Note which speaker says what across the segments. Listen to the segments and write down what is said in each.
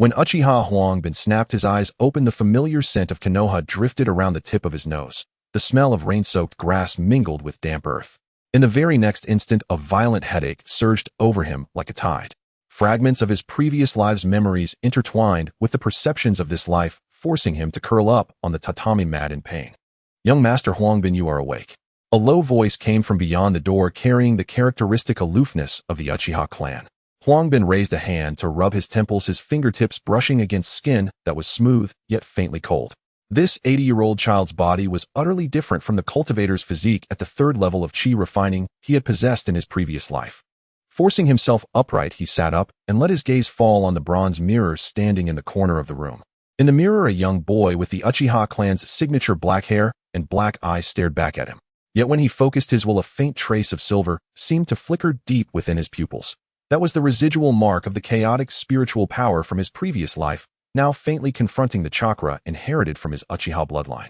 Speaker 1: When Uchiha Huang snapped his eyes open, the familiar scent of Konoha drifted around the tip of his nose. The smell of rain-soaked grass mingled with damp earth. In the very next instant, a violent headache surged over him like a tide. Fragments of his previous life's memories intertwined with the perceptions of this life, forcing him to curl up on the tatami mat in pain. "Young Master Huangbin, you are awake." A low voice came from beyond the door, carrying the characteristic aloofness of the Uchiha clan. Huangbin raised a hand to rub his temples, his fingertips brushing against skin that was smooth yet faintly cold. This 80-year-old child's body was utterly different from the cultivator's physique at the third level of chi refining he had possessed in his previous life. Forcing himself upright, he sat up and let his gaze fall on the bronze mirror standing in the corner of the room. In the mirror, a young boy with the Uchiha clan's signature black hair and black eyes stared back at him. Yet when he focused his will, a faint trace of silver seemed to flicker deep within his pupils. That was the residual mark of the chaotic spiritual power from his previous life, now faintly confronting the chakra inherited from his Uchiha bloodline.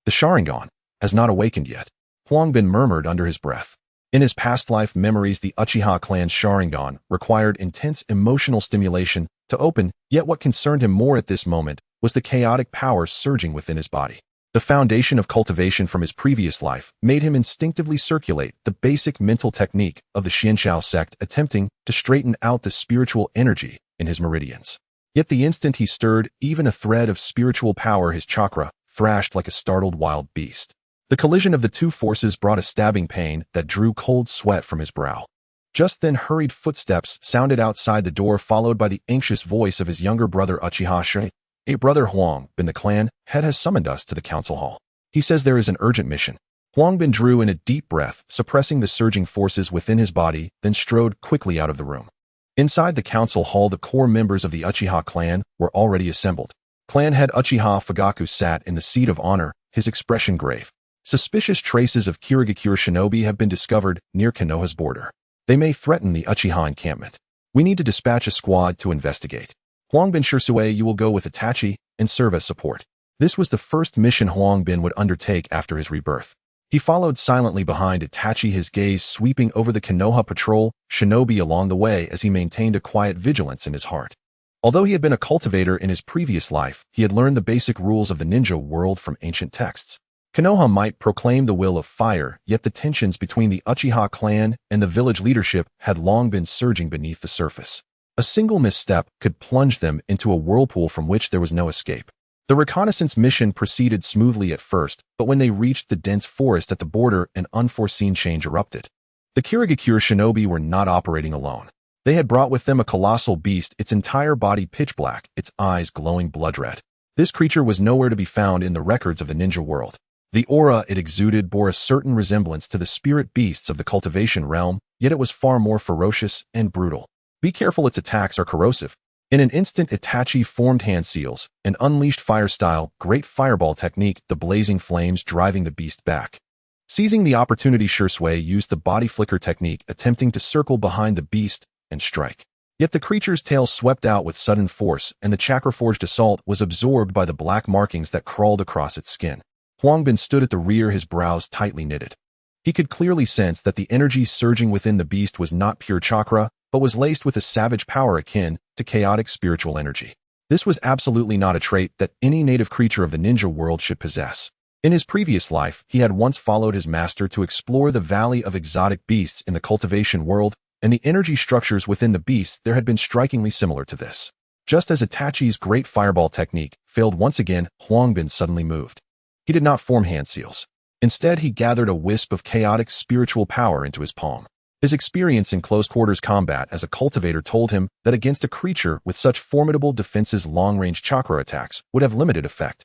Speaker 1: "The Sharingan has not awakened yet," Huangbin murmured under his breath. In his past life memories, the Uchiha clan's Sharingan required intense emotional stimulation to open, yet what concerned him more at this moment was the chaotic power surging within his body. The foundation of cultivation from his previous life made him instinctively circulate the basic mental technique of the Xuanxiao Sect, attempting to straighten out the spiritual energy in his meridians. Yet the instant he stirred even a thread of spiritual power, his chakra thrashed like a startled wild beast. The collision of the two forces brought a stabbing pain that drew cold sweat from his brow. Just then, hurried footsteps sounded outside the door, followed by the anxious voice of his younger brother Uchiha Sect. "Hey, Brother Huangbin, the clan head has summoned us to the council hall. He says there is an urgent mission." Huangbin drew in a deep breath, suppressing the surging forces within his body, then strode quickly out of the room. Inside the council hall, the core members of the Uchiha clan were already assembled. Clan head Uchiha Fugaku sat in the seat of honor, his expression grave. Suspicious traces of Kirigakure shinobi have been discovered near Konoha's border. They may threaten the Uchiha encampment. We need to dispatch a squad to investigate. Huangbin Shisui, you will go with Itachi and serve as support. This was the first mission Huangbin would undertake after his rebirth. He followed silently behind Itachi, his gaze sweeping over the Konoha patrol shinobi along the way as he maintained a quiet vigilance in his heart. Although he had been a cultivator in his previous life, he had learned the basic rules of the ninja world from ancient texts. Konoha might proclaim the will of fire, yet the tensions between the Uchiha clan and the village leadership had long been surging beneath the surface. A single misstep could plunge them into a whirlpool from which there was no escape. The reconnaissance mission proceeded smoothly at first, but when they reached the dense forest at the border, an unforeseen change erupted. The Kirigakure shinobi were not operating alone. They had brought with them a colossal beast, its entire body pitch black, its eyes glowing blood red. This creature was nowhere to be found in the records of the ninja world. The aura it exuded bore a certain resemblance to the spirit beasts of the cultivation realm, yet it was far more ferocious and brutal. Be careful, its attacks are corrosive. In an instant, Itachi formed hand seals and unleashed fire-style, great fireball technique, the blazing flames driving the beast back. Seizing the opportunity, Shisui used the body flicker technique, attempting to circle behind the beast and strike. Yet the creature's tail swept out with sudden force, and the chakra-forged assault was absorbed by the black markings that crawled across its skin. Huangbin stood at the rear, his brows tightly knitted. He could clearly sense that the energy surging within the beast was not pure chakra, but was laced with a savage power akin to chaotic spiritual energy. This was absolutely not a trait that any native creature of the ninja world should possess. In his previous life, he had once followed his master to explore the valley of exotic beasts in the cultivation world, and the energy structures within the beasts there had been strikingly similar to this. Just as Itachi's great fireball technique failed once again, Huangbin suddenly moved. He did not form hand seals. Instead, he gathered a wisp of chaotic spiritual power into his palm. His experience in close-quarters combat as a cultivator told him that against a creature with such formidable defenses, long-range chakra attacks would have limited effect.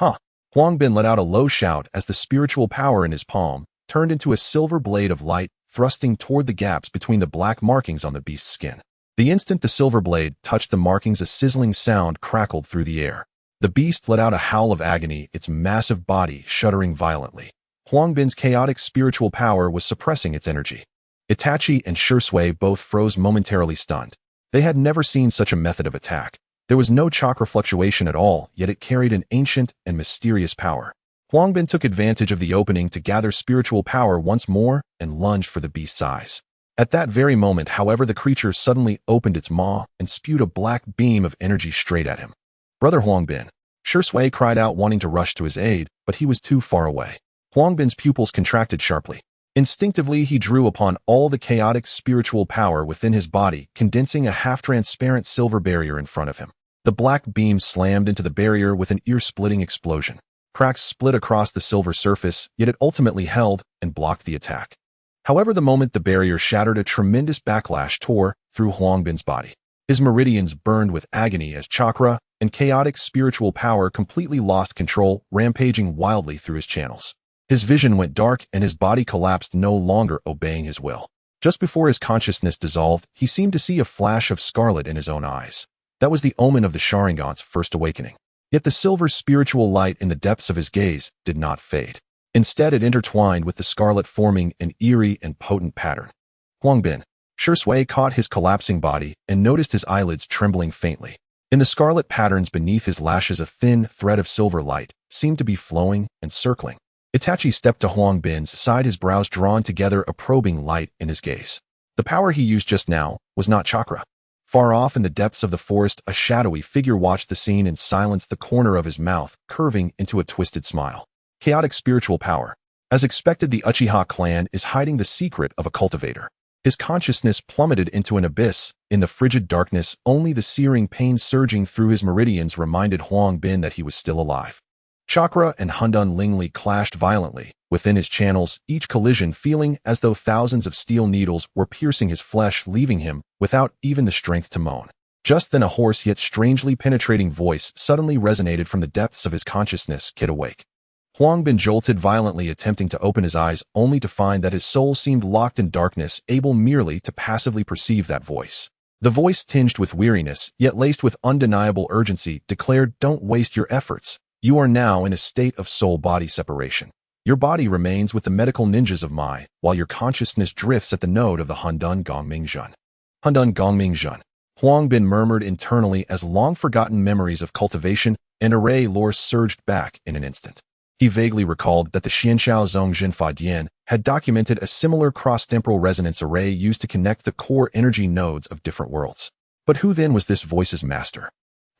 Speaker 1: Huangbin let out a low shout as the spiritual power in his palm turned into a silver blade of light, thrusting toward the gaps between the black markings on the beast's skin. The instant the silver blade touched the markings, a sizzling sound crackled through the air. The beast let out a howl of agony, its massive body shuddering violently. Huangbin's chaotic spiritual power was suppressing its energy. Itachi and Shisui both froze, momentarily stunned. They had never seen such a method of attack. There was no chakra fluctuation at all, yet it carried an ancient and mysterious power. Huangbin took advantage of the opening to gather spiritual power once more and lunged for the beast's eyes. At that very moment, however, the creature suddenly opened its maw and spewed a black beam of energy straight at him. Brother Huangbin. Shui cried out, wanting to rush to his aid, but he was too far away. Huangbin's pupils contracted sharply. Instinctively, he drew upon all the chaotic spiritual power within his body, condensing a half-transparent silver barrier in front of him. The black beam slammed into the barrier with an ear-splitting explosion. Cracks split across the silver surface, yet it ultimately held and blocked the attack. However, the moment the barrier shattered, a tremendous backlash tore through Huangbin's body. His meridians burned with agony as chakra and chaotic spiritual power completely lost control, rampaging wildly through his channels. His vision went dark and his body collapsed, no longer obeying his will. Just before his consciousness dissolved, he seemed to see a flash of scarlet in his own eyes. That was the omen of the Sharingan's first awakening. Yet the silver spiritual light in the depths of his gaze did not fade. Instead, it intertwined with the scarlet, forming an eerie and potent pattern. Huangbin. Shui caught his collapsing body and noticed his eyelids trembling faintly. In the scarlet patterns beneath his lashes, a thin thread of silver light seemed to be flowing and circling. Itachi stepped to Huangbin's side, his brows drawn together, a probing light in his gaze. The power he used just now was not chakra. Far off in the depths of the forest, a shadowy figure watched the scene in silence, the corner of his mouth curving into a twisted smile. Chaotic spiritual power. As expected, the Uchiha clan is hiding the secret of a cultivator. His consciousness plummeted into an abyss. In the frigid darkness, only the searing pain surging through his meridians reminded Huangbin that he was still alive. Chakra and Hundun Lingli clashed violently within his channels, each collision feeling as though thousands of steel needles were piercing his flesh, leaving him without even the strength to moan. Just then, a hoarse yet strangely penetrating voice suddenly resonated from the depths of his consciousness. "Kid, awake." Huangbin jolted violently, attempting to open his eyes, only to find that his soul seemed locked in darkness, able merely to passively perceive that voice. The voice, tinged with weariness, yet laced with undeniable urgency, declared, "Don't waste your efforts. You are now in a state of soul-body separation. Your body remains with the medical ninjas of Mai, while your consciousness drifts at the node of the Hundun Gongmingjun." Hundun Gongmingjun. Huangbin murmured internally as long-forgotten memories of cultivation and array lore surged back in an instant. He vaguely recalled that the Xuanxiao Sect had documented a similar cross-temporal resonance array used to connect the core energy nodes of different worlds. But who then was this voice's master?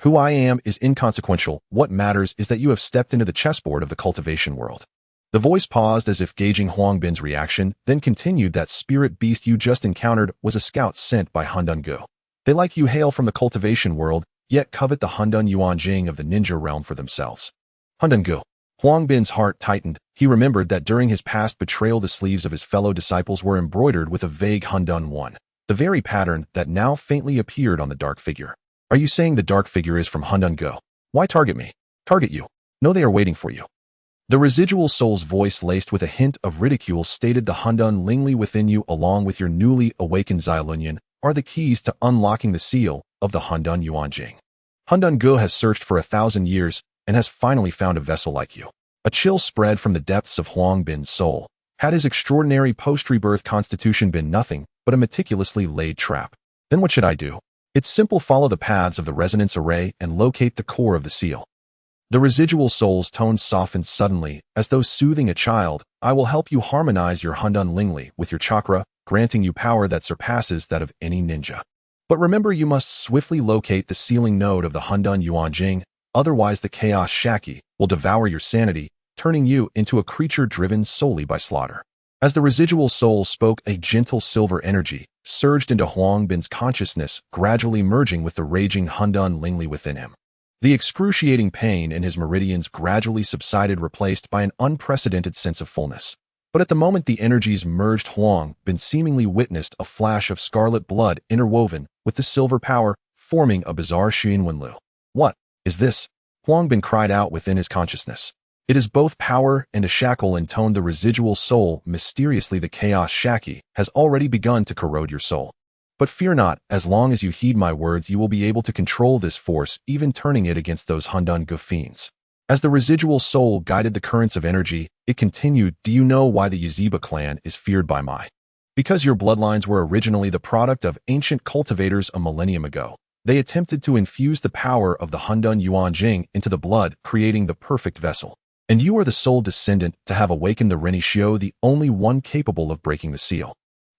Speaker 1: "Who I am is inconsequential. What matters is that you have stepped into the chessboard of the cultivation world." The voice paused as if gauging Huangbin's reaction, then continued, "That spirit beast you just encountered was a scout sent by Hundun Gu. They, like you, hail from the cultivation world, yet covet the Hundun Yuanjing of the ninja realm for themselves." Hundun Gu. Huangbin's heart tightened. He remembered that during his past betrayal, the sleeves of his fellow disciples were embroidered with a vague Hundun One, the very pattern that now faintly appeared on the dark figure. "Are you saying the dark figure is from Hundun Gu? Why target me?" "Target you. No, they are waiting for you." The residual soul's voice, laced with a hint of ridicule, stated, "The Hundun Lingli within you, along with your newly awakened Xilunian, are the keys to unlocking the seal of the Hundun Yuanjing. Hundun Gu has searched for 1,000 years and has finally found a vessel like you." A chill spread from the depths of Huangbin's soul. Had his extraordinary post-rebirth constitution been nothing but a meticulously laid trap? Then what should I do? It's simple: follow the paths of the resonance array and locate the core of the seal. The residual soul's tone softened suddenly, as though soothing a child. "I will help you harmonize your Hundun Lingli with your chakra, granting you power that surpasses that of any ninja. But remember, you must swiftly locate the sealing node of the Hundun Yuanjing, otherwise the Chaos Sect will devour your sanity, turning you into a creature driven solely by slaughter." As the residual soul spoke, a gentle silver energy surged into Huangbin's consciousness, gradually merging with the raging Hundun Lingli within him. The excruciating pain in his meridians gradually subsided, replaced by an unprecedented sense of fullness. But at the moment the energies merged, Huangbin seemingly witnessed a flash of scarlet blood interwoven with the silver power, forming a bizarre Xuanwenlu. "What is this?" Huangbin cried out within his consciousness. "It is both power and a shackle," intoned the residual soul mysteriously. "The Chaos Sect has already begun to corrode your soul. But fear not, as long as you heed my words, you will be able to control this force, even turning it against those Hundun Gu fiends." As the residual soul guided the currents of energy, it continued, "Do you know why the Uchiha clan is feared by Mai? Because your bloodlines were originally the product of ancient cultivators a millennium ago. They attempted to infuse the power of the Hundun Yuanjing into the blood, creating the perfect vessel. And you are the sole descendant to have awakened the Renishio, the only one capable of breaking the seal.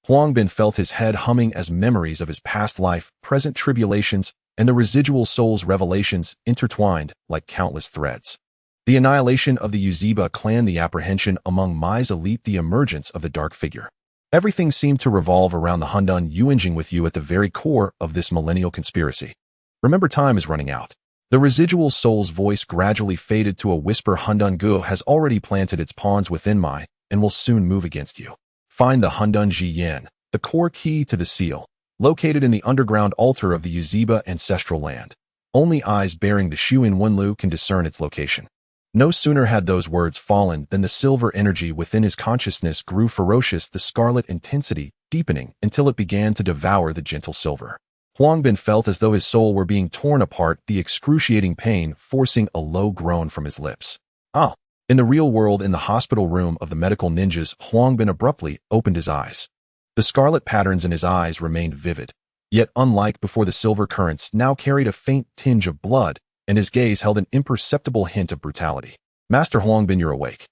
Speaker 1: Huang Bin felt his head humming as memories of his past life, present tribulations, and the residual soul's revelations intertwined like countless threads. The annihilation of the Uchiha clan, the apprehension among Mai's elite, the emergence of the dark figure. Everything seemed to revolve around the Hundun Yuanjing with you at the very core of this millennial conspiracy. Remember, time is running out. The residual soul's voice gradually faded to a whisper. Hundun Gu has already planted its pawns within Mai and will soon move against you. Find the Hundun Ji Yan, the core key to the seal, located in the underground altar of the Uchiha ancestral land. Only eyes bearing the Shu in Wenlu can discern its location. No sooner had those words fallen than the silver energy within his consciousness grew ferocious, the scarlet intensity deepening until it began to devour the gentle silver. Huang Bin felt as though his soul were being torn apart, the excruciating pain forcing a low groan from his lips. Ah! In the real world, in the hospital room of the medical ninjas, Huang Bin abruptly opened his eyes. The scarlet patterns in his eyes remained vivid, yet unlike before, the silver currents now carried a faint tinge of blood, and his gaze held an imperceptible hint of brutality. Master Huang Bin, you're awake.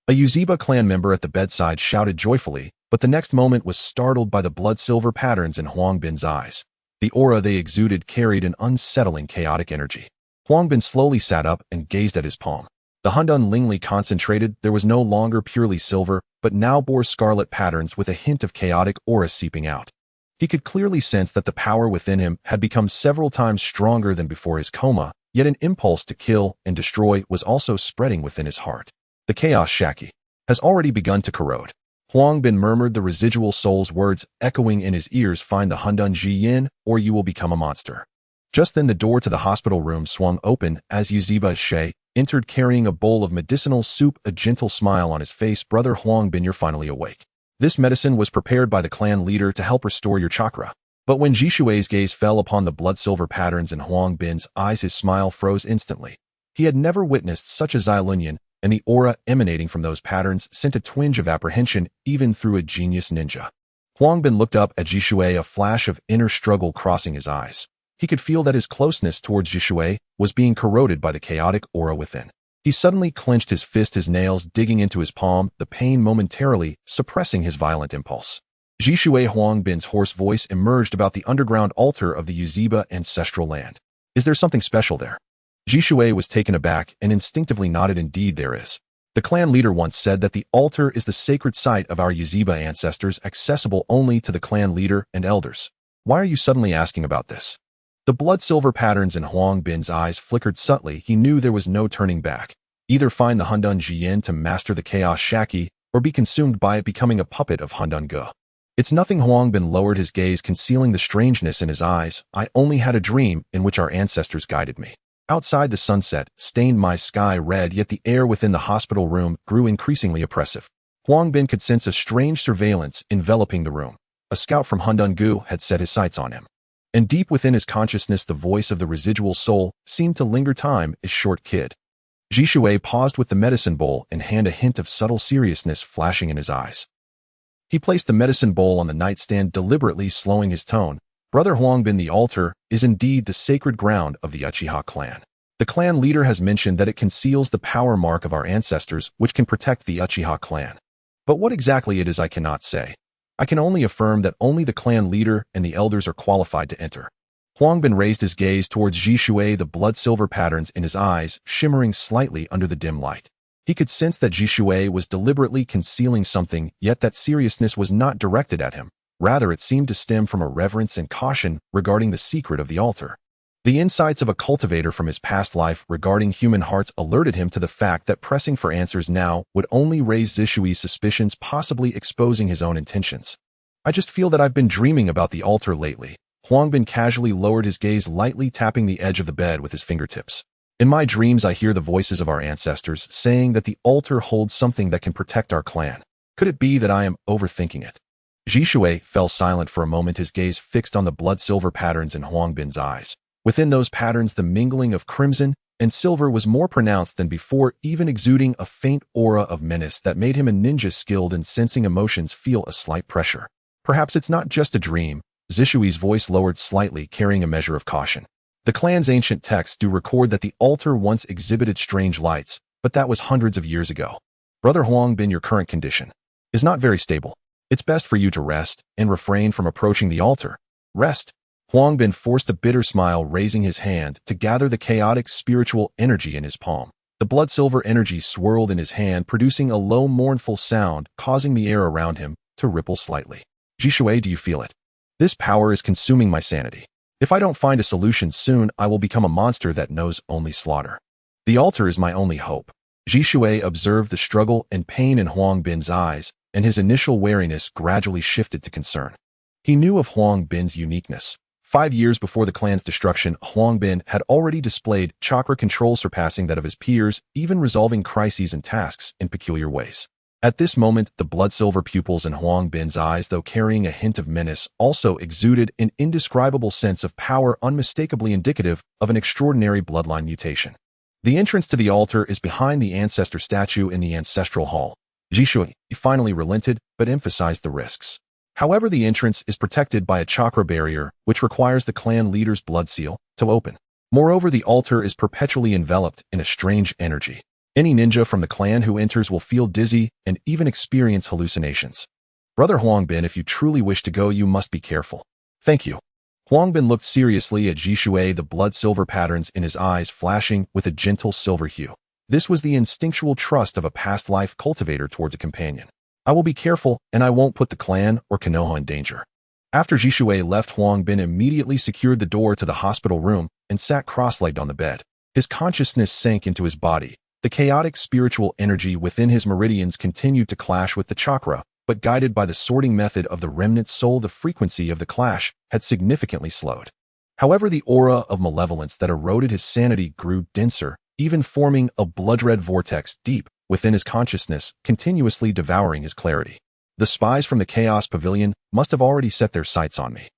Speaker 1: A Uchiha clan member at the bedside shouted joyfully, but the next moment was startled by the blood-silver patterns in Huang Bin's eyes. The aura they exuded carried an unsettling, chaotic energy. Huang Bin slowly sat up and gazed at his palm. The Hundun Lingli concentrated, there was no longer purely silver, but now bore scarlet patterns with a hint of chaotic aura seeping out. He could clearly sense that the power within him had become several times stronger than before his coma, yet an impulse to kill and destroy was also spreading within his heart. The Chaos Sect has already begun to corrode. Huang Bin murmured, the residual soul's words echoing in his ears, find the Hundun Ji Yin, or you will become a monster. Just then the door to the hospital room swung open as Uchiha She entered carrying a bowl of medicinal soup, a gentle smile on his face. Brother Huang Bin, you're finally awake. This medicine was prepared by the clan leader to help restore your chakra. But when Jishui's gaze fell upon the blood-silver patterns in Huang Bin's eyes, his smile froze instantly. He had never witnessed such a Xilunian, and the aura emanating from those patterns sent a twinge of apprehension even through a genius ninja. Huang Bin looked up at Jishui, a flash of inner struggle crossing his eyes. He could feel that his closeness towards Jishui was being corroded by the chaotic aura within. He suddenly clenched his fist, his nails digging into his palm, the pain momentarily suppressing his violent impulse. Jishui, Huang Bin's hoarse voice emerged about the underground altar of the Uchiha ancestral land. Is there something special there? Jishui was taken aback and instinctively nodded. Indeed there is. The clan leader once said that the altar is the sacred site of our Uchiha ancestors, accessible only to the clan leader and elders. Why are you suddenly asking about this? The blood-silver patterns in Huang Bin's eyes flickered subtly. He knew there was no turning back. Either find the Hundun Jian to master the Chaos Sect, or be consumed by it, becoming a puppet of Hundun Ge. It's nothing. Huang Bin lowered his gaze, concealing the strangeness in his eyes. I only had a dream in which our ancestors guided me. Outside, the sunset stained my sky red, yet the air within the hospital room grew increasingly oppressive. Huang Bin could sense a strange surveillance enveloping the room. A scout from Hundun Gu had set his sights on him. And deep within his consciousness, the voice of the residual soul seemed to linger. Time is short, kid. Jishui paused with the medicine bowl in hand, a hint of subtle seriousness flashing in his eyes. He placed the medicine bowl on the nightstand, deliberately slowing his tone. Brother Huang Bin, the altar is indeed the sacred ground of the Uchiha clan. The clan leader has mentioned that it conceals the power mark of our ancestors, which can protect the Uchiha clan. But what exactly it is, I cannot say. I can only affirm that only the clan leader and the elders are qualified to enter. Huang Bin raised his gaze towards Jishui, the blood-silver patterns in his eyes shimmering slightly under the dim light. He could sense that Jishui was deliberately concealing something, yet that seriousness was not directed at him. Rather, it seemed to stem from a reverence and caution regarding the secret of the altar. The insights of a cultivator from his past life regarding human hearts alerted him to the fact that pressing for answers now would only raise Jishui's suspicions, possibly exposing his own intentions. I just feel that I've been dreaming about the altar lately. Huang Bin casually lowered his gaze, lightly tapping the edge of the bed with his fingertips. In my dreams, I hear the voices of our ancestors saying that the altar holds something that can protect our clan. Could it be that I am overthinking it? Jishui fell silent for a moment, his gaze fixed on the blood-silver patterns in Huang Bin's eyes. Within those patterns, the mingling of crimson and silver was more pronounced than before, even exuding a faint aura of menace that made him a ninja skilled in sensing emotions feel a slight pressure. Perhaps it's not just a dream. Jishui's voice lowered slightly, carrying a measure of caution. The clan's ancient texts do record that the altar once exhibited strange lights, but that was hundreds of years ago. Brother Huang Bin, your current condition is not very stable. It's best for you to rest and refrain from approaching the altar. Rest. Huang Bin forced a bitter smile, raising his hand to gather the chaotic spiritual energy in his palm. The blood-silver energy swirled in his hand, producing a low, mournful sound, causing the air around him to ripple slightly. Jishui, do you feel it? This power is consuming my sanity. If I don't find a solution soon, I will become a monster that knows only slaughter. The altar is my only hope. Jishui observed the struggle and pain in Huang Bin's eyes, and his initial wariness gradually shifted to concern. He knew of Huang Bin's uniqueness. 5 years before the clan's destruction, Huang Bin had already displayed chakra control surpassing that of his peers, even resolving crises and tasks in peculiar ways. At this moment, the blood-silver pupils in Huang Bin's eyes, though carrying a hint of menace, also exuded an indescribable sense of power unmistakably indicative of an extraordinary bloodline mutation. The entrance to the altar is behind the ancestor statue in the ancestral hall. Jishui finally relented, but emphasized the risks. However, the entrance is protected by a chakra barrier, which requires the clan leader's blood seal to open. Moreover, the altar is perpetually enveloped in a strange energy. Any ninja from the clan who enters will feel dizzy and even experience hallucinations. Brother Huang Bin, if you truly wish to go, you must be careful. Thank you. Huang Bin looked seriously at Jishui, the blood-silver patterns in his eyes flashing with a gentle silver hue. This was the instinctual trust of a past life cultivator towards a companion. I will be careful, and I won't put the clan or Konoha in danger. After Jishui left, Huang Bin immediately secured the door to the hospital room and sat cross-legged on the bed. His consciousness sank into his body. The chaotic spiritual energy within his meridians continued to clash with the chakra, but guided by the sorting method of the remnant soul, the frequency of the clash had significantly slowed. However, the aura of malevolence that eroded his sanity grew denser, even forming a blood-red vortex deep within his consciousness, continuously devouring his clarity. The spies from the Chaos Pavilion must have already set their sights on me.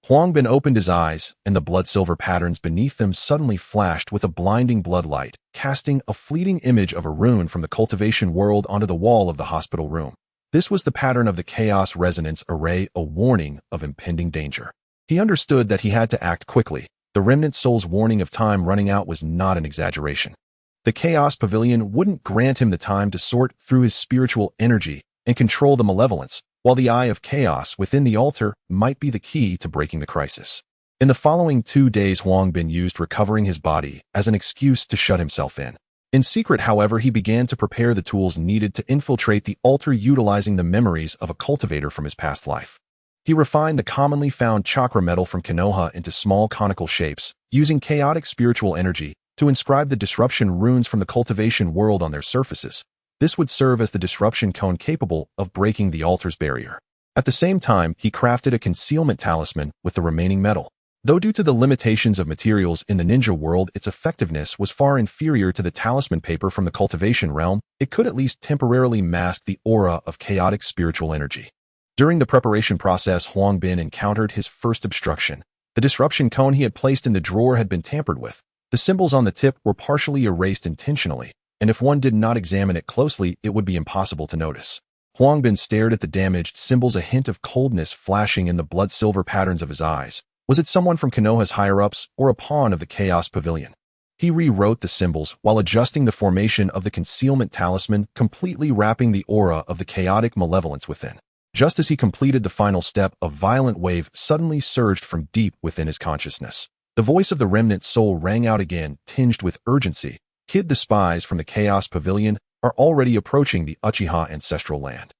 Speaker 1: Huang Bin opened his eyes, and the blood-silver patterns beneath them suddenly flashed with a blinding blood light, casting a fleeting image of a rune from the cultivation world onto the wall of the hospital room. This was the pattern of the Chaos Resonance Array, a warning of impending danger. He understood that he had to act quickly. The remnant soul's warning of time running out was not an exaggeration. The Chaos Pavilion wouldn't grant him the time to sort through his spiritual energy and control the malevolence, while the Eye of Chaos within the altar might be the key to breaking the crisis. In the following 2 days, Huang Bin used recovering his body as an excuse to shut himself in. In secret, however, he began to prepare the tools needed to infiltrate the altar, utilizing the memories of a cultivator from his past life. He refined the commonly found chakra metal from Konoha into small conical shapes, using chaotic spiritual energy to inscribe the disruption runes from the cultivation world on their surfaces. This would serve as the disruption cone capable of breaking the altar's barrier. At the same time, he crafted a concealment talisman with the remaining metal. Though due to the limitations of materials in the ninja world, its effectiveness was far inferior to the talisman paper from the cultivation realm, it could at least temporarily mask the aura of chaotic spiritual energy. During the preparation process, Huang Bin encountered his first obstruction. The disruption cone he had placed in the drawer had been tampered with. The symbols on the tip were partially erased intentionally, and if one did not examine it closely, it would be impossible to notice. Huang Bin stared at the damaged symbols, a hint of coldness flashing in the blood-silver patterns of his eyes. Was it someone from Konoha's higher-ups or a pawn of the Chaos Pavilion? He rewrote the symbols while adjusting the formation of the concealment talisman, completely wrapping the aura of the chaotic malevolence within. Just as he completed the final step, a violent wave suddenly surged from deep within his consciousness. The voice of the remnant soul rang out again, tinged with urgency. Kid, the spies from the Chaos Pavilion are already approaching the Uchiha ancestral land.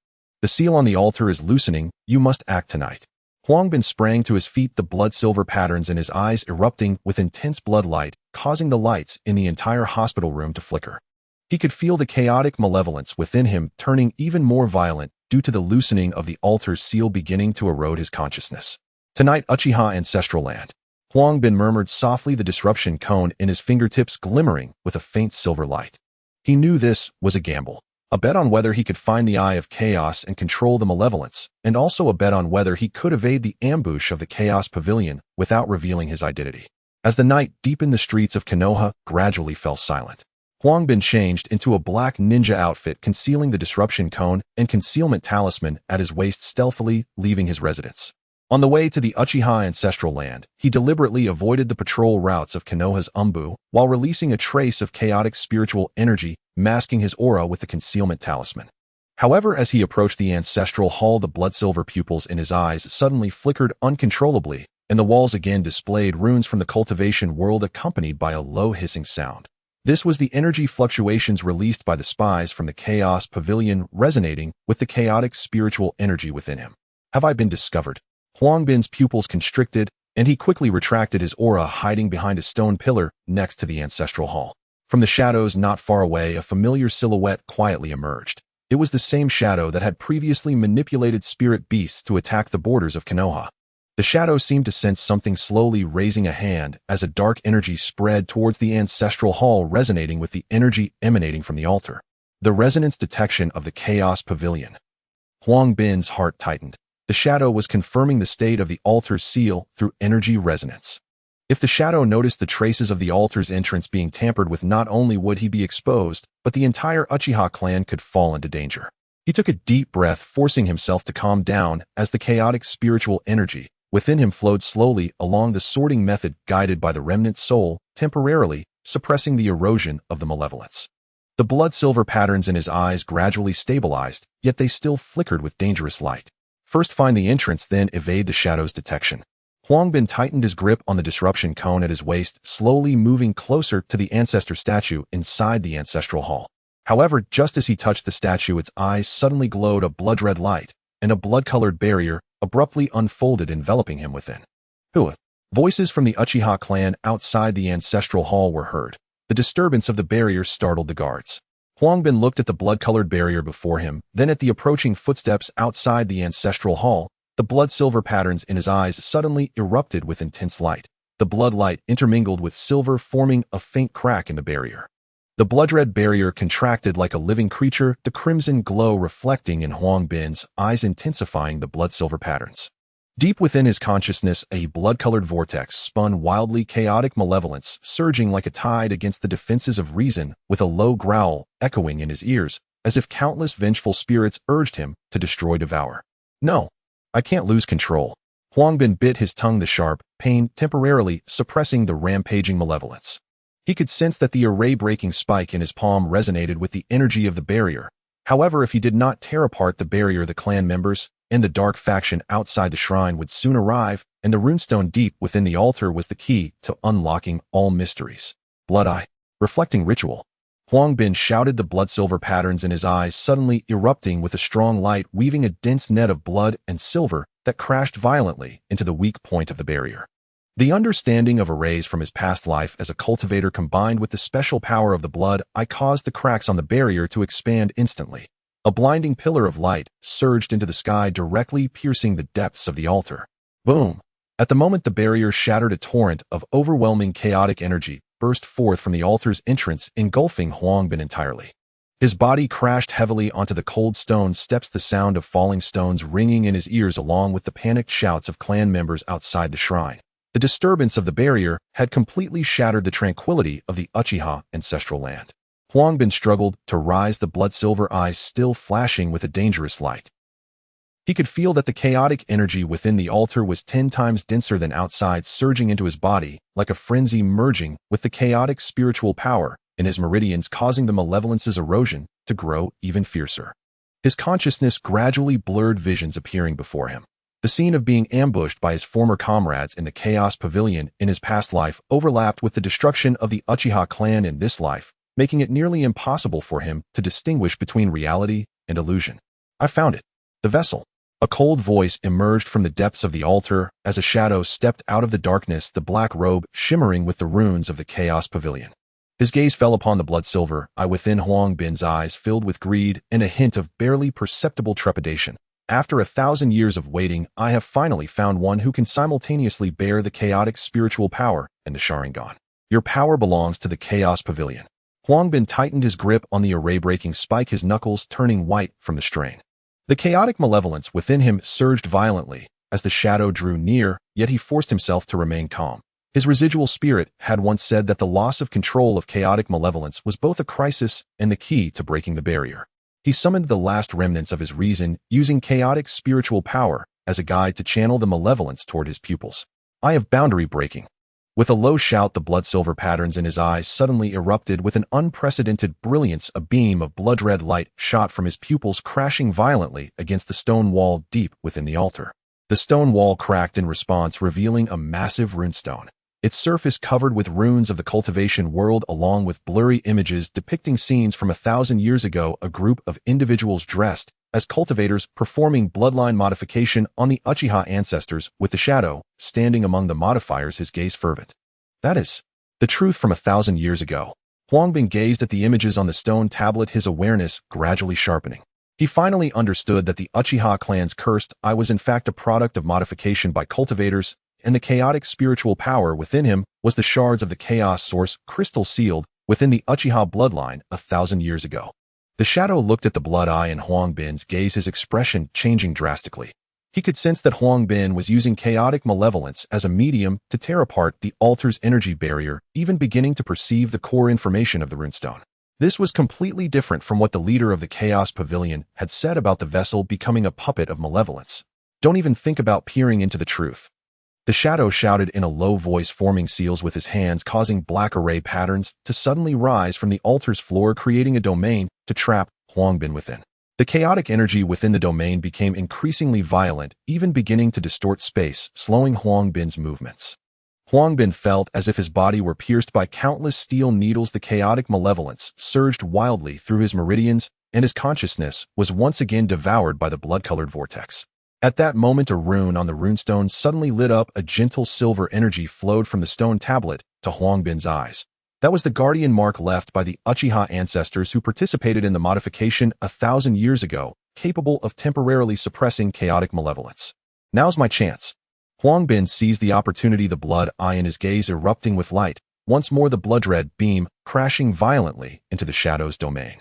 Speaker 1: The seal on the altar is loosening. You must act tonight. Huang Bin sprang to his feet, the blood-silver patterns in his eyes erupting with intense blood light, causing the lights in the entire hospital room to flicker. He could feel the chaotic malevolence within him turning even more violent due to the loosening of the altar's seal beginning to erode his consciousness. Tonight, Uchiha ancestral land. Huang Bin murmured softly, the disruption cone in his fingertips glimmering with a faint silver light. He knew this was a gamble, a bet on whether he could find the Eye of Chaos and control the malevolence, and also a bet on whether he could evade the ambush of the Chaos Pavilion without revealing his identity. As the night deepened, the streets of Konoha gradually fell silent. Huang Bin changed into a black ninja outfit, concealing the disruption cone and concealment talisman at his waist, stealthily leaving his residence. On the way to the Uchiha ancestral land, he deliberately avoided the patrol routes of Konoha's Umbu while releasing a trace of chaotic spiritual energy, masking his aura with the concealment talisman. However, as he approached the ancestral hall, the blood-silver pupils in his eyes suddenly flickered uncontrollably, and the walls again displayed runes from the cultivation world accompanied by a low hissing sound. This was the energy fluctuations released by the spies from the Chaos Pavilion resonating with the chaotic spiritual energy within him. Have I been discovered? Huang Bin's pupils constricted, and he quickly retracted his aura, hiding behind a stone pillar next to the ancestral hall. From the shadows not far away, a familiar silhouette quietly emerged. It was the same shadow that had previously manipulated spirit beasts to attack the borders of Konoha. The shadow seemed to sense something, slowly raising a hand as a dark energy spread towards the ancestral hall, resonating with the energy emanating from the altar. The resonance detection of the Chaos Pavilion. Huang Bin's heart tightened. The shadow was confirming the state of the altar's seal through energy resonance. If the shadow noticed the traces of the altar's entrance being tampered with, not only would he be exposed, but the entire Uchiha clan could fall into danger. He took a deep breath, forcing himself to calm down as the chaotic spiritual energy within him flowed slowly along the sorting method guided by the remnant soul, temporarily suppressing the erosion of the malevolence. The blood-silver patterns in his eyes gradually stabilized, yet they still flickered with dangerous light. First find the entrance, then evade the shadow's detection. Huang Bin tightened his grip on the disruption cone at his waist, slowly moving closer to the ancestor statue inside the ancestral hall. However, just as he touched the statue, its eyes suddenly glowed a blood-red light, and a blood-colored barrier abruptly unfolded, enveloping him within. Hua! Voices from the Uchiha clan outside the ancestral hall were heard. The disturbance of the barrier startled the guards. Huang Bin looked at the blood-colored barrier before him, then at the approaching footsteps outside the ancestral hall. The blood-silver patterns in his eyes suddenly erupted with intense light. The blood light intermingled with silver, forming a faint crack in the barrier. The blood-red barrier contracted like a living creature, the crimson glow reflecting in Huang Bin's eyes, intensifying the blood-silver patterns. Deep within his consciousness, a blood-colored vortex spun wildly, chaotic malevolence surging like a tide against the defenses of reason, with a low growl echoing in his ears, as if countless vengeful spirits urged him to destroy, devour. No, I can't lose control. Huang Bin bit his tongue, the sharp pain temporarily suppressing the rampaging malevolence. He could sense that the array-breaking spike in his palm resonated with the energy of the barrier. However, if he did not tear apart the barrier, the clan members and the dark faction outside the shrine would soon arrive, and the runestone deep within the altar was the key to unlocking all mysteries. Blood Eye. Reflecting ritual. Huang Bin shouted, the blood-silver patterns in his eyes suddenly erupting with a strong light, weaving a dense net of blood and silver that crashed violently into the weak point of the barrier. The understanding of arrays from his past life as a cultivator combined with the special power of the blood eye caused the cracks on the barrier to expand instantly. A blinding pillar of light surged into the sky, directly piercing the depths of the altar. Boom! At the moment the barrier shattered, a torrent of overwhelming chaotic energy burst forth from the altar's entrance, engulfing Huang Bin entirely. His body crashed heavily onto the cold stone steps, the sound of falling stones ringing in his ears along with the panicked shouts of clan members outside the shrine. The disturbance of the barrier had completely shattered the tranquility of the Uchiha ancestral land. Huang Bin struggled to rise, the blood-silver eyes still flashing with a dangerous light. He could feel that the chaotic energy within the altar was 10 times denser than outside, surging into his body like a frenzy, merging with the chaotic spiritual power in his meridians, causing the malevolence's erosion to grow even fiercer. His consciousness gradually blurred, visions appearing before him. The scene of being ambushed by his former comrades in the Chaos Pavilion in his past life overlapped with the destruction of the Uchiha clan in this life, making it nearly impossible for him to distinguish between reality and illusion. I found it. The vessel. A cold voice emerged from the depths of the altar as a shadow stepped out of the darkness, the black robe shimmering with the runes of the Chaos Pavilion. His gaze fell upon the blood-silver eye within Huang Bin's eyes, filled with greed and a hint of barely perceptible trepidation. After 1,000 years of waiting, I have finally found one who can simultaneously bear the chaotic spiritual power and the Sharingan. Your power belongs to the Chaos Pavilion. Huang Bin tightened his grip on the array-breaking spike, his knuckles turning white from the strain. The chaotic malevolence within him surged violently as the shadow drew near, yet he forced himself to remain calm. His residual spirit had once said that the loss of control of chaotic malevolence was both a crisis and the key to breaking the barrier. He summoned the last remnants of his reason, using chaotic spiritual power as a guide to channel the malevolence toward his pupils. Eye of boundary breaking. With a low shout, the blood-silver patterns in his eyes suddenly erupted with an unprecedented brilliance. A beam of blood-red light shot from his pupils, crashing violently against the stone wall deep within the altar. The stone wall cracked in response, revealing a massive runestone. Its surface covered with runes of the cultivation world along with blurry images depicting scenes from 1,000 years ago. A group of individuals dressed as cultivators performing bloodline modification on the Uchiha ancestors, with the shadow standing among the modifiers, his gaze fervent. That is the truth from 1,000 years ago. Huang Bin gazed at the images on the stone tablet, his awareness gradually sharpening. He finally understood that the Uchiha clan's cursed eye was in fact a product of modification by cultivators, and the chaotic spiritual power within him was the shards of the chaos source crystal sealed within the Uchiha bloodline 1,000 years ago. The shadow looked at the blood eye in Huang Bin's gaze, his expression changing drastically. He could sense that Huang Bin was using chaotic malevolence as a medium to tear apart the altar's energy barrier, even beginning to perceive the core information of the runestone. This was completely different from what the leader of the Chaos Pavilion had said about the vessel becoming a puppet of malevolence. Don't even think about peering into the truth. The shadow shouted in a low voice, forming seals with his hands, causing black array patterns to suddenly rise from the altar's floor, creating a domain to trap Huang Bin within. The chaotic energy within the domain became increasingly violent, even beginning to distort space, slowing Huang Bin's movements. Huang Bin felt as if his body were pierced by countless steel needles. The chaotic malevolence surged wildly through his meridians, and his consciousness was once again devoured by the blood-colored vortex. At that moment, a rune on the runestone suddenly lit up. A gentle silver energy flowed from the stone tablet to Huang Bin's eyes. That was the guardian mark left by the Uchiha ancestors who participated in the modification 1,000 years ago, capable of temporarily suppressing chaotic malevolence. Now's my chance. Huang Bin seized the opportunity, the blood eye in his gaze erupting with light, once more the blood-red beam crashing violently into the shadow's domain.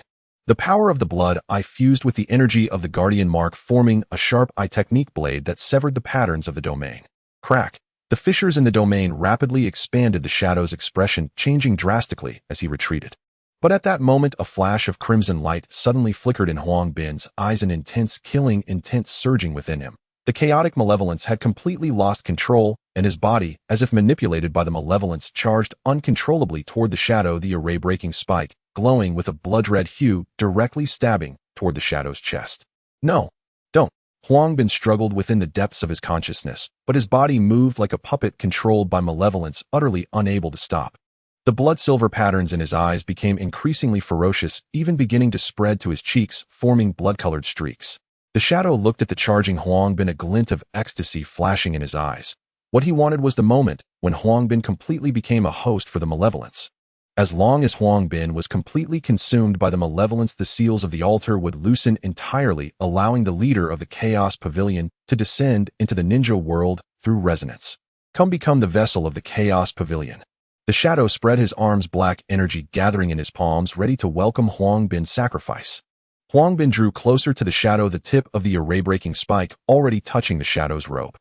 Speaker 1: The power of the blood eye fused with the energy of the guardian mark, forming a sharp eye technique blade that severed the patterns of the domain. Crack! The fissures in the domain rapidly expanded, the shadow's expression changing drastically as he retreated. But at that moment, a flash of crimson light suddenly flickered in Huang Bin's eyes, an intense, killing intent surging within him. The chaotic malevolence had completely lost control, and his body, as if manipulated by the malevolence, charged uncontrollably toward the shadow, the array-breaking spike, glowing with a blood-red hue, directly stabbing toward the shadow's chest. No, don't. Huang Bin struggled within the depths of his consciousness, but his body moved like a puppet controlled by malevolence, utterly unable to stop. The blood-silver patterns in his eyes became increasingly ferocious, even beginning to spread to his cheeks, forming blood-colored streaks. The shadow looked at the charging Huang Bin, a glint of ecstasy flashing in his eyes. What he wanted was the moment when Huang Bin completely became a host for the malevolence. As long as Huang Bin was completely consumed by the malevolence, the seals of the altar would loosen entirely, allowing the leader of the Chaos Pavilion to descend into the ninja world through resonance. Come become the vessel of the Chaos Pavilion. The shadow spread his arms, black energy gathering in his palms, ready to welcome Huang Bin's sacrifice. Huang Bin drew closer to the shadow, the tip of the array-breaking spike already touching the shadow's robe.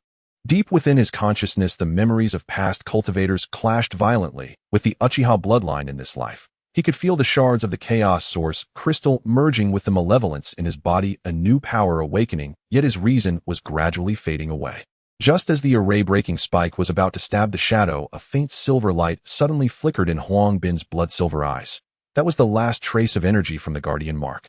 Speaker 1: Deep within his consciousness, the memories of past cultivators clashed violently with the Uchiha bloodline in this life. He could feel the shards of the chaos source crystal merging with the malevolence in his body, a new power awakening, yet his reason was gradually fading away. Just as the array-breaking spike was about to stab the shadow, a faint silver light suddenly flickered in Huang Bin's blood-silver eyes. That was the last trace of energy from the guardian mark.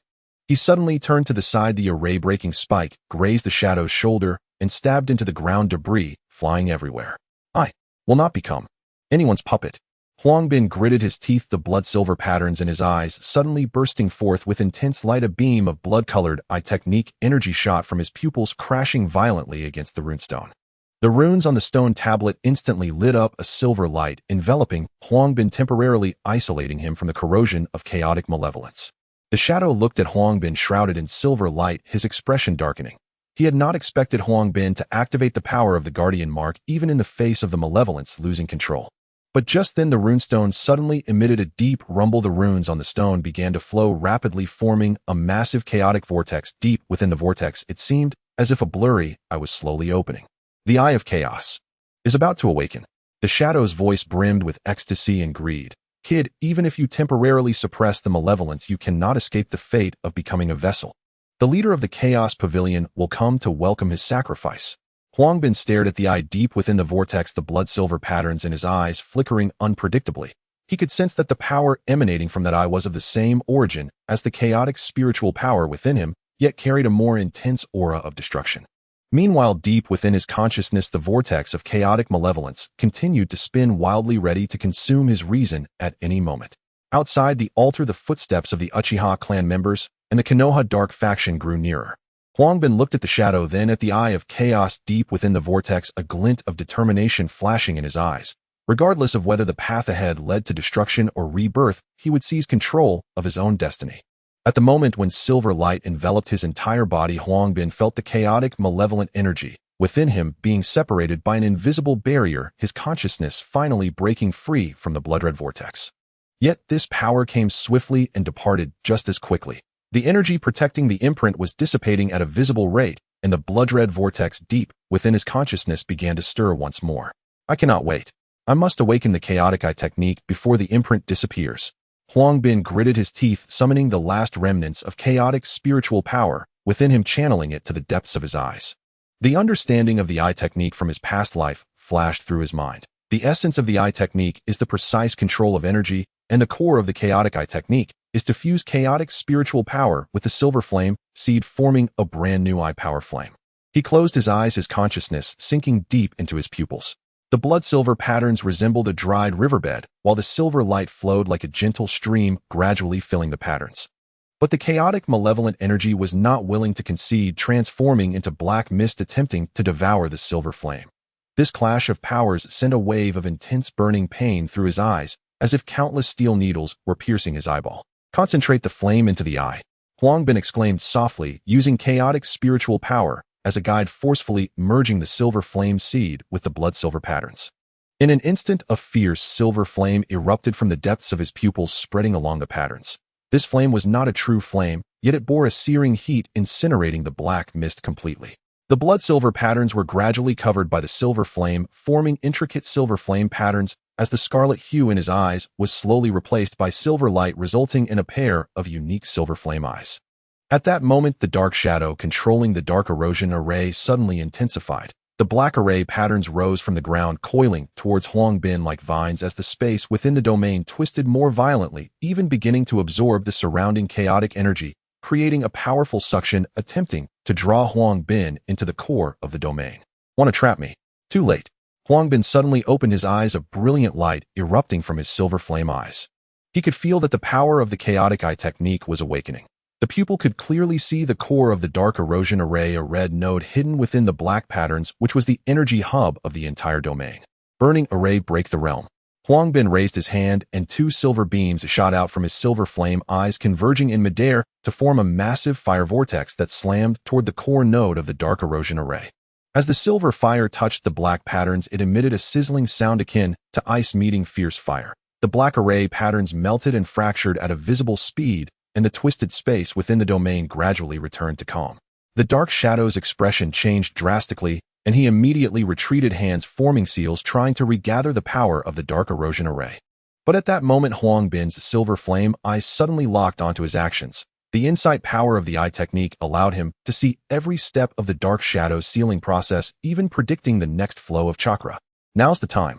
Speaker 1: He suddenly turned to the side, the array-breaking spike grazed the shadow's shoulder and stabbed into the ground, debris flying everywhere. I will not become anyone's puppet. Huang Bin gritted his teeth, the blood-silver patterns in his eyes suddenly bursting forth with intense light. A beam of blood-colored eye technique energy shot from his pupils, crashing violently against the runestone. The runes on the stone tablet instantly lit up, a silver light enveloping Huang Bin, temporarily isolating him from the corrosion of chaotic malevolence. The shadow looked at Huang Bin, shrouded in silver light, his expression darkening. He had not expected Huang Bin to activate the power of the guardian mark, even in the face of the malevolence losing control. But just then the runestone suddenly emitted a deep rumble. The runes on the stone began to flow rapidly, forming a massive chaotic vortex. Deep within the vortex, it seemed as if a blurry eye was slowly opening. The eye of chaos is about to awaken. The shadow's voice brimmed with ecstasy and greed. Kid, even if you temporarily suppress the malevolence, you cannot escape the fate of becoming a vessel. The leader of the Chaos Pavilion will come to welcome his sacrifice. Huang Bin stared at the eye deep within the vortex, the blood-silver patterns in his eyes flickering unpredictably. He could sense that the power emanating from that eye was of the same origin as the chaotic spiritual power within him, yet carried a more intense aura of destruction. Meanwhile, deep within his consciousness, the vortex of chaotic malevolence continued to spin wildly, ready to consume his reason at any moment. Outside the altar, the footsteps of the Uchiha clan members and the Konoha dark faction grew nearer. Huang Bin looked at the shadow, then at the eye of chaos deep within the vortex, a glint of determination flashing in his eyes. Regardless of whether the path ahead led to destruction or rebirth, he would seize control of his own destiny. At the moment when silver light enveloped his entire body, Huang Bin felt the chaotic, malevolent energy within him being separated by an invisible barrier, his consciousness finally breaking free from the blood-red vortex. Yet this power came swiftly and departed just as quickly. The energy protecting the imprint was dissipating at a visible rate, and the blood-red vortex deep within his consciousness began to stir once more. I cannot wait. I must awaken the chaotic eye technique before the imprint disappears. Huang Bin gritted his teeth, summoning the last remnants of chaotic spiritual power within him, channeling it to the depths of his eyes. The understanding of the eye technique from his past life flashed through his mind. The essence of the eye technique is the precise control of energy, and the core of the chaotic eye technique is to fuse chaotic spiritual power with the silver flame seed, forming a brand new eye power flame. He closed his eyes, his consciousness sinking deep into his pupils. The blood-silver patterns resembled a dried riverbed, while the silver light flowed like a gentle stream, gradually filling the patterns. But the chaotic, malevolent energy was not willing to concede, transforming into black mist, attempting to devour the silver flame. This clash of powers sent a wave of intense burning pain through his eyes, as if countless steel needles were piercing his eyeball. Concentrate the flame into the eye, Huang Bin exclaimed softly, using chaotic spiritual power as a guide, forcefully merging the silver flame seed with the blood-silver patterns. In an instant, a fierce silver flame erupted from the depths of his pupils, spreading along the patterns. This flame was not a true flame, yet it bore a searing heat, incinerating the black mist completely. The blood-silver patterns were gradually covered by the silver flame, forming intricate silver flame patterns as the scarlet hue in his eyes was slowly replaced by silver light, resulting in a pair of unique silver flame eyes. At that moment, the dark shadow controlling the dark erosion array suddenly intensified. The black array patterns rose from the ground, coiling towards Huang Bin like vines as the space within the domain twisted more violently, even beginning to absorb the surrounding chaotic energy, creating a powerful suction attempting to draw Huang Bin into the core of the domain. Want to trap me? Too late. Huang Bin suddenly opened his eyes, a brilliant light erupting from his silver flame eyes. He could feel that the power of the chaotic eye technique was awakening. The pupil could clearly see the core of the dark erosion array, a red node hidden within the black patterns, which was the energy hub of the entire domain. Burning array, break the realm. Huang Bin raised his hand, and two silver beams shot out from his silver flame eyes, converging in midair to form a massive fire vortex that slammed toward the core node of the dark erosion array. As the silver fire touched the black patterns, it emitted a sizzling sound akin to ice meeting fierce fire. The black array patterns melted and fractured at a visible speed, and the twisted space within the domain gradually returned to calm. The dark shadow's expression changed drastically, and he immediately retreated, hands forming seals, trying to regather the power of the dark erosion array. But at that moment, Huang Bin's silver flame eyes suddenly locked onto his actions. The insight power of the eye technique allowed him to see every step of the dark shadow's sealing process, even predicting the next flow of chakra. Now's the time,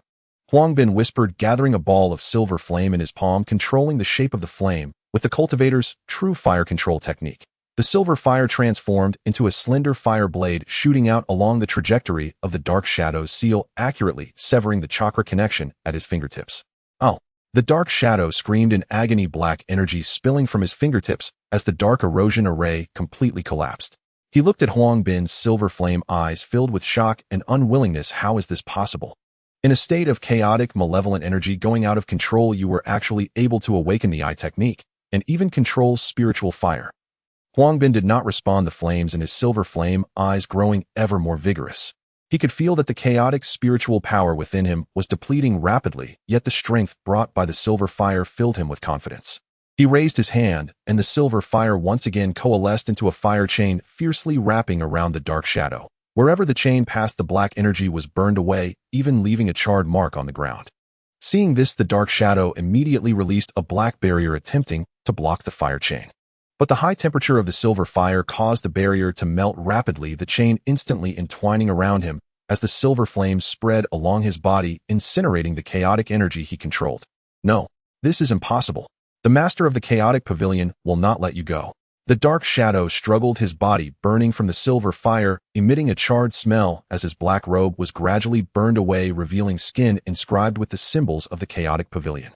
Speaker 1: Huang Bin whispered, gathering a ball of silver flame in his palm, controlling the shape of the flame with the cultivator's true fire control technique. The silver fire transformed into a slender fire blade, shooting out along the trajectory of the dark shadow's seal, accurately severing the chakra connection at his fingertips. Oh! The dark shadow screamed in agony, black energy spilling from his fingertips as the dark erosion array completely collapsed. He looked at Huang Bin's silver flame eyes filled with shock and unwillingness. How is this possible? In a state of chaotic, malevolent energy going out of control, you were actually able to awaken the eye technique and even control spiritual fire. Huang Bin did not respond, the flames in his silver flame eyes growing ever more vigorous. He could feel that the chaotic spiritual power within him was depleting rapidly, yet the strength brought by the silver fire filled him with confidence. He raised his hand, and the silver fire once again coalesced into a fire chain, fiercely wrapping around the dark shadow. Wherever the chain passed, the black energy was burned away, even leaving a charred mark on the ground. Seeing this, the dark shadow immediately released a black barrier, attempting to block the fire chain. But the high temperature of the silver fire caused the barrier to melt rapidly, the chain instantly entwining around him as the silver flames spread along his body, incinerating the chaotic energy he controlled. No, this is impossible. The master of the chaotic pavilion will not let you go. The dark shadow struggled, his body burning from the silver fire, emitting a charred smell as his black robe was gradually burned away, revealing skin inscribed with the symbols of the chaotic pavilion.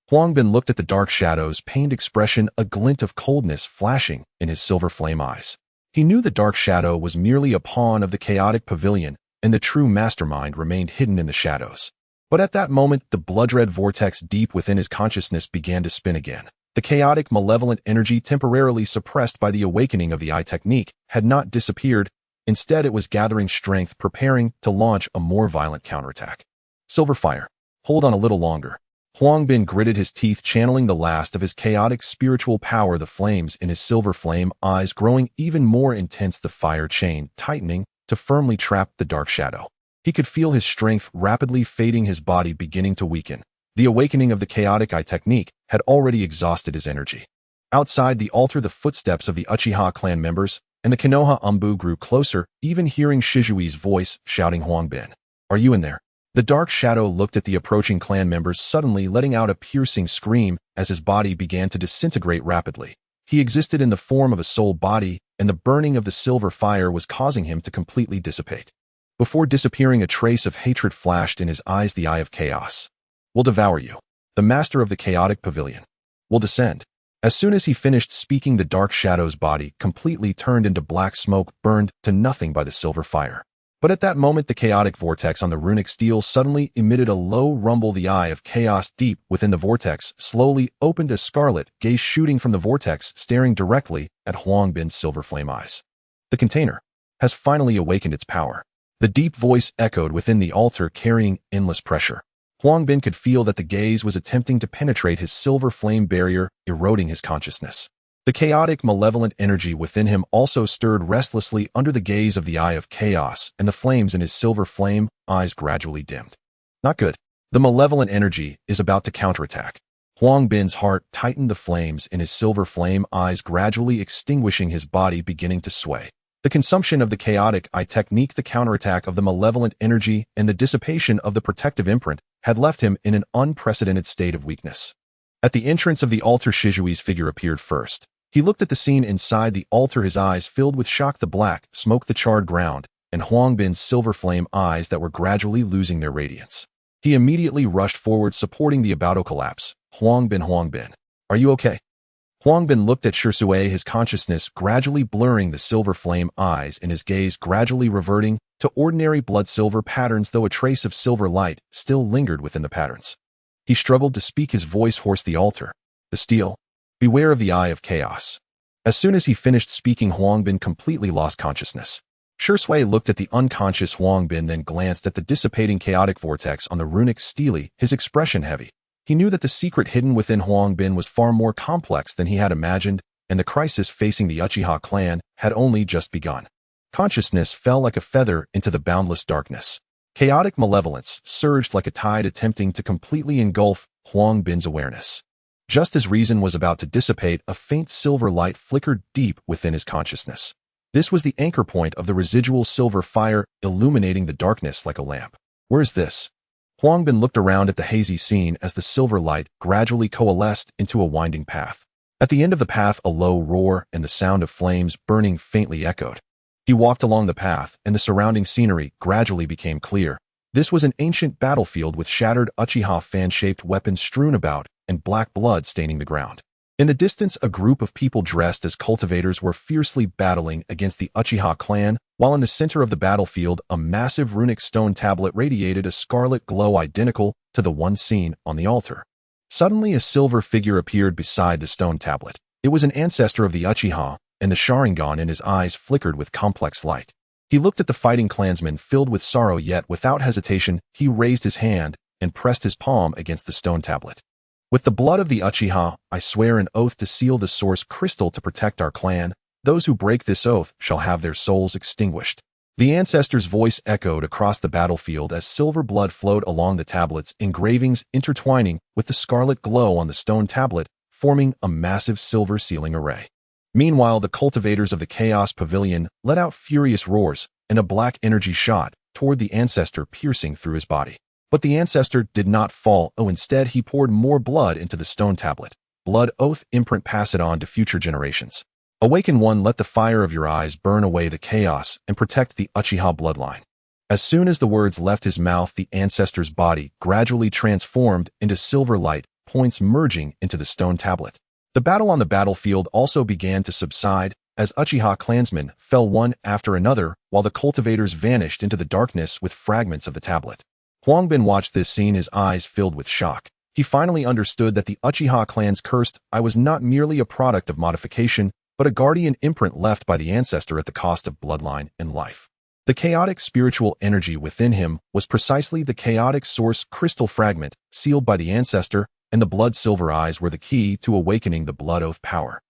Speaker 1: Huang Bin looked at the dark shadow's pained expression, a glint of coldness flashing in his silver flame eyes. He knew the dark shadow was merely a pawn of the chaotic pavilion, and the true mastermind remained hidden in the shadows. But at that moment, the blood-red vortex deep within his consciousness began to spin again. The chaotic, malevolent energy temporarily suppressed by the awakening of the eye technique had not disappeared. Instead, it was gathering strength, preparing to launch a more violent counterattack. Silver fire. Hold on a little longer. Huang Bin gritted his teeth, channeling the last of his chaotic spiritual power, the flames in his silver flame eyes growing even more intense, the fire chain tightening to firmly trap the dark shadow. He could feel his strength rapidly fading, his body beginning to weaken. The awakening of the chaotic eye technique had already exhausted his energy. Outside the altar, the footsteps of the Uchiha clan members and the Konoha Umbu grew closer, even hearing Shizui's voice shouting, "Huang Bin, are you in there?" The dark shadow looked at the approaching clan members, suddenly letting out a piercing scream as his body began to disintegrate rapidly. He existed in the form of a soul body, and the burning of the silver fire was causing him to completely dissipate. Before disappearing, a trace of hatred flashed in his eyes. "The eye of chaos will devour you. The master of the chaotic pavilion will descend." As soon as he finished speaking, the dark shadow's body completely turned into black smoke, burned to nothing by the silver fire. But at that moment, the chaotic vortex on the runic steel suddenly emitted a low rumble. The eye of chaos deep within the vortex slowly opened, a scarlet gaze shooting from the vortex, staring directly at Huang Bin's silver flame eyes. "The container has finally awakened its power." The deep voice echoed within the altar, carrying endless pressure. Huang Bin could feel that the gaze was attempting to penetrate his silver flame barrier, eroding his consciousness. The chaotic, malevolent energy within him also stirred restlessly under the gaze of the eye of chaos, and the flames in his silver flame eyes gradually dimmed. Not good. The malevolent energy is about to counterattack. Huang Bin's heart tightened, the flames in his silver flame eyes gradually extinguishing, his body beginning to sway. The consumption of the chaotic eye technique, the counterattack of the malevolent energy, and the dissipation of the protective imprint had left him in an unprecedented state of weakness. At the entrance of the altar, Shizui's figure appeared first. He looked at the scene inside the altar, his eyes filled with shock. The black smoke, the charred ground, and Huang Bin's silver flame eyes that were gradually losing their radiance. He immediately rushed forward, supporting the about to collapse. Huang Bin, are you okay?" Huang Bin looked at Shirsue, his consciousness gradually blurring, the silver flame eyes and his gaze gradually reverting to ordinary blood silver patterns, though a trace of silver light still lingered within the patterns. He struggled to speak, his voice hoarse. "The altar, the steel, beware of the eye of chaos." As soon as he finished speaking, Huang Bin completely lost consciousness. Shirsue looked at the unconscious Huang Bin, then glanced at the dissipating chaotic vortex on the runic stele, his expression heavy. He knew that the secret hidden within Huang Bin was far more complex than he had imagined, and the crisis facing the Uchiha clan had only just begun. Consciousness fell like a feather into the boundless darkness. Chaotic malevolence surged like a tide, attempting to completely engulf Huang Bin's awareness. Just as reason was about to dissipate, a faint silver light flickered deep within his consciousness. This was the anchor point of the residual silver fire, illuminating the darkness like a lamp. "Where is this?" Huang Bin looked around at the hazy scene as the silver light gradually coalesced into a winding path. At the end of the path, a low roar and the sound of flames burning faintly echoed. He walked along the path, and the surrounding scenery gradually became clear. This was an ancient battlefield with shattered Uchiha fan-shaped weapons strewn about and black blood staining the ground. In the distance, a group of people dressed as cultivators were fiercely battling against the Uchiha clan, while in the center of the battlefield, a massive runic stone tablet radiated a scarlet glow identical to the one seen on the altar. Suddenly, a silver figure appeared beside the stone tablet. It was an ancestor of the Uchiha, and the Sharingan in his eyes flickered with complex light. He looked at the fighting clansman, filled with sorrow, yet without hesitation, he raised his hand and pressed his palm against the stone tablet. "With the blood of the Uchiha, I swear an oath to seal the source crystal to protect our clan. Those who break this oath shall have their souls extinguished." The ancestor's voice echoed across the battlefield as silver blood flowed along the tablet's engravings, intertwining with the scarlet glow on the stone tablet, forming a massive silver sealing array. Meanwhile, the cultivators of the Chaos Pavilion let out furious roars, and a black energy shot toward the ancestor, piercing through his body. But the ancestor did not fall. Instead, he poured more blood into the stone tablet. Blood oath imprint, pass it on to future generations. Awaken one, let the fire of your eyes burn away the chaos and protect the Uchiha bloodline. As soon as the words left his mouth, the ancestor's body gradually transformed into silver light points, merging into the stone tablet. The battle on the battlefield also began to subside as Uchiha clansmen fell one after another, while the cultivators vanished into the darkness with fragments of the tablet. Huang Bin watched this scene, his eyes filled with shock. He finally understood that the Uchiha clan's cursed eye was not merely a product of modification, but a guardian imprint left by the ancestor at the cost of bloodline and life. The chaotic spiritual energy within him was precisely the chaotic source crystal fragment sealed by the ancestor, and the blood silver eyes were the key to awakening the blood oath power.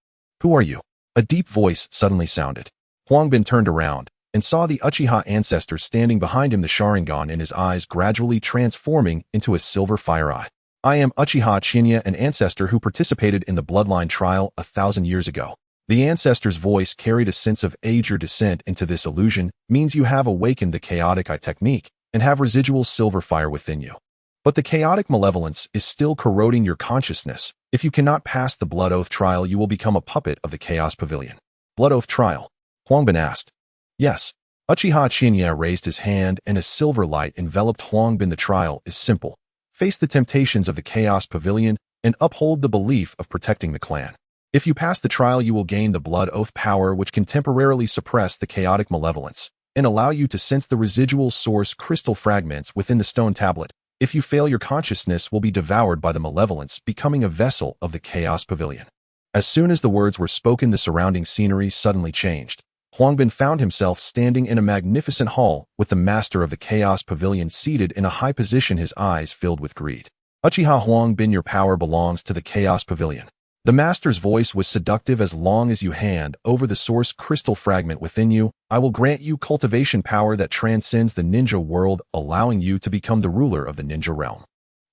Speaker 1: Who are you? A deep voice suddenly sounded. Huang Bin turned around and saw the Uchiha ancestor standing behind him, the Sharingan in his eyes gradually transforming into a silver fire eye. I am Uchiha Chinya, an ancestor who participated in the bloodline trial 1,000 years ago. The ancestor's voice carried a sense of age. Your descent into this illusion means you have awakened the chaotic eye technique and have residual silver fire within you. But the chaotic malevolence is still corroding your consciousness. If you cannot pass the Blood Oath trial, you will become a puppet of the Chaos Pavilion. Blood Oath trial? Huang Bin asked. Yes. Uchiha Chinya raised his hand and a silver light enveloped Huang Bin. The trial is simple. Face the temptations of the Chaos Pavilion and uphold the belief of protecting the clan. If you pass the trial, you will gain the Blood Oath power, which can temporarily suppress the chaotic malevolence and allow you to sense the residual source crystal fragments within the stone tablet. If you fail, your consciousness will be devoured by the malevolence, becoming a vessel of the Chaos Pavilion. As soon as the words were spoken, the surrounding scenery suddenly changed. Huang Bin found himself standing in a magnificent hall with the master of the Chaos Pavilion seated in a high position, his eyes filled with greed. Uchiha Huang Bin, your power belongs to the Chaos Pavilion. The master's voice was seductive. As long as you hand over the source crystal fragment within you, I will grant you cultivation power that transcends the ninja world, allowing you to become the ruler of the ninja realm.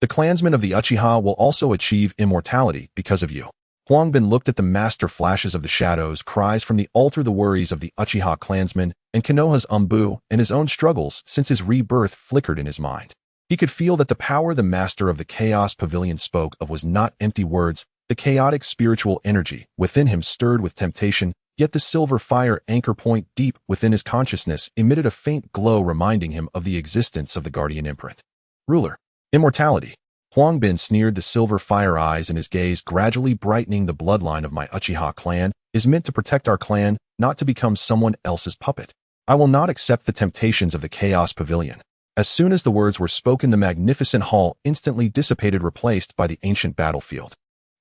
Speaker 1: The clansmen of the Uchiha will also achieve immortality because of you. Huang Bin looked at the master. Flashes of the shadows, cries from the altar, the worries of the Uchiha clansmen, and Konoha's umbu, and his own struggles since his rebirth flickered in his mind. He could feel that the power the master of the Chaos Pavilion spoke of was not empty words. The chaotic spiritual energy within him stirred with temptation, yet the silver fire anchor point deep within his consciousness emitted a faint glow, reminding him of the existence of the guardian imprint. Ruler. Immortality. Huang Bin sneered, the silver fire eyes in his gaze gradually brightening. The bloodline of my Uchiha clan is meant to protect our clan, not to become someone else's puppet. I will not accept the temptations of the Chaos Pavilion. As soon as the words were spoken, the magnificent hall instantly dissipated, replaced by the ancient battlefield.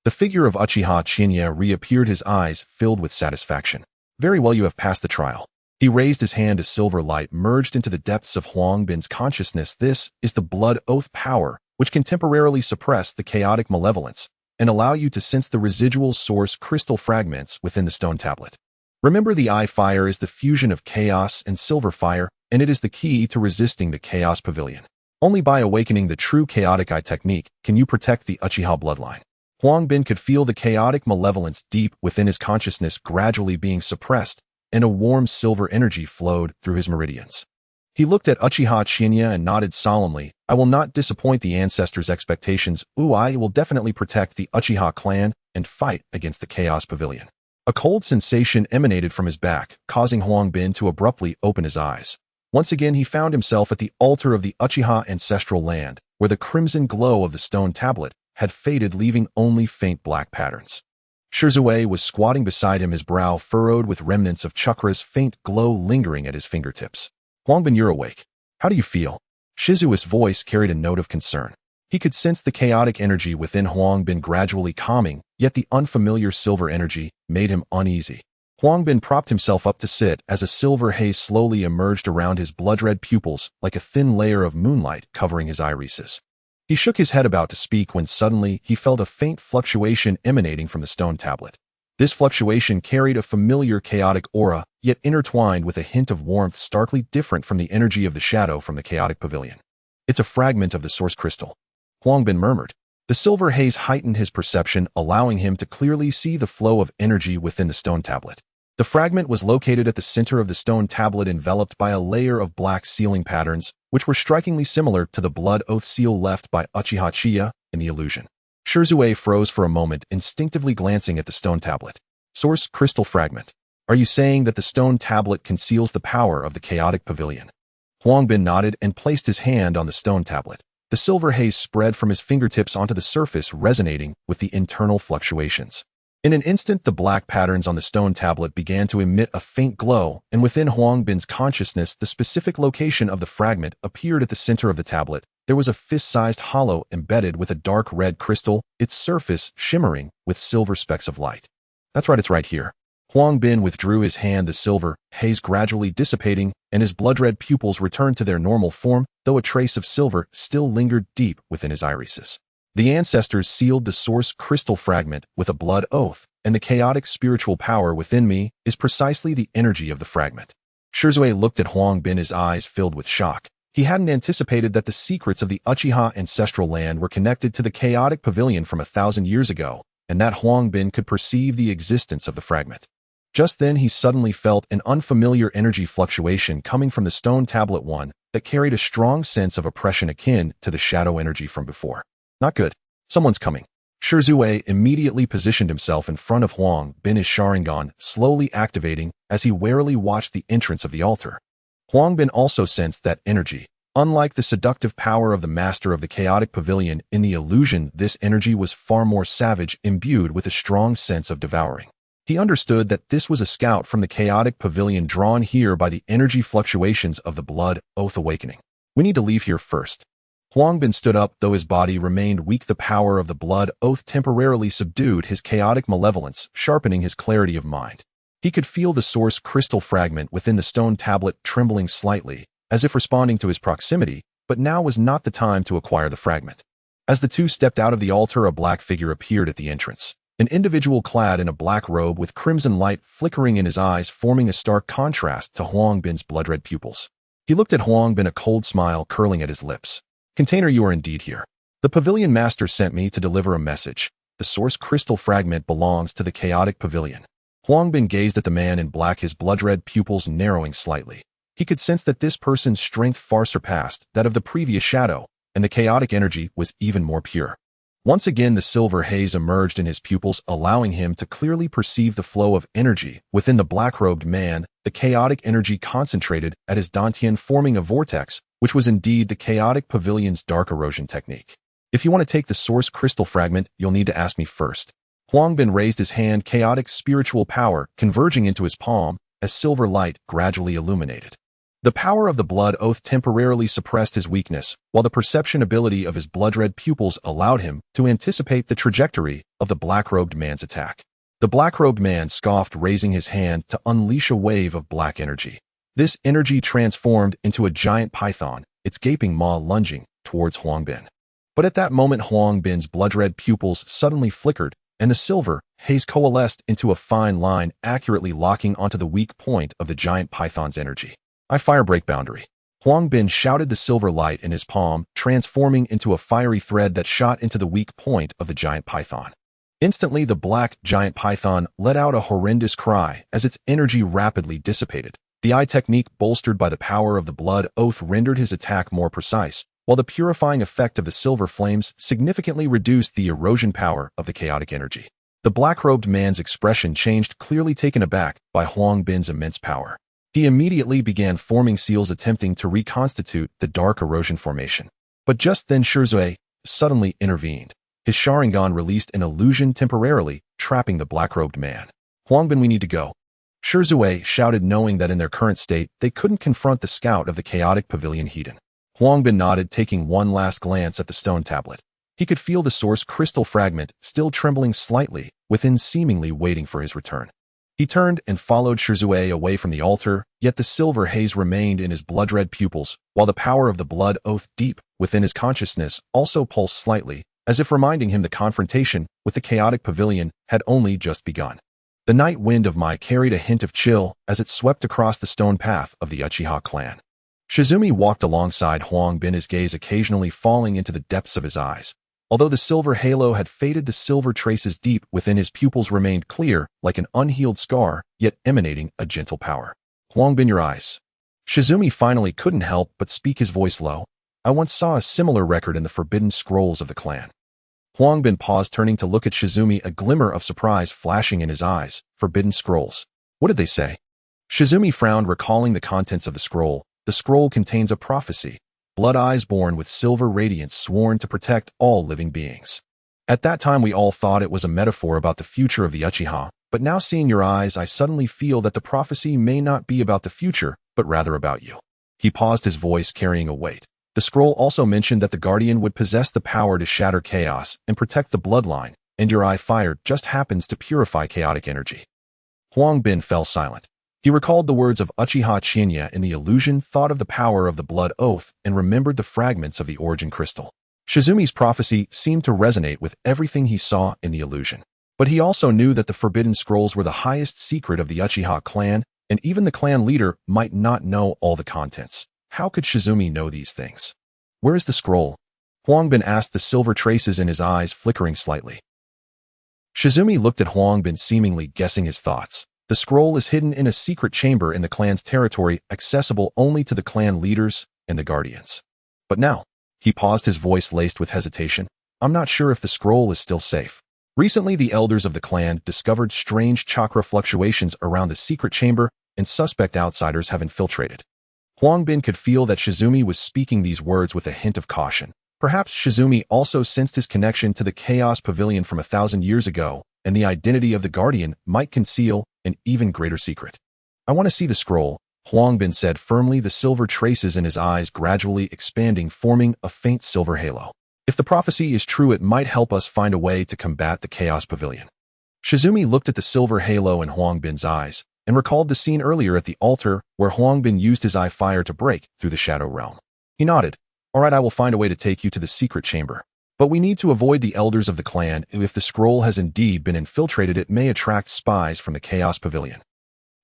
Speaker 1: The figure of Uchiha Chinya reappeared, his eyes filled with satisfaction. Very well, you have passed the trial. He raised his hand, a silver light merged into the depths of Huang Bin's consciousness. This is the Blood Oath power, which can temporarily suppress the chaotic malevolence and allow you to sense the residual source crystal fragments within the stone tablet. Remember, the eye fire is the fusion of chaos and silver fire, and it is the key to resisting the Chaos Pavilion. Only by awakening the true chaotic eye technique can you protect the Uchiha bloodline. Huang Bin could feel the chaotic malevolence deep within his consciousness gradually being suppressed, and a warm silver energy flowed through his meridians. He looked at Uchiha Chinya and nodded solemnly. I will not disappoint the ancestors' expectations. I will definitely protect the Uchiha clan and fight against the Chaos Pavilion. A cold sensation emanated from his back, causing Huang Bin to abruptly open his eyes. Once again, he found himself at the altar of the Uchiha ancestral land, where the crimson glow of the stone tablet had faded, leaving only faint black patterns. Shizue was squatting beside him, his brow furrowed with remnants of chakra's faint glow lingering at his fingertips. Huang Bin, you're awake. How do you feel? Shizue's voice carried a note of concern. He could sense the chaotic energy within Huang Bin gradually calming, yet the unfamiliar silver energy made him uneasy. Huang Bin propped himself up to sit as a silver haze slowly emerged around his blood-red pupils like a thin layer of moonlight covering his irises. He shook his head about to speak when suddenly he felt a faint fluctuation emanating from the stone tablet. This fluctuation carried a familiar chaotic aura, yet intertwined with a hint of warmth starkly different from the energy of the shadow from the chaotic pavilion. It's a fragment of the source crystal. Huang Bin murmured. The silver haze heightened his perception, allowing him to clearly see the flow of energy within the stone tablet. The fragment was located at the center of the stone tablet, enveloped by a layer of black sealing patterns, which were strikingly similar to the blood oath seal left by Uchiha Chiya in the illusion. Shizue froze for a moment, instinctively glancing at the stone tablet. Source: crystal fragment. Are you saying that the stone tablet conceals the power of the chaotic pavilion? Huang Bin nodded and placed his hand on the stone tablet. The silver haze spread from his fingertips onto the surface, resonating with the internal fluctuations. In an instant, the black patterns on the stone tablet began to emit a faint glow, and within Huang Bin's consciousness, the specific location of the fragment appeared at the center of the tablet. There was a fist-sized hollow embedded with a dark red crystal, its surface shimmering with silver specks of light. That's right, it's right here. Huang Bin withdrew his hand, the silver haze gradually dissipating, and his blood-red pupils returned to their normal form, though a trace of silver still lingered deep within his irises. The ancestors sealed the source crystal fragment with a blood oath, and the chaotic spiritual power within me is precisely the energy of the fragment. Shizue looked at Huang Bin, his eyes filled with shock. He hadn't anticipated that the secrets of the Uchiha ancestral land were connected to the chaotic pavilion from 1,000 years ago, and that Huang Bin could perceive the existence of the fragment. Just then he suddenly felt an unfamiliar energy fluctuation coming from the stone tablet, one that carried a strong sense of oppression akin to the shadow energy from before. Not good. Someone's coming. Shizue immediately positioned himself in front of Huang Bin, his Sharingan slowly activating as he warily watched the entrance of the altar. Huang Bin also sensed that energy. Unlike the seductive power of the master of the chaotic pavilion in the illusion, this energy was far more savage, imbued with a strong sense of devouring. He understood that this was a scout from the chaotic pavilion, drawn here by the energy fluctuations of the blood oath awakening. We need to leave here first. Huang Bin stood up, though his body remained weak. The power of the blood oath temporarily subdued his chaotic malevolence, sharpening his clarity of mind. He could feel the source crystal fragment within the stone tablet trembling slightly, as if responding to his proximity, but now was not the time to acquire the fragment. As the two stepped out of the altar, a black figure appeared at the entrance. An individual clad in a black robe with crimson light flickering in his eyes, forming a stark contrast to Huang Bin's blood-red pupils. He looked at Huang Bin, a cold smile curling at his lips. Container, you are indeed here. The pavilion master sent me to deliver a message. The source crystal fragment belongs to the chaotic pavilion. Huang Bin gazed at the man in black, his blood-red pupils narrowing slightly. He could sense that this person's strength far surpassed that of the previous shadow, and the chaotic energy was even more pure. Once again, the silver haze emerged in his pupils, allowing him to clearly perceive the flow of energy within the black-robed man. The chaotic energy concentrated at his dantian, forming a vortex, which was indeed the chaotic pavilion's dark erosion technique. If you want to take the source crystal fragment, you'll need to ask me first. Huang Bin raised his hand, chaotic spiritual power converging into his palm as silver light gradually illuminated. The power of the blood oath temporarily suppressed his weakness, while the perception ability of his blood-red pupils allowed him to anticipate the trajectory of the black-robed man's attack. The black-robed man scoffed, raising his hand to unleash a wave of black energy. This energy transformed into a giant python, its gaping maw lunging towards Huang Bin. But at that moment, Huang Bin's blood-red pupils suddenly flickered, and the silver haze coalesced into a fine line, accurately locking onto the weak point of the giant python's energy. I firebreak boundary. Huang Bin shouted, the silver light in his palm transforming into a fiery thread that shot into the weak point of the giant python. Instantly, the black giant python let out a horrendous cry as its energy rapidly dissipated. The eye technique, bolstered by the power of the blood oath, rendered his attack more precise, while the purifying effect of the silver flames significantly reduced the erosion power of the chaotic energy. The black-robed man's expression changed, clearly taken aback by Huang Bin's immense power. He immediately began forming seals, attempting to reconstitute the dark erosion formation. But just then Shizue suddenly intervened. His Sharingan released an illusion, temporarily trapping the black-robed man. Huang Bin, we need to go. Shizue shouted, knowing that in their current state, they couldn't confront the scout of the chaotic pavilion Hedon. Huang Bin nodded, taking one last glance at the stone tablet. He could feel the source crystal fragment still trembling slightly within, seemingly waiting for his return. He turned and followed Shizue away from the altar, yet the silver haze remained in his blood-red pupils, while the power of the blood oath deep within his consciousness also pulsed slightly, as if reminding him the confrontation with the chaotic pavilion had only just begun. The night wind of Mai carried a hint of chill as it swept across the stone path of the Uchiha clan. Shizumi walked alongside Huang Bin, his gaze occasionally falling into the depths of his eyes. Although the silver halo had faded, the silver traces deep within his pupils remained clear, like an unhealed scar, yet emanating a gentle power. Huang Bin, your eyes. Shizumi finally couldn't help but speak, his voice low. I once saw a similar record in the forbidden scrolls of the clan. Huang Bin paused, turning to look at Shizumi, a glimmer of surprise flashing in his eyes. Forbidden scrolls. What did they say? Shizumi frowned, recalling the contents of the scroll. The scroll contains a prophecy. Blood eyes born with silver radiance, sworn to protect all living beings. At that time we all thought it was a metaphor about the future of the Uchiha, but now seeing your eyes I suddenly feel that the prophecy may not be about the future, but rather about you. He paused, his voice carrying a weight. The scroll also mentioned that the Guardian would possess the power to shatter chaos and protect the bloodline, and your eye fire just happens to purify chaotic energy. Huang Bin fell silent. He recalled the words of Uchiha Chinya in the illusion, thought of the power of the blood oath, and remembered the fragments of the origin crystal. Shizumi's prophecy seemed to resonate with everything he saw in the illusion. But he also knew that the forbidden scrolls were the highest secret of the Uchiha clan, and even the clan leader might not know all the contents. How could Shizumi know these things? Where is the scroll? Huang Bin asked, the silver traces in his eyes flickering slightly. Shizumi looked at Huang Bin, seemingly guessing his thoughts. The scroll is hidden in a secret chamber in the clan's territory, accessible only to the clan leaders and the guardians. But now, he paused, his voice laced with hesitation. I'm not sure if the scroll is still safe. Recently, the elders of the clan discovered strange chakra fluctuations around the secret chamber, and suspect outsiders have infiltrated. Huang Bin could feel that Shizumi was speaking these words with a hint of caution. Perhaps Shizumi also sensed his connection to the Chaos Pavilion from 1,000 years ago, and the identity of the Guardian might conceal an even greater secret. I want to see the scroll, Huang Bin said firmly, the silver traces in his eyes gradually expanding, forming a faint silver halo. If the prophecy is true, it might help us find a way to combat the Chaos Pavilion. Shizumi looked at the silver halo in Huang Bin's eyes, and recalled the scene earlier at the altar where Huang Bin used his eye fire to break through the shadow realm. He nodded. All right, I will find a way to take you to the secret chamber. But we need to avoid the elders of the clan. If the scroll has indeed been infiltrated, it may attract spies from the Chaos Pavilion.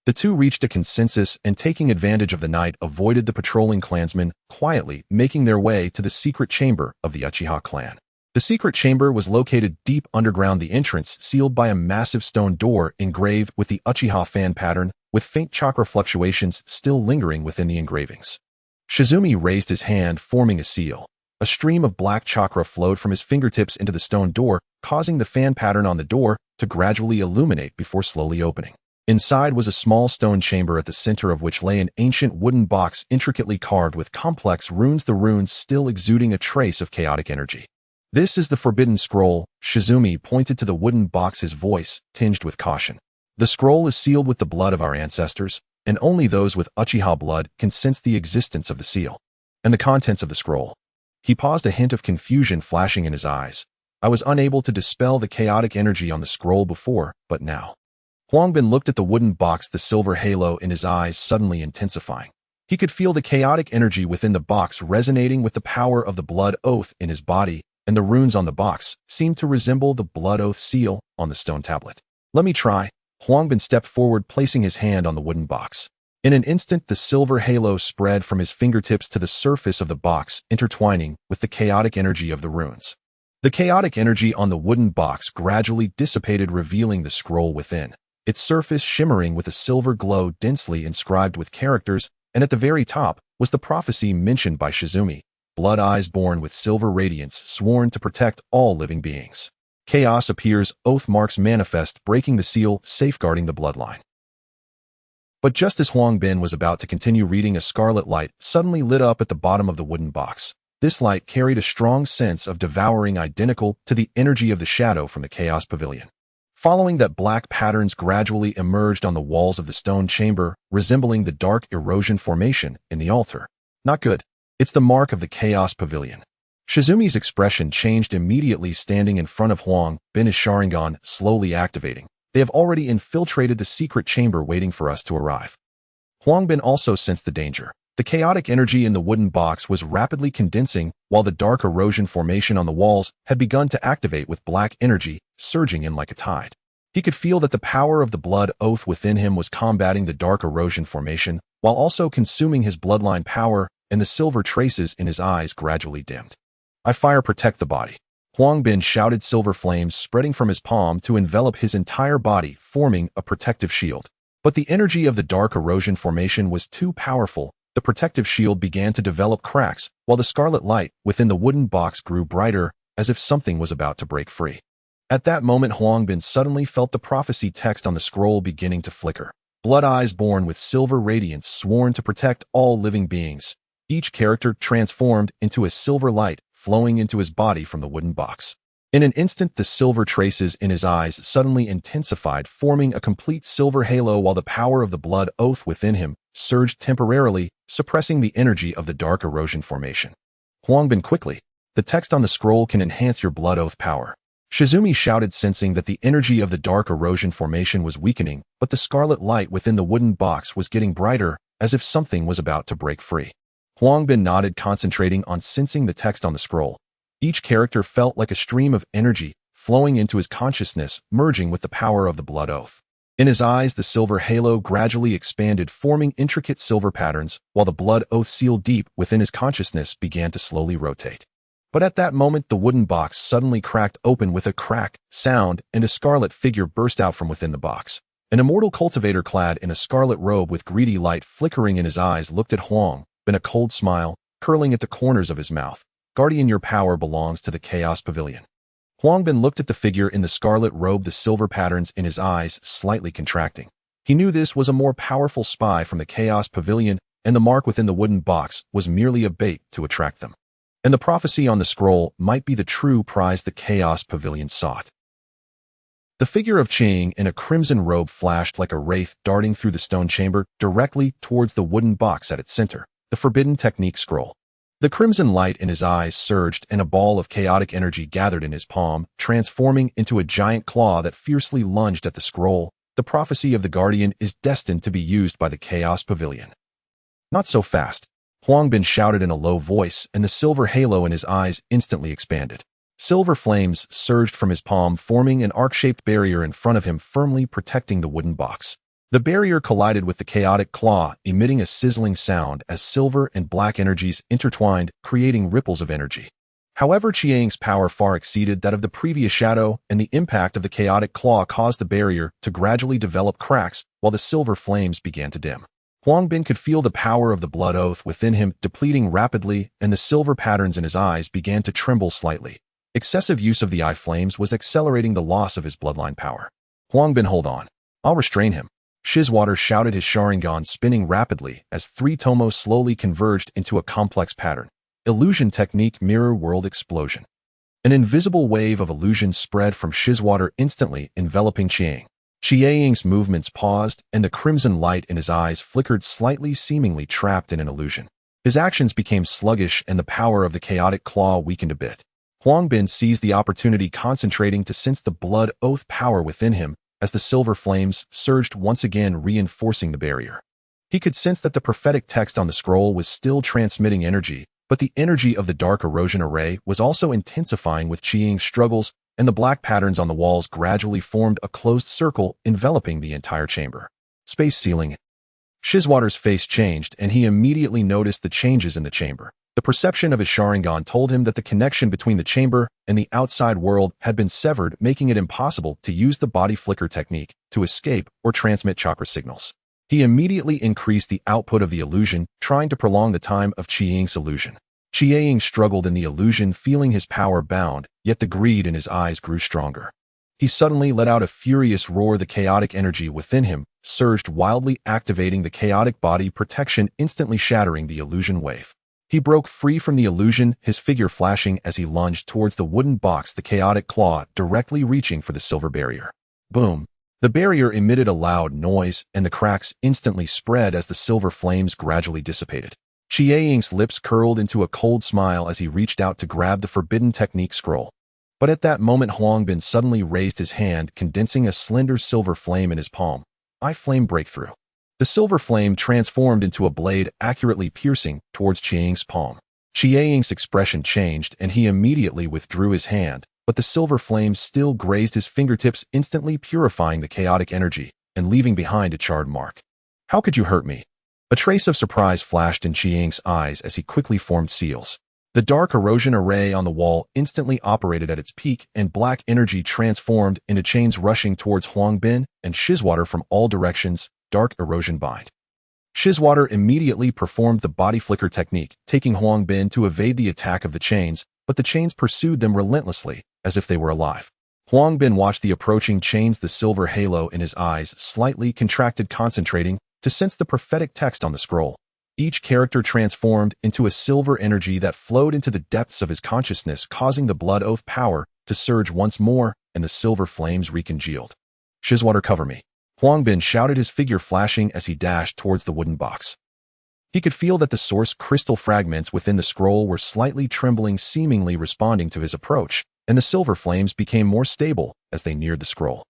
Speaker 1: The two reached a consensus and, taking advantage of the night, avoided the patrolling clansmen, quietly making their way to the secret chamber of the Uchiha clan. The secret chamber was located deep underground, the entrance sealed by a massive stone door engraved with the Uchiha fan pattern, with faint chakra fluctuations still lingering within the engravings. Shizumi raised his hand, forming a seal. A stream of black chakra flowed from his fingertips into the stone door, causing the fan pattern on the door to gradually illuminate before slowly opening. Inside was a small stone chamber, at the center of which lay an ancient wooden box intricately carved with complex runes, the runes still exuding a trace of chaotic energy. This is the forbidden scroll. Shizumi pointed to the wooden box, his voice tinged with caution. The scroll is sealed with the blood of our ancestors, and only those with Uchiha blood can sense the existence of the seal and the contents of the scroll. He paused, a hint of confusion flashing in his eyes. I was unable to dispel the chaotic energy on the scroll before, but now. Huang Bin looked at the wooden box, the silver halo in his eyes suddenly intensifying. He could feel the chaotic energy within the box resonating with the power of the blood oath in his body, and the runes on the box seemed to resemble the blood oath seal on the stone tablet. Let me try. Huang Bin stepped forward, placing his hand on the wooden box. In an instant, the silver halo spread from his fingertips to the surface of the box, intertwining with the chaotic energy of the runes. The chaotic energy on the wooden box gradually dissipated, revealing the scroll within, its surface shimmering with a silver glow densely inscribed with characters, and at the very top was the prophecy mentioned by Shizumi. Blood eyes born with silver radiance, sworn to protect all living beings. Chaos appears, oath marks manifest, breaking the seal, safeguarding the bloodline. But just as Huang Bin was about to continue reading, a scarlet light suddenly lit up at the bottom of the wooden box. This light carried a strong sense of devouring, identical to the energy of the shadow from the Chaos Pavilion. Following that, black patterns gradually emerged on the walls of the stone chamber, resembling the dark erosion formation in the altar. Not good. It's the mark of the Chaos Pavilion. Shizumi's expression changed immediately, standing in front of Huang Bin, his Sharingan slowly activating. They have already infiltrated the secret chamber, waiting for us to arrive. Huang Bin also sensed the danger. The chaotic energy in the wooden box was rapidly condensing, while the dark erosion formation on the walls had begun to activate, with black energy surging in like a tide. He could feel that the power of the blood oath within him was combating the dark erosion formation, while also consuming his bloodline power, and the silver traces in his eyes gradually dimmed. I fire, protect the body. Huang Bin shouted, silver flames spreading from his palm to envelop his entire body, forming a protective shield. But the energy of the dark erosion formation was too powerful. The protective shield began to develop cracks, while the scarlet light within the wooden box grew brighter, as if something was about to break free. At that moment, Huang Bin suddenly felt the prophecy text on the scroll beginning to flicker. Blood eyes born with silver radiance, sworn to protect all living beings. Each character transformed into a silver light, flowing into his body from the wooden box. In an instant, the silver traces in his eyes suddenly intensified, forming a complete silver halo, while the power of the blood oath within him surged temporarily, suppressing the energy of the dark erosion formation. Huang Bin quickly. The text on the scroll can enhance your blood oath power. Shizumi shouted, sensing that the energy of the dark erosion formation was weakening, but the scarlet light within the wooden box was getting brighter, as if something was about to break free. Huang Bin nodded, concentrating on sensing the text on the scroll. Each character felt like a stream of energy flowing into his consciousness, merging with the power of the blood oath. In his eyes, the silver halo gradually expanded, forming intricate silver patterns, while the blood oath sealed deep within his consciousness began to slowly rotate. But at that moment, the wooden box suddenly cracked open with a crack sound, and a scarlet figure burst out from within the box. An immortal cultivator clad in a scarlet robe with greedy light flickering in his eyes looked at Huang Bin, a cold smile curling at the corners of his mouth. Guardian, your power belongs to the Chaos Pavilion. Huang Bin looked at the figure in the scarlet robe, the silver patterns in his eyes slightly contracting. He knew this was a more powerful spy from the Chaos Pavilion, and the mark within the wooden box was merely a bait to attract them. And the prophecy on the scroll might be the true prize the Chaos Pavilion sought. The figure of Qing in a crimson robe flashed like a wraith, darting through the stone chamber directly towards the wooden box at its center, the forbidden technique scroll. The crimson light in his eyes surged, and a ball of chaotic energy gathered in his palm, transforming into a giant claw that fiercely lunged at the scroll. The prophecy of the Guardian is destined to be used by the Chaos Pavilion. Not so fast. Huang Bin shouted in a low voice, and the silver halo in his eyes instantly expanded. Silver flames surged from his palm, forming an arc-shaped barrier in front of him, firmly protecting the wooden box. The barrier collided with the chaotic claw, emitting a sizzling sound as silver and black energies intertwined, creating ripples of energy. However, Chiang's power far exceeded that of the previous shadow, and the impact of the chaotic claw caused the barrier to gradually develop cracks, while the silver flames began to dim. Huang Bin could feel the power of the blood oath within him depleting rapidly, and the silver patterns in his eyes began to tremble slightly. Excessive use of the eye flames was accelerating the loss of his bloodline power. Huang Bin, hold on. I'll restrain him. Shizwater shouted, his Sharingan spinning rapidly as three tomos slowly converged into a complex pattern. Illusion technique, mirror world explosion. An invisible wave of illusion spread from Shizwater, instantly enveloping Chiang. Chiang's movements paused, and the crimson light in his eyes flickered slightly, seemingly trapped in an illusion. His actions became sluggish, and the power of the chaotic claw weakened a bit. Huang Bin seized the opportunity, concentrating to sense the blood oath power within him, as the silver flames surged once again, reinforcing the barrier. He could sense that the prophetic text on the scroll was still transmitting energy, but the energy of the dark erosion array was also intensifying with Chiang's struggles, and the black patterns on the walls gradually formed a closed circle enveloping the entire chamber. Space ceiling. Shizwater's face changed, and he immediately noticed the changes in the chamber. The perception of his Sharingan told him that the connection between the chamber and the outside world had been severed, making it impossible to use the body flicker technique to escape or transmit chakra signals. He immediately increased the output of the illusion, trying to prolong the time of Chiang's illusion. Chiang struggled in the illusion, feeling his power bound, yet the greed in his eyes grew stronger. He suddenly let out a furious roar. The chaotic energy within him surged wildly, activating the chaotic body protection, instantly shattering the illusion wave. He broke free from the illusion, his figure flashing as he lunged towards the wooden box, the chaotic claw directly reaching for the silver barrier. Boom! The barrier emitted a loud noise, and the cracks instantly spread as the silver flames gradually dissipated. Chiang's lips curled into a cold smile as he reached out to grab the forbidden technique scroll. But at that moment, Huang Bin suddenly raised his hand, condensing a slender silver flame in his palm. Eye flame breakthrough. The silver flame transformed into a blade, accurately piercing towards Chiang's palm. Chiang's expression changed, and he immediately withdrew his hand, but the silver flame still grazed his fingertips, instantly purifying the chaotic energy and leaving behind a charred mark. How could you hurt me? A trace of surprise flashed in Chiang's eyes as he quickly formed seals. The dark erosion array on the wall instantly operated at its peak, and black energy transformed into chains rushing towards Huang Bin and Shizwater from all directions. Dark erosion bind. Shizwater immediately performed the body flicker technique, taking Huang Bin to evade the attack of the chains, but the chains pursued them relentlessly, as if they were alive. Huang Bin watched the approaching chains, the silver halo in his eyes slightly contracted, concentrating to sense the prophetic text on the scroll. Each character transformed into a silver energy that flowed into the depths of his consciousness, causing the blood oath power to surge once more, and the silver flames recongealed. Shizwater, cover me. Huang Bin shouted, his figure flashing as he dashed towards the wooden box. He could feel that the source crystal fragments within the scroll were slightly trembling, seemingly responding to his approach, and the silver flames became more stable as they neared the scroll.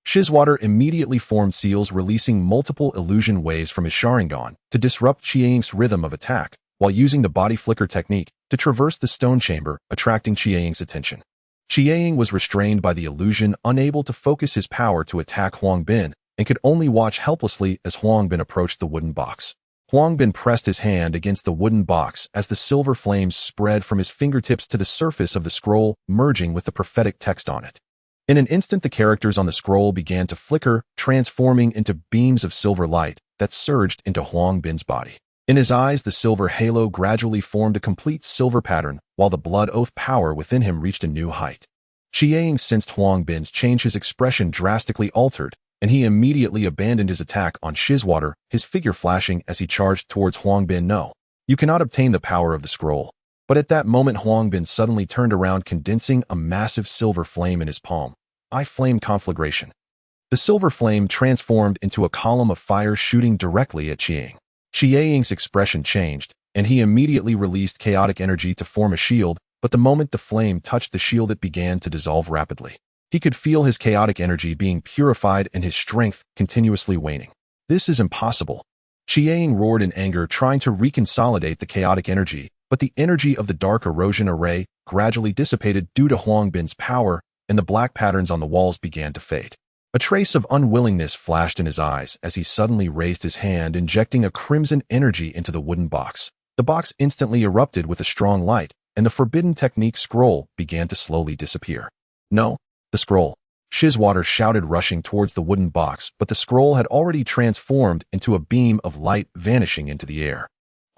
Speaker 1: Shizwater immediately formed seals, releasing multiple illusion waves from his Sharingan to disrupt Chiang's rhythm of attack, while using the body flicker technique to traverse the stone chamber, attracting Chiang's attention. Chiang was restrained by the illusion, unable to focus his power to attack Huang Bin, and could only watch helplessly as Huang Bin approached the wooden box. Huang Bin pressed his hand against the wooden box as the silver flames spread from his fingertips to the surface of the scroll, merging with the prophetic text on it. In an instant, the characters on the scroll began to flicker, transforming into beams of silver light that surged into Huang Bin's body. In his eyes, the silver halo gradually formed a complete silver pattern, while the blood oath power within him reached a new height. Chiang sensed Huang Bin's change, his expression drastically altered, and he immediately abandoned his attack on Shizwater, his figure flashing as he charged towards Huang Bin. No, you cannot obtain the power of the scroll. But at that moment, Huang Bin suddenly turned around, condensing a massive silver flame in his palm. Flame conflagration. The silver flame transformed into a column of fire, shooting directly at Chiang. Chiang's expression changed, and he immediately released chaotic energy to form a shield, but the moment the flame touched the shield, it began to dissolve rapidly. He could feel his chaotic energy being purified and his strength continuously waning. This is impossible. Chiang roared in anger, trying to reconsolidate the chaotic energy, but the energy of the dark erosion array gradually dissipated due to Huang Bin's power, and the black patterns on the walls began to fade. A trace of unwillingness flashed in his eyes as he suddenly raised his hand, injecting a crimson energy into the wooden box. The box instantly erupted with a strong light, and the forbidden technique scroll began to slowly disappear. No, the scroll. Shizwater shouted, rushing towards the wooden box, but the scroll had already transformed into a beam of light, vanishing into the air.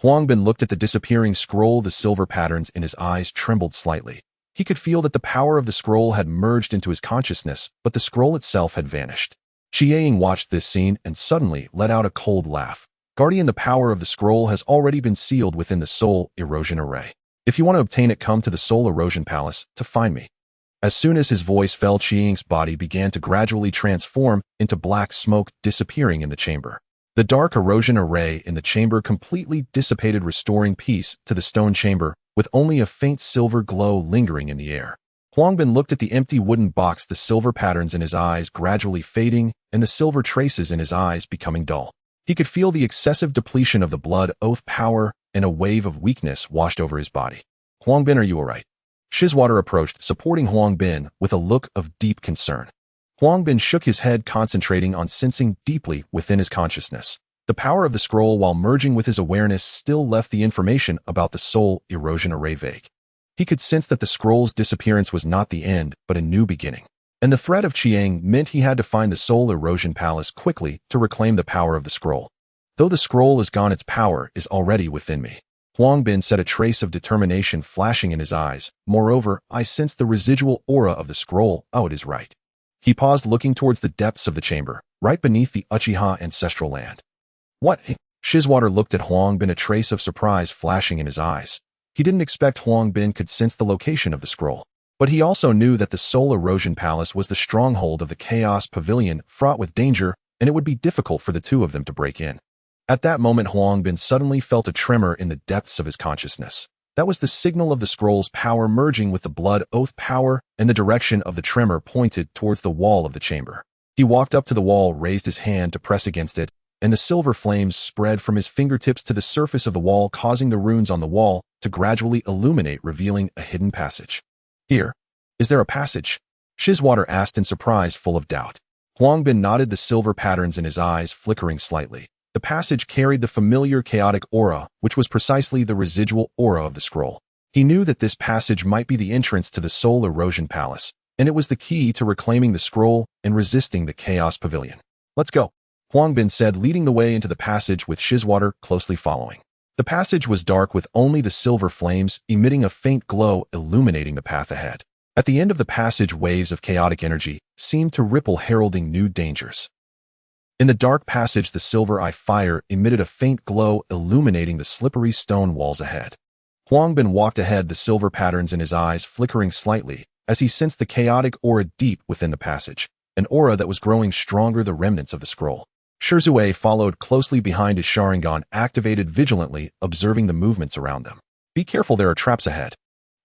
Speaker 1: Huang Bin looked at the disappearing scroll, the silver patterns in his eyes trembled slightly. He could feel that the power of the scroll had merged into his consciousness, but the scroll itself had vanished. Chiang watched this scene and suddenly let out a cold laugh. Guardian, the power of the scroll has already been sealed within the soul erosion array. If you want to obtain it, come to the soul erosion palace to find me. As soon as his voice fell, Chiang's body began to gradually transform into black smoke, disappearing in the chamber. The dark erosion array in the chamber completely dissipated, restoring peace to the stone chamber, with only a faint silver glow lingering in the air. Huang Bin looked at the empty wooden box, the silver patterns in his eyes gradually fading and the silver traces in his eyes becoming dull. He could feel the excessive depletion of the blood oath power, and a wave of weakness washed over his body. Huang Bin, are you alright? Shizwater approached, supporting Huang Bin with a look of deep concern. Huang Bin shook his head, concentrating on sensing deeply within his consciousness. The power of the scroll, while merging with his awareness, still left the information about the soul erosion array vague. He could sense that the scroll's disappearance was not the end, but a new beginning. And the threat of Chiang meant he had to find the soul erosion palace quickly to reclaim the power of the scroll. Though the scroll is gone, its power is already within me. Huang Bin said, a trace of determination flashing in his eyes. Moreover, I sense the residual aura of the scroll. Oh, it is right. He paused, looking towards the depths of the chamber, right beneath the Uchiha ancestral land. What? Shizwater looked at Huang Bin, a trace of surprise flashing in his eyes. He didn't expect Huang Bin could sense the location of the scroll. But he also knew that the Soul Erosion Palace was the stronghold of the Chaos Pavilion, fraught with danger, and it would be difficult for the two of them to break in. At that moment, Huang Bin suddenly felt a tremor in the depths of his consciousness. That was the signal of the scroll's power merging with the blood oath power, and the direction of the tremor pointed towards the wall of the chamber. He walked up to the wall, raised his hand to press against it, and the silver flames spread from his fingertips to the surface of the wall, causing the runes on the wall to gradually illuminate, revealing a hidden passage. Here, is there a passage? Shizwater asked in surprise, full of doubt. Huang Bin nodded, the silver patterns in his eyes flickering slightly. The passage carried the familiar chaotic aura, which was precisely the residual aura of the scroll. He knew that this passage might be the entrance to the Soul Erosion Palace, and it was the key to reclaiming the scroll and resisting the Chaos Pavilion. "Let's go," Huang Bin said, leading the way into the passage with Shizwater closely following. The passage was dark with only the silver flames emitting a faint glow illuminating the path ahead. At the end of the passage, waves of chaotic energy seemed to ripple, heralding new dangers. In the dark passage, the silver eye fire emitted a faint glow illuminating the slippery stone walls ahead. Huang Bin walked ahead, the silver patterns in his eyes flickering slightly as he sensed the chaotic aura deep within the passage, an aura that was growing stronger, the remnants of the scroll. Shizue followed closely behind, his Sharingan activated vigilantly, observing the movements around them. "Be careful, there are traps ahead."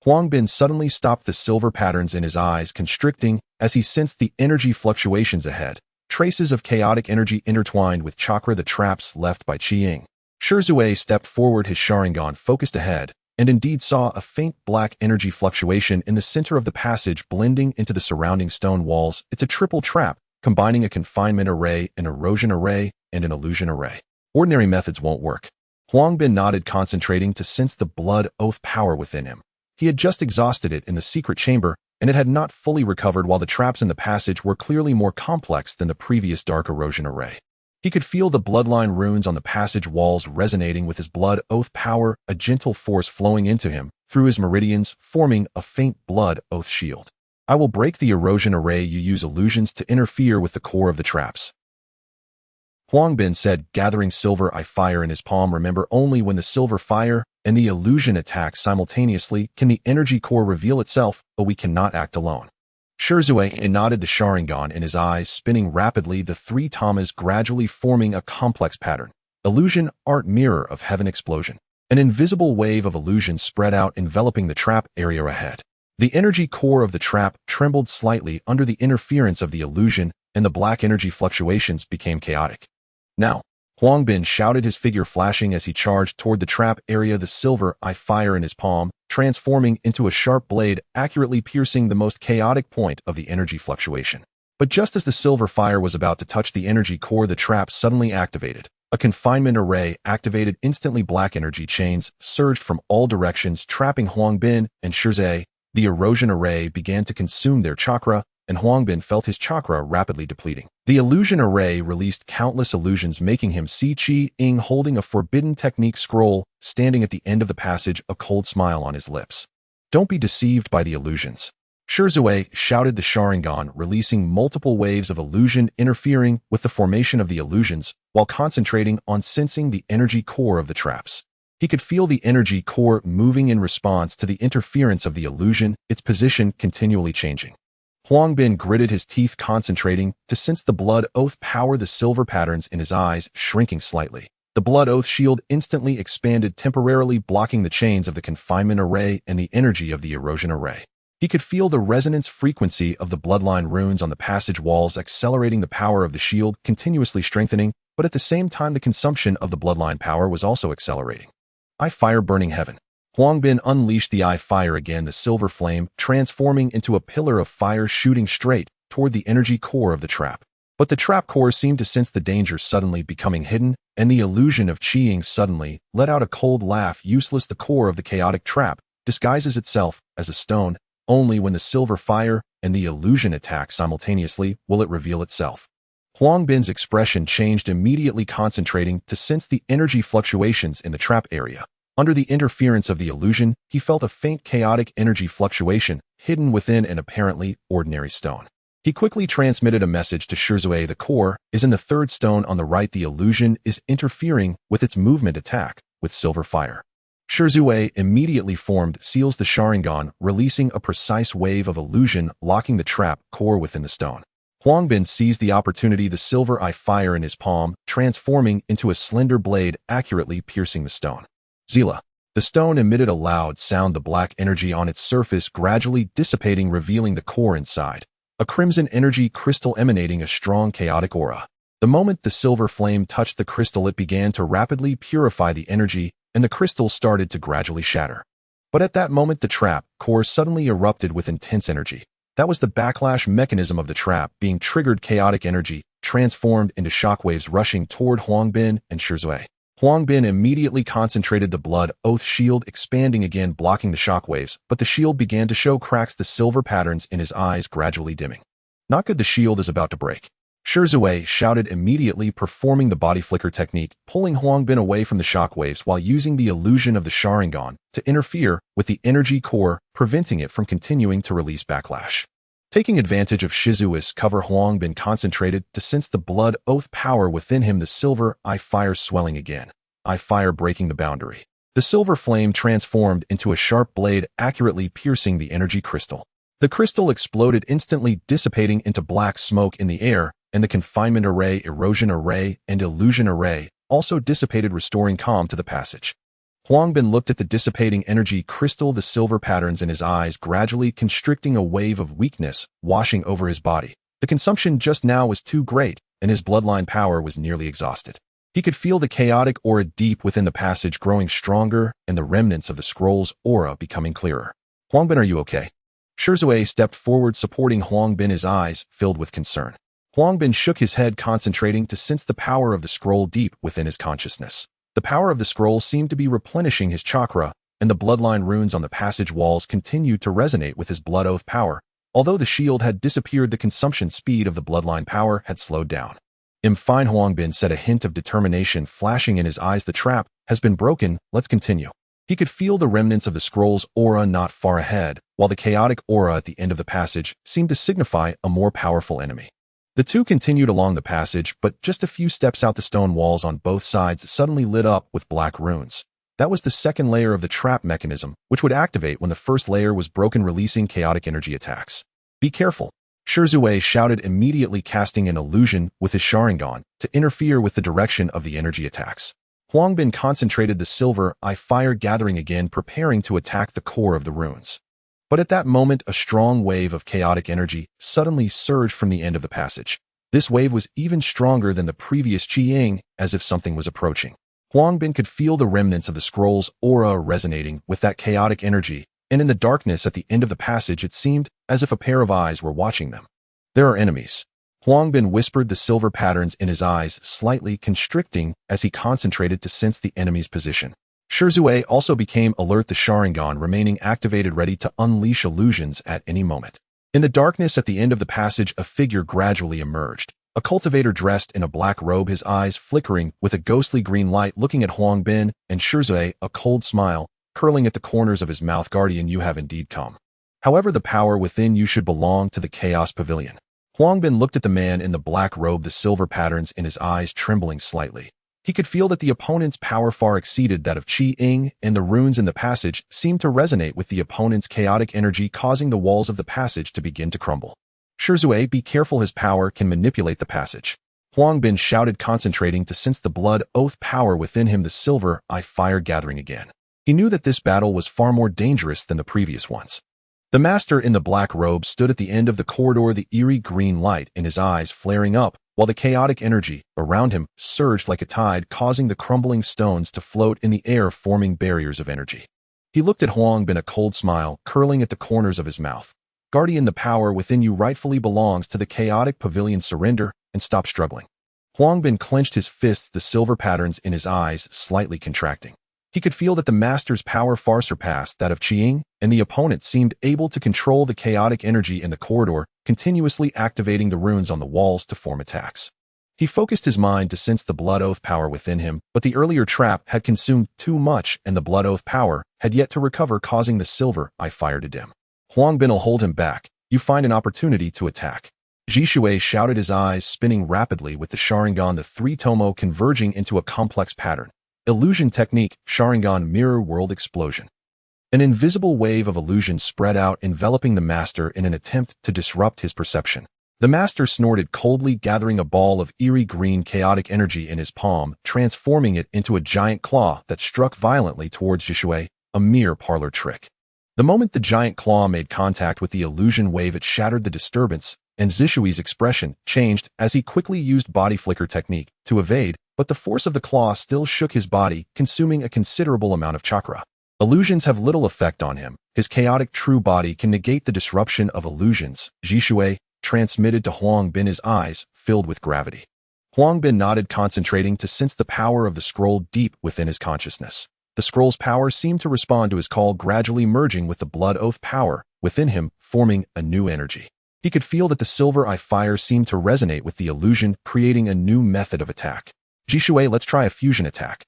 Speaker 1: Huang Bin suddenly stopped, the silver patterns in his eyes constricting as he sensed the energy fluctuations ahead, traces of chaotic energy intertwined with chakra, the traps left by Qiying. Shizue stepped forward, his Sharingan focused ahead, and indeed saw a faint black energy fluctuation in the center of the passage blending into the surrounding stone walls. It's a triple trap, combining a confinement array, an erosion array, and an illusion array. Ordinary methods won't work. Huang Bin nodded, concentrating to sense the blood oath power within him. He had just exhausted it in the secret chamber, and it had not fully recovered, while the traps in the passage were clearly more complex than the previous dark erosion array. He could feel the bloodline runes on the passage walls resonating with his blood oath power, a gentle force flowing into him through his meridians, forming a faint blood oath shield. "I will break the erosion array. You use illusions to interfere with the core of the traps," Huang Bin said, gathering silver eye fire in his palm. "Remember, only when the silver fire and the illusion attack simultaneously can the energy core reveal itself, but we cannot act alone." Shizue nodded, the Sharingan in his eyes spinning rapidly, the three tamas gradually forming a complex pattern. Illusion, art, mirror of heaven, explosion. An invisible wave of illusion spread out, enveloping the trap area ahead. The energy core of the trap trembled slightly under the interference of the illusion, and the black energy fluctuations became chaotic. "Now!" Huang Bin shouted, his figure flashing as he charged toward the trap area, the silver eye fire in his palm, transforming into a sharp blade, accurately piercing the most chaotic point of the energy fluctuation. But just as the silver fire was about to touch the energy core, the trap suddenly activated. A confinement array activated instantly. Black energy chains surged from all directions, trapping Huang Bin and Shizue. The erosion array began to consume their chakra, and Huang Bin felt his chakra rapidly depleting. The illusion array released countless illusions, making him see Qiying holding a forbidden technique scroll, standing at the end of the passage, a cold smile on his lips. "Don't be deceived by the illusions," Shizue shouted, the Sharingan releasing multiple waves of illusion, interfering with the formation of the illusions, while concentrating on sensing the energy core of the traps. He could feel the energy core moving in response to the interference of the illusion, its position continually changing. Huang Bin gritted his teeth, concentrating to sense the blood oath power, the silver patterns in his eyes shrinking slightly. The blood oath shield instantly expanded, temporarily blocking the chains of the confinement array and the energy of the erosion array. He could feel the resonance frequency of the bloodline runes on the passage walls, accelerating the power of the shield, continuously strengthening, but at the same time the consumption of the bloodline power was also accelerating. "Eye fire, burning heaven." Huang Bin unleashed the eye fire again, the silver flame transforming into a pillar of fire shooting straight toward the energy core of the trap. But the trap core seemed to sense the danger, suddenly becoming hidden, and the illusion of Qiying suddenly let out a cold laugh. "Useless, the core of the chaotic trap disguises itself as a stone. Only when the silver fire and the illusion attack simultaneously will it reveal itself." Huang Bin's expression changed immediately, concentrating to sense the energy fluctuations in the trap area. Under the interference of the illusion, he felt a faint chaotic energy fluctuation hidden within an apparently ordinary stone. He quickly transmitted a message to Shizue. "The core is in the third stone on the right. The illusion is interfering with its movement. Attack with silver fire." Shizue immediately formed seals, the Sharingan releasing a precise wave of illusion, locking the trap core within the stone. Huang Bin seized the opportunity, the silver eye fire in his palm, transforming into a slender blade, accurately piercing the stone. "Zila." The stone emitted a loud sound, the black energy on its surface gradually dissipating, revealing the core inside. A crimson energy crystal emanating a strong chaotic aura. The moment the silver flame touched the crystal, it began to rapidly purify the energy, and the crystal started to gradually shatter. But at that moment, the trap core suddenly erupted with intense energy. That was the backlash mechanism of the trap being triggered. Chaotic energy transformed into shockwaves rushing toward Huang Bin and Shizue. Huang Bin immediately concentrated the blood oath shield, expanding again, blocking the shockwaves, but the shield began to show cracks, the silver patterns in his eyes gradually dimming. Not good, the shield is about to break. Shizue shouted immediately, performing the body flicker technique, pulling Huang Bin away from the shockwaves while using the illusion of the Sharingan to interfere with the energy core, preventing it from continuing to release backlash. Taking advantage of Shizue's cover, Huang Bin concentrated to sense the blood oath power within him, the silver eye fire swelling again, eye fire breaking the boundary. The silver flame transformed into a sharp blade, accurately piercing the energy crystal. The crystal exploded, instantly dissipating into black smoke in the air, and the confinement array, erosion array, and illusion array also dissipated, restoring calm to the passage. Huang Bin looked at the dissipating energy crystal, the silver patterns in his eyes gradually constricting, a wave of weakness washing over his body. The consumption just now was too great, and his bloodline power was nearly exhausted. He could feel the chaotic aura deep within the passage growing stronger and the remnants of the scroll's aura becoming clearer. Huang Bin, are you okay? Shizue stepped forward, supporting Huang Bin, his eyes filled with concern. Huang Bin shook his head, concentrating to sense the power of the scroll deep within his consciousness. The power of the scroll seemed to be replenishing his chakra, and the bloodline runes on the passage walls continued to resonate with his blood oath power. Although the shield had disappeared, the consumption speed of the bloodline power had slowed down. Fine, Huang Bin said, a hint of determination flashing in his eyes. The trap has been broken, let's continue. He could feel the remnants of the scroll's aura not far ahead, while the chaotic aura at the end of the passage seemed to signify a more powerful enemy. The two continued along the passage, but just a few steps out, the stone walls on both sides suddenly lit up with black runes. That was the second layer of the trap mechanism, which would activate when the first layer was broken, releasing chaotic energy attacks. Be careful. Shizue shouted, immediately casting an illusion with his Sharingan to interfere with the direction of the energy attacks. Huang Bin concentrated the silver eye fire, gathering again, preparing to attack the core of the runes. But at that moment, a strong wave of chaotic energy suddenly surged from the end of the passage. This wave was even stronger than the previous Qiying, as if something was approaching. Huang Bin could feel the remnants of the scroll's aura resonating with that chaotic energy, and in the darkness at the end of the passage it seemed as if a pair of eyes were watching them. There are enemies. Huang Bin whispered, the silver patterns in his eyes slightly constricting as he concentrated to sense the enemy's position. Shizue also became alert, the Sharingan remaining activated, ready to unleash illusions at any moment. In the darkness at the end of the passage, a figure gradually emerged. A cultivator dressed in a black robe, his eyes flickering with a ghostly green light, looking at Huang Bin and Shizue, a cold smile curling at the corners of his mouth. Guardian, you have indeed come. However, the power within you should belong to the Chaos Pavilion. Huang Bin looked at the man in the black robe, the silver patterns in his eyes trembling slightly. He could feel that the opponent's power far exceeded that of Qiying, and the runes in the passage seemed to resonate with the opponent's chaotic energy, causing the walls of the passage to begin to crumble. Shizue, be careful, his power can manipulate the passage. Huang Bin shouted, concentrating to sense the blood oath power within him, the silver eye fire gathering again. He knew that this battle was far more dangerous than the previous ones. The master in the black robe stood at the end of the corridor, the eerie green light in his eyes flaring up, while the chaotic energy around him surged like a tide, causing the crumbling stones to float in the air, forming barriers of energy. He looked at Huang Bin, a cold smile curling at the corners of his mouth. Guardian, the power within you rightfully belongs to the chaotic pavilion. Surrender and stop struggling. Huang Bin clenched his fists, the silver patterns in his eyes slightly contracting. He could feel that the master's power far surpassed that of Qiying, and the opponent seemed able to control the chaotic energy in the corridor, continuously activating the runes on the walls to form attacks. He focused his mind to sense the blood oath power within him, but the earlier trap had consumed too much, and the blood oath power had yet to recover, causing the silver eye fire to dim. Huang Bin will hold him back. You find an opportunity to attack. Shizue shouted, his eyes spinning rapidly with the Sharingan, the three tomo converging into a complex pattern. Illusion technique, Sharingan mirror world explosion. An invisible wave of illusion spread out, enveloping the master in an attempt to disrupt his perception. The master snorted coldly, gathering a ball of eerie green chaotic energy in his palm, transforming it into a giant claw that struck violently towards Shizue, a mere parlor trick. The moment the giant claw made contact with the illusion wave, it shattered the disturbance, and Zishui's expression changed as he quickly used body flicker technique to evade, but the force of the claw still shook his body, consuming a considerable amount of chakra. Illusions have little effect on him. His chaotic true body can negate the disruption of illusions. Zishui transmitted to Huang Bin, his eyes filled with gravity. Huang Bin nodded, concentrating to sense the power of the scroll deep within his consciousness. The scroll's power seemed to respond to his call, gradually merging with the blood oath power within him, forming a new energy. He could feel that the silver eye fire seemed to resonate with the illusion, creating a new method of attack. Jishui, let's try a fusion attack,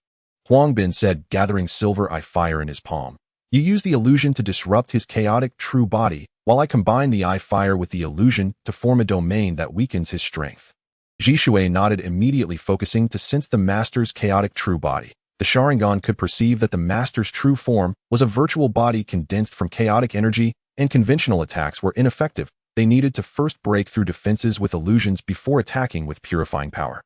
Speaker 1: Huang Bin said, gathering silver eye fire in his palm. You use the illusion to disrupt his chaotic true body, while I combine the eye fire with the illusion to form a domain that weakens his strength. Jishui nodded, immediately focusing to sense the master's chaotic true body. The Sharingan could perceive that the master's true form was a virtual body condensed from chaotic energy, and conventional attacks were ineffective. They needed to first break through defenses with illusions before attacking with purifying power.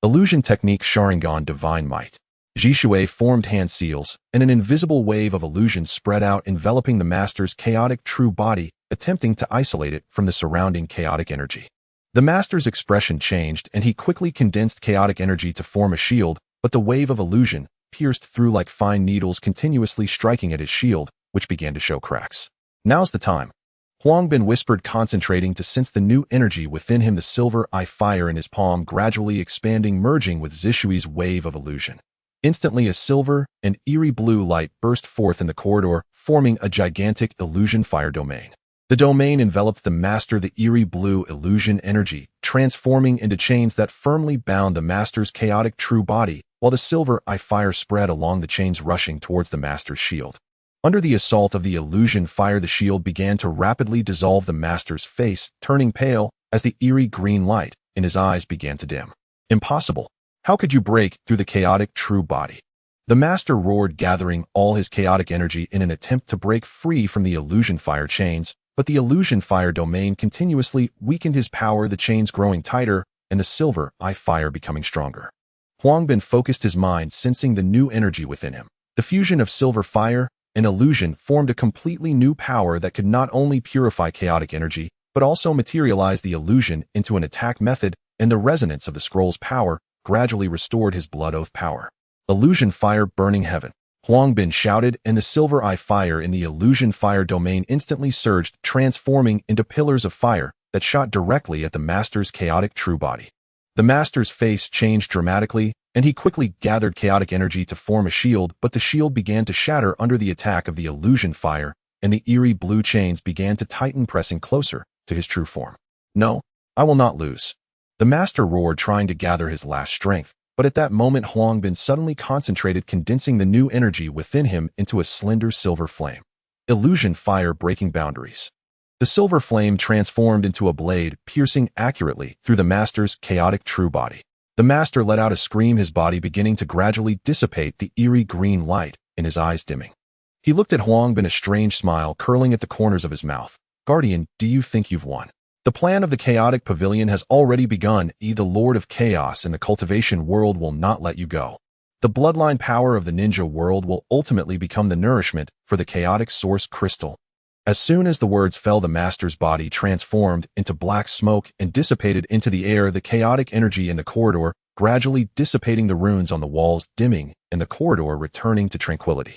Speaker 1: Illusion technique Sharingan Divine Might. Jishui formed hand seals, and an invisible wave of illusion spread out, enveloping the master's chaotic true body, attempting to isolate it from the surrounding chaotic energy. The master's expression changed, and he quickly condensed chaotic energy to form a shield, but the wave of illusion pierced through like fine needles, continuously striking at his shield, which began to show cracks. Now's the time, Huang Bin whispered, concentrating to sense the new energy within him, the silver eye fire in his palm gradually expanding, merging with Zishui's wave of illusion. Instantly, a silver and eerie blue light burst forth in the corridor, forming a gigantic illusion fire domain. The domain enveloped the master, the eerie blue illusion energy, transforming into chains that firmly bound the master's chaotic true body, while the silver eye fire spread along the chains, rushing towards the master's shield. Under the assault of the illusion fire, the shield began to rapidly dissolve. The master's face turning pale as the eerie green light in his eyes began to dim. Impossible! How could you break through the chaotic true body? The master roared, gathering all his chaotic energy in an attempt to break free from the illusion fire chains, but the illusion fire domain continuously weakened his power, the chains growing tighter and the silver eye fire becoming stronger. Huang Bin focused his mind, sensing the new energy within him. The fusion of silver fire and illusion formed a completely new power that could not only purify chaotic energy, but also materialize the illusion into an attack method, and the resonance of the scroll's power gradually restored his blood oath power. Illusion fire burning heaven, Huang Bin shouted, and the silver eye fire in the illusion fire domain instantly surged, transforming into pillars of fire that shot directly at the master's chaotic true body. The master's face changed dramatically, and he quickly gathered chaotic energy to form a shield, but the shield began to shatter under the attack of the illusion fire, and the eerie blue chains began to tighten, pressing closer to his true form. No, I will not lose, the master roared, trying to gather his last strength. But at that moment, Huang Bin suddenly concentrated, condensing the new energy within him into a slender silver flame. Illusion fire breaking boundaries. The silver flame transformed into a blade, piercing accurately through the master's chaotic true body. The master let out a scream, his body beginning to gradually dissipate, the eerie green light in his eyes dimming. He looked at Huang Bin, a strange smile curling at the corners of his mouth. Guardian, do you think you've won? The plan of the chaotic pavilion has already begun. The Lord of Chaos and the cultivation world will not let you go. The bloodline power of the ninja world will ultimately become the nourishment for the chaotic source crystal. As soon as the words fell, the master's body transformed into black smoke and dissipated into the air, the chaotic energy in the corridor gradually dissipating, the runes on the walls dimming, and the corridor returning to tranquility.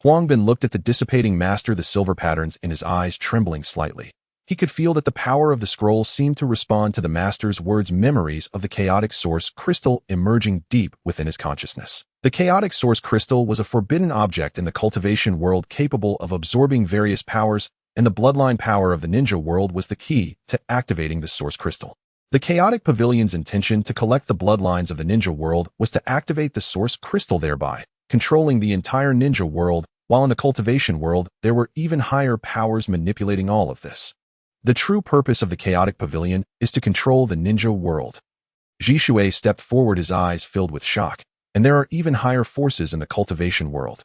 Speaker 1: Huang Bin looked at the dissipating master, the silver patterns in his eyes trembling slightly. He could feel that the power of the scroll seemed to respond to the master's words, memories of the chaotic source crystal emerging deep within his consciousness. The chaotic source crystal was a forbidden object in the cultivation world, capable of absorbing various powers, and the bloodline power of the ninja world was the key to activating the source crystal. The chaotic pavilion's intention to collect the bloodlines of the ninja world was to activate the source crystal, thereby controlling the entire ninja world, while in the cultivation world, there were even higher powers manipulating all of this. The true purpose of the chaotic pavilion is to control the ninja world. Jishui stepped forward, his eyes filled with shock. And there are even higher forces in the cultivation world.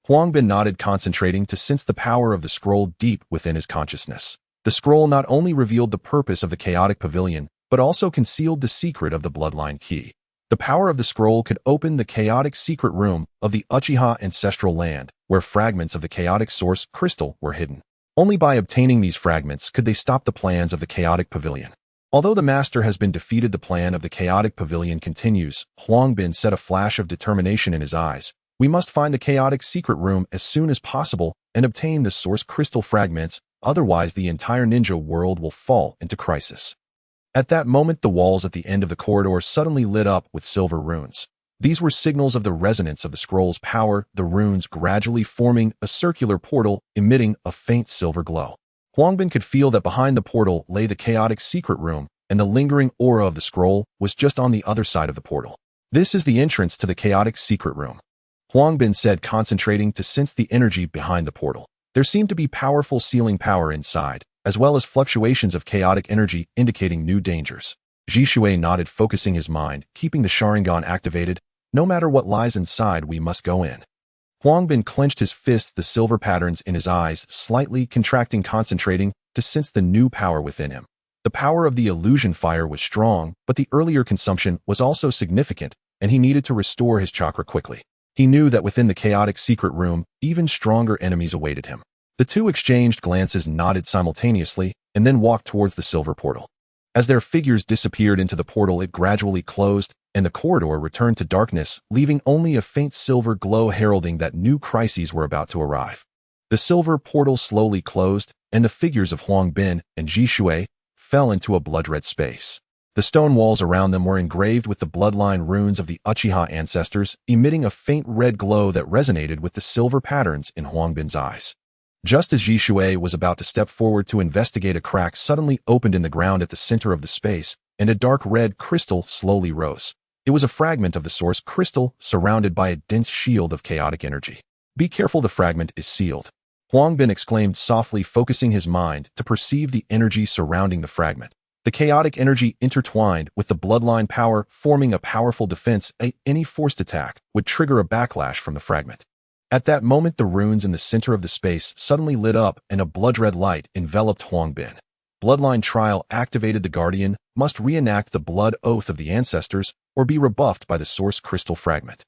Speaker 1: Huang Bin nodded, concentrating to sense the power of the scroll deep within his consciousness. The scroll not only revealed the purpose of the chaotic pavilion, but also concealed the secret of the bloodline key. The power of the scroll could open the chaotic secret room of the Uchiha ancestral land, where fragments of the chaotic source crystal were hidden. Only by obtaining these fragments could they stop the plans of the chaotic pavilion. Although the master has been defeated, the plan of the chaotic pavilion continues. Huang Bin set a flash of determination in his eyes. We must find the chaotic secret room as soon as possible and obtain the source crystal fragments, otherwise the entire ninja world will fall into crisis. At that moment, the walls at the end of the corridor suddenly lit up with silver runes. These were signals of the resonance of the scroll's power, the runes gradually forming a circular portal emitting a faint silver glow. Huangbin could feel that behind the portal lay the chaotic secret room, and the lingering aura of the scroll was just on the other side of the portal. This is the entrance to the chaotic secret room, Huangbin said, concentrating to sense the energy behind the portal. There seemed to be powerful sealing power inside, as well as fluctuations of chaotic energy indicating new dangers. Zhishui nodded, focusing his mind, keeping the Sharingan activated. No matter what lies inside, we must go in. Huangbin clenched his fists, the silver patterns in his eyes slightly contracting, concentrating to sense the new power within him. The power of the illusion fire was strong, but the earlier consumption was also significant, and he needed to restore his chakra quickly. He knew that within the chaotic secret room, even stronger enemies awaited him. The two exchanged glances, nodded simultaneously, and then walked towards the silver portal. As their figures disappeared into the portal, it gradually closed, and the corridor returned to darkness, leaving only a faint silver glow heralding that new crises were about to arrive. The silver portal slowly closed, and the figures of Huangbin and Zhishui fell into a blood-red space. The stone walls around them were engraved with the bloodline runes of the Uchiha ancestors, emitting a faint red glow that resonated with the silver patterns in Huangbin's eyes. Just as Zhishui was about to step forward to investigate, a crack suddenly opened in the ground at the center of the space, and a dark red crystal slowly rose. It was a fragment of the source crystal, surrounded by a dense shield of chaotic energy. "Be careful, the fragment is sealed," Huangbin exclaimed softly, focusing his mind to perceive the energy surrounding the fragment. The chaotic energy intertwined with the bloodline power, forming a powerful defense. Any forced attack would trigger a backlash from the fragment. At that moment, the runes in the center of the space suddenly lit up, and a blood-red light enveloped Huangbin. Bloodline trial activated. The guardian must reenact the blood oath of the ancestors or be rebuffed by the source crystal fragment.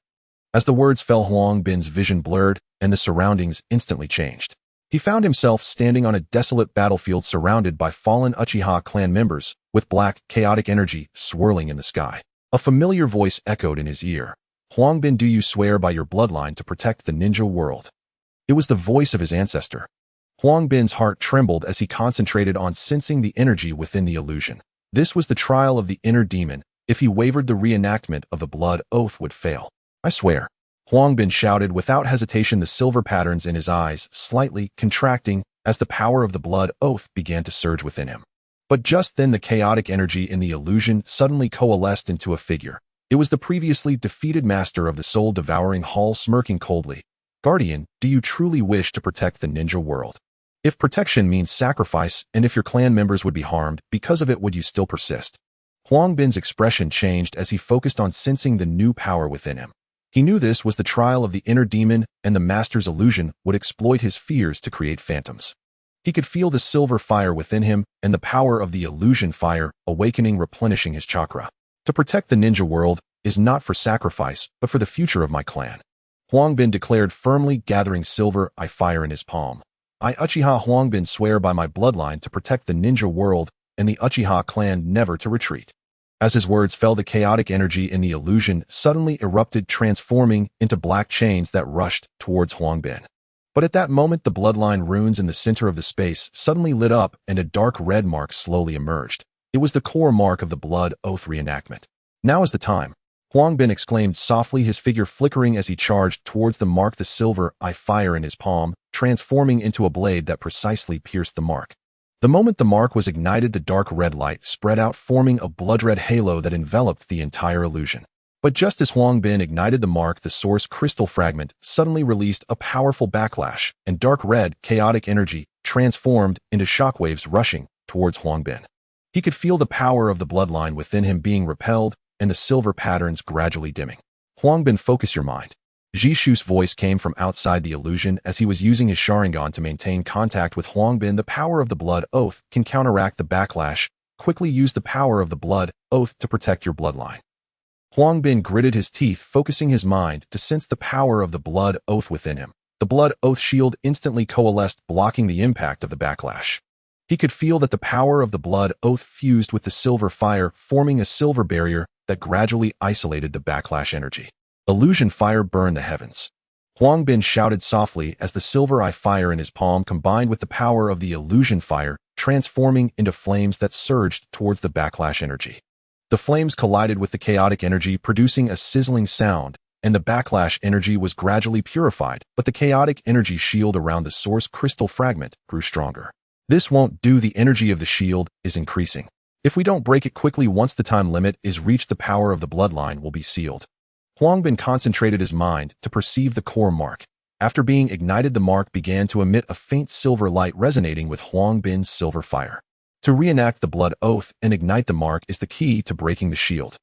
Speaker 1: As the words fell, Huangbin's vision blurred, and the surroundings instantly changed. He found himself standing on a desolate battlefield surrounded by fallen Uchiha clan members, with black, chaotic energy swirling in the sky. A familiar voice echoed in his ear. "Huangbin, do you swear by your bloodline to protect the ninja world?" It was the voice of his ancestor. Huangbin's heart trembled as he concentrated on sensing the energy within the illusion. This was the trial of the inner demon. If he wavered, the reenactment of the blood oath would fail. "I swear," Huangbin shouted without hesitation, the silver patterns in his eyes slightly contracting as the power of the blood oath began to surge within him. But just then, the chaotic energy in the illusion suddenly coalesced into a figure. It was the previously defeated master of the soul-devouring hall, smirking coldly. "Guardian, do you truly wish to protect the ninja world? If protection means sacrifice, and if your clan members would be harmed because of it, would you still persist?" Huangbin's expression changed as he focused on sensing the new power within him. He knew this was the trial of the inner demon, and the master's illusion would exploit his fears to create phantoms. He could feel the silver fire within him, and the power of the illusion fire awakening, replenishing his chakra. "To protect the ninja world is not for sacrifice, but for the future of my clan," Huangbin declared firmly, gathering silver fire in his palm. "I, Uchiha Huangbin, swear by my bloodline to protect the ninja world and the Uchiha clan, never to retreat." As his words fell, the chaotic energy in the illusion suddenly erupted, transforming into black chains that rushed towards Huangbin. But at that moment, the bloodline runes in the center of the space suddenly lit up, and a dark red mark slowly emerged. It was the core mark of the blood oath reenactment. "Now is the time," Huangbin exclaimed softly, his figure flickering as he charged towards the mark, the silver fire in his palm transforming into a blade that precisely pierced the mark. The moment the mark was ignited, the dark red light spread out, forming a blood-red halo that enveloped the entire illusion. But just as Huangbin ignited the mark, the source crystal fragment suddenly released a powerful backlash, and dark red, chaotic energy transformed into shockwaves rushing towards Huangbin. He could feel the power of the bloodline within him being repelled, and the silver patterns gradually dimming. "Huangbin, focus your mind." Zhishu's voice came from outside the illusion as he was using his Sharingan to maintain contact with Huangbin. "The power of the blood oath can counteract the backlash. Quickly use the power of the blood oath to protect your bloodline." Huangbin gritted his teeth, focusing his mind to sense the power of the blood oath within him. The blood oath shield instantly coalesced, blocking the impact of the backlash. He could feel that the power of the blood oath fused with the silver fire, forming a silver barrier that gradually isolated the backlash energy. Illusion fire burned the heavens. Huangbin shouted softly as the silver fire in his palm combined with the power of the illusion fire, transforming into flames that surged towards the backlash energy. The flames collided with the chaotic energy, producing a sizzling sound, and the backlash energy was gradually purified, but the chaotic energy shield around the source crystal fragment grew stronger. This won't do. The energy of the shield is increasing. If we don't break it quickly once the time limit is reached, the power of the bloodline will be sealed. Huang Bin concentrated his mind to perceive the core mark. After being ignited, the mark began to emit a faint silver light resonating with Huang Bin's silver fire. To reenact the blood oath and ignite the mark is the key to breaking the shield.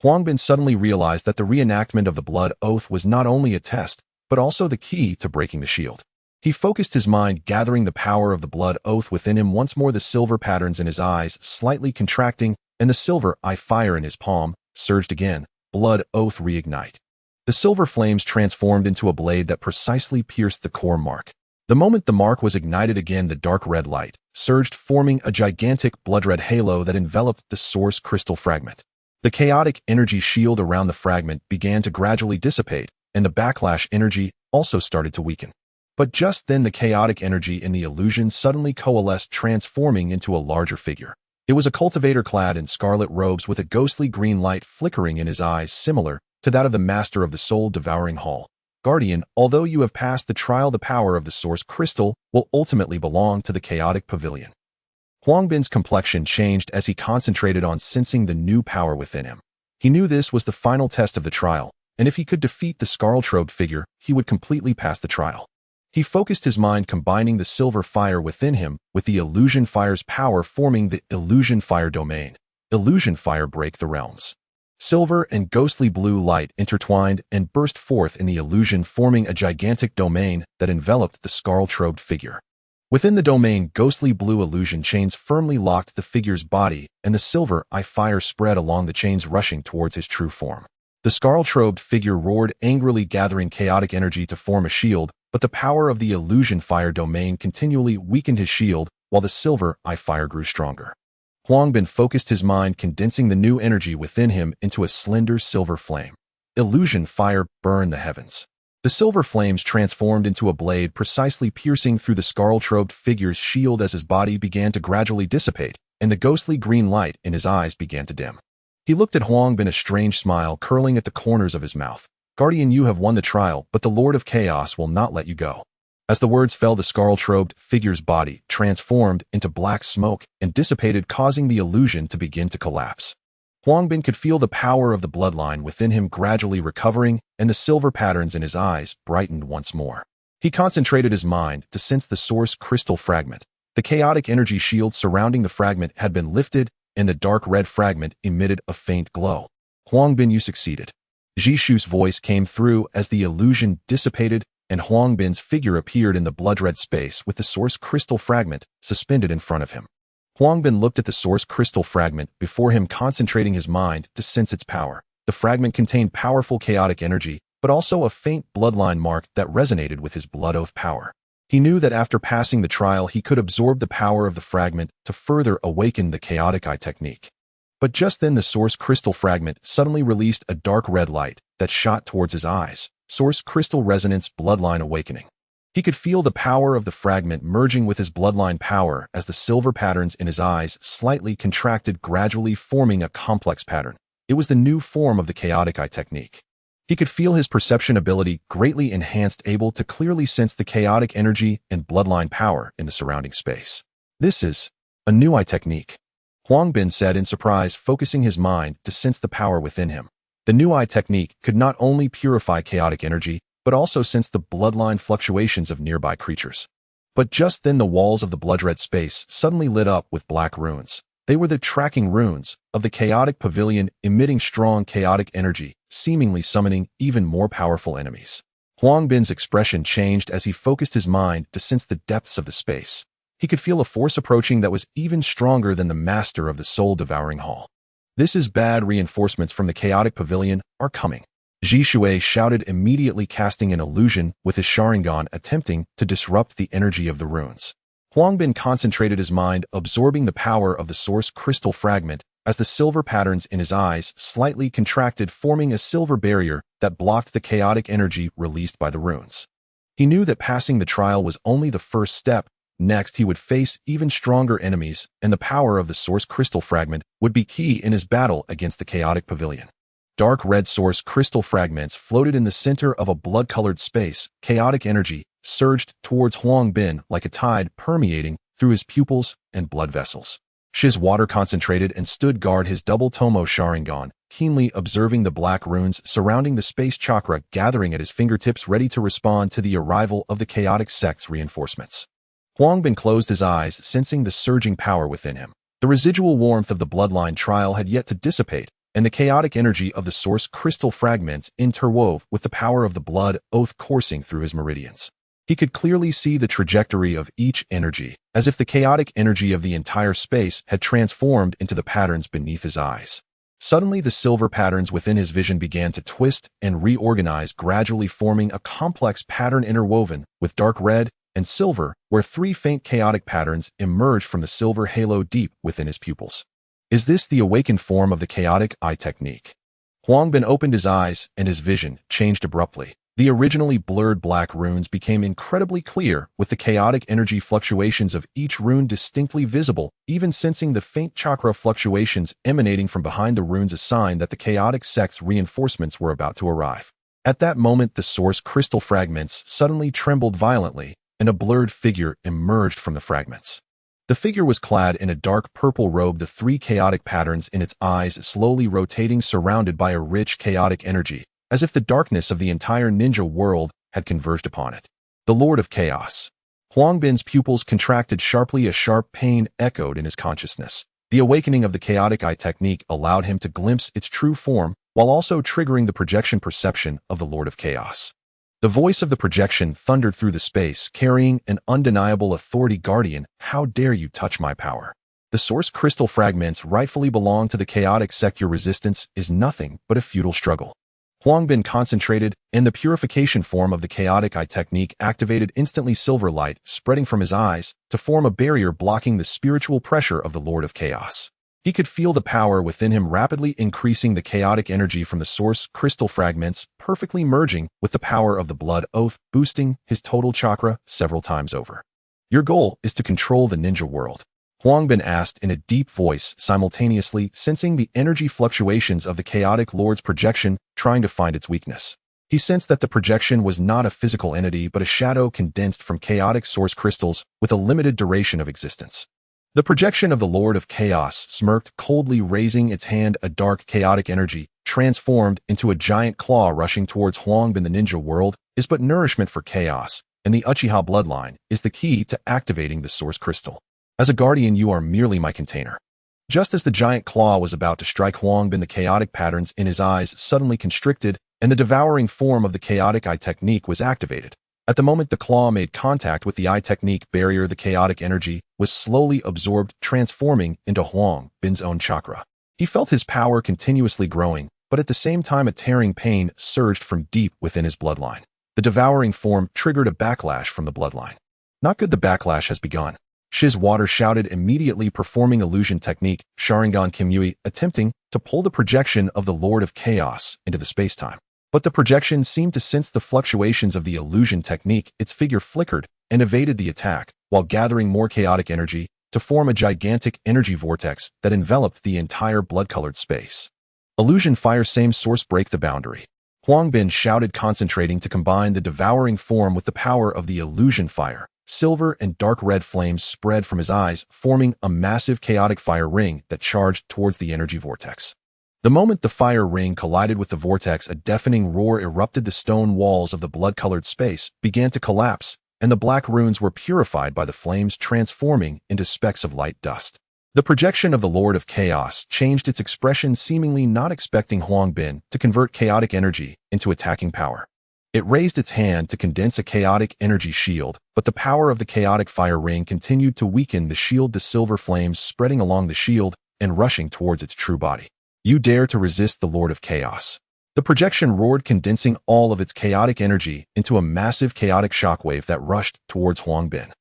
Speaker 1: Huang Bin suddenly realized that the reenactment of the blood oath was not only a test, but also the key to breaking the shield. He focused his mind, gathering the power of the blood oath within him. Once more, the silver patterns in his eyes slightly contracting, and the silver eye fire in his palm surged again. Blood oath reignite. The silver flames transformed into a blade that precisely pierced the core mark. The moment the mark was ignited again, the dark red light surged, forming a gigantic blood-red halo that enveloped the source crystal fragment. The chaotic energy shield around the fragment began to gradually dissipate, and the backlash energy also started to weaken. But just then, the chaotic energy in the illusion suddenly coalesced, transforming into a larger figure. It was a cultivator clad in scarlet robes with a ghostly green light flickering in his eyes, similar to that of the master of the soul-devouring hall. Guardian, although you have passed the trial, the power of the source crystal will ultimately belong to the chaotic pavilion. Huang Bin's complexion changed as he concentrated on sensing the new power within him. He knew this was the final test of the trial, and if he could defeat the scarlet-robed figure, he would completely pass the trial. He focused his mind, combining the silver fire within him with the illusion fire's power, forming the illusion fire domain. Illusion fire break the realms. Silver and ghostly blue light intertwined and burst forth in the illusion, forming a gigantic domain that enveloped the scarlet-robed figure. Within the domain, ghostly blue illusion chains firmly locked the figure's body, and the silver eye fire spread along the chains, rushing towards his true form. The scarlet-robed figure roared angrily, gathering chaotic energy to form a shield, but the power of the illusion fire domain continually weakened his shield, while the silver eye fire grew stronger. Huang Bin focused his mind, condensing the new energy within him into a slender silver flame. Illusion fire burned the heavens. The silver flames transformed into a blade, precisely piercing through the scarlet-robed figure's shield as his body began to gradually dissipate, and the ghostly green light in his eyes began to dim. He looked at Huang Bin, a strange smile curling at the corners of his mouth. Guardian, you have won the trial, but the Lord of Chaos will not let you go. As the words fell, the scarlet-robed figure's body transformed into black smoke and dissipated, causing the illusion to begin to collapse. Huang Bin could feel the power of the bloodline within him gradually recovering, and the silver patterns in his eyes brightened once more. He concentrated his mind to sense the source crystal fragment. The chaotic energy shield surrounding the fragment had been lifted, and the dark red fragment emitted a faint glow. Huang Bin, you succeeded. Jishu's voice came through as the illusion dissipated, and Huang Bin's figure appeared in the blood-red space with the source crystal fragment suspended in front of him. Huang Bin looked at the source crystal fragment before him, concentrating his mind to sense its power. The fragment contained powerful chaotic energy, but also a faint bloodline mark that resonated with his blood oath power. He knew that after passing the trial, he could absorb the power of the fragment to further awaken the chaotic eye technique. But just then, the source crystal fragment suddenly released a dark red light that shot towards his eyes. Source crystal resonance, bloodline awakening. He could feel the power of the fragment merging with his bloodline power as the silver patterns in his eyes slightly contracted, gradually forming a complex pattern. It was the new form of the chaotic eye technique. He could feel his perception ability greatly enhanced, able to clearly sense the chaotic energy and bloodline power in the surrounding space. This is a new eye technique, Huang Bin said in surprise, focusing his mind to sense the power within him. The new eye technique could not only purify chaotic energy, but also sense the bloodline fluctuations of nearby creatures. But just then, the walls of the blood-red space suddenly lit up with black runes. They were the tracking runes of the chaotic pavilion, emitting strong chaotic energy, seemingly summoning even more powerful enemies. Huang Bin's expression changed as he focused his mind to sense the depths of the space. He could feel a force approaching that was even stronger than the master of the soul-devouring hall. This is bad. Reinforcements from the chaotic pavilion are coming. Jishui shouted, immediately casting an illusion with his Sharingan, attempting to disrupt the energy of the runes. Huang Bin concentrated his mind, absorbing the power of the source crystal fragment as the silver patterns in his eyes slightly contracted, forming a silver barrier that blocked the chaotic energy released by the runes. He knew that passing the trial was only the first step, Next, he would face even stronger enemies, and the power of the Source Crystal Fragment would be key in his battle against the Chaotic Pavilion. Dark red Source Crystal Fragments floated in the center of a blood-colored space. Chaotic energy surged towards Huang Bin like a tide, permeating through his pupils and blood vessels. Shiz water concentrated and stood guard his double Tomo Sharingan, keenly observing the black runes surrounding the space chakra gathering at his fingertips, ready to respond to the arrival of the Chaotic Sect's reinforcements. Huang Bin closed his eyes, sensing the surging power within him. The residual warmth of the bloodline trial had yet to dissipate, and the chaotic energy of the Source Crystal Fragments interwove with the power of the blood oath coursing through his meridians. He could clearly see the trajectory of each energy, as if the chaotic energy of the entire space had transformed into the patterns beneath his eyes. Suddenly, the silver patterns within his vision began to twist and reorganize, gradually forming a complex pattern interwoven with dark red and silver, where three faint chaotic patterns emerged from the silver halo deep within his pupils. Is this the awakened form of the chaotic eye technique? Huang Bin opened his eyes, and his vision changed abruptly. The originally blurred black runes became incredibly clear, with the chaotic energy fluctuations of each rune distinctly visible, even sensing the faint chakra fluctuations emanating from behind the runes, a sign that the Chaotic Sect's reinforcements were about to arrive. At that moment, the Source Crystal Fragments suddenly trembled violently, and a blurred figure emerged from the fragments. The figure was clad in a dark purple robe, the three chaotic patterns in its eyes slowly rotating, surrounded by a rich chaotic energy, as if the darkness of the entire ninja world had converged upon it. The Lord of Chaos. Huang Bin's pupils contracted sharply. A sharp pain echoed in his consciousness. The awakening of the chaotic eye technique allowed him to glimpse its true form, while also triggering the projection perception of the Lord of Chaos. The voice of the projection thundered through the space, carrying an undeniable authority. Guardian, how dare you touch my power? The Source Crystal Fragments rightfully belong to the Chaotic Sect. Your resistance is nothing but a futile struggle. Huang Bin concentrated, and the purification form of the chaotic eye technique activated instantly. Silver light spreading from his eyes to form a barrier blocking the spiritual pressure of the Lord of Chaos. He could feel the power within him rapidly increasing, the chaotic energy from the Source Crystal Fragments perfectly merging with the power of the blood oath, boosting his total chakra several times over. Your goal is to control the ninja world? Huang Bin asked in a deep voice, simultaneously sensing the energy fluctuations of the chaotic lord's projection, trying to find its weakness. He sensed that the projection was not a physical entity but a shadow condensed from chaotic source crystals with a limited duration of existence. The projection of the Lord of Chaos smirked coldly, raising its hand. A dark chaotic energy, transformed into a giant claw rushing towards Huang Bin. The ninja world is but nourishment for chaos, and the Uchiha bloodline is the key to activating the source crystal. As a guardian, you are merely my container. Just as the giant claw was about to strike Huang Bin, the chaotic patterns in his eyes suddenly constricted, and the devouring form of the chaotic eye technique was activated. At the moment the claw made contact with the eye technique barrier, the chaotic energy was slowly absorbed, transforming into Huang Bin's own chakra. He felt his power continuously growing, but at the same time a tearing pain surged from deep within his bloodline. The devouring form triggered a backlash from the bloodline. Not good, the backlash has begun. Shiz Water shouted, immediately performing illusion technique, Sharingan Kimyui, attempting to pull the projection of the Lord of Chaos into the spacetime. But the projection seemed to sense the fluctuations of the illusion technique. Its figure flickered and evaded the attack, while gathering more chaotic energy to form a gigantic energy vortex that enveloped the entire blood-colored space. Illusion fire, same source, break the boundary. Huang Bin shouted, concentrating to combine the devouring form with the power of the illusion fire. Silver and dark red flames spread from his eyes, forming a massive chaotic fire ring that charged towards the energy vortex. The moment the fire ring collided with the vortex, a deafening roar erupted. The stone walls of the blood-colored space began to collapse, and the black runes were purified by the flames, transforming into specks of light dust. The projection of the Lord of Chaos changed its expression, seemingly not expecting Huang Bin to convert chaotic energy into attacking power. It raised its hand to condense a chaotic energy shield, but the power of the chaotic fire ring continued to weaken the shield, the silver flames spreading along the shield and rushing towards its true body. You dare to resist the Lord of Chaos? The projection roared, condensing all of its chaotic energy into a massive chaotic shockwave that rushed towards Huang Bin.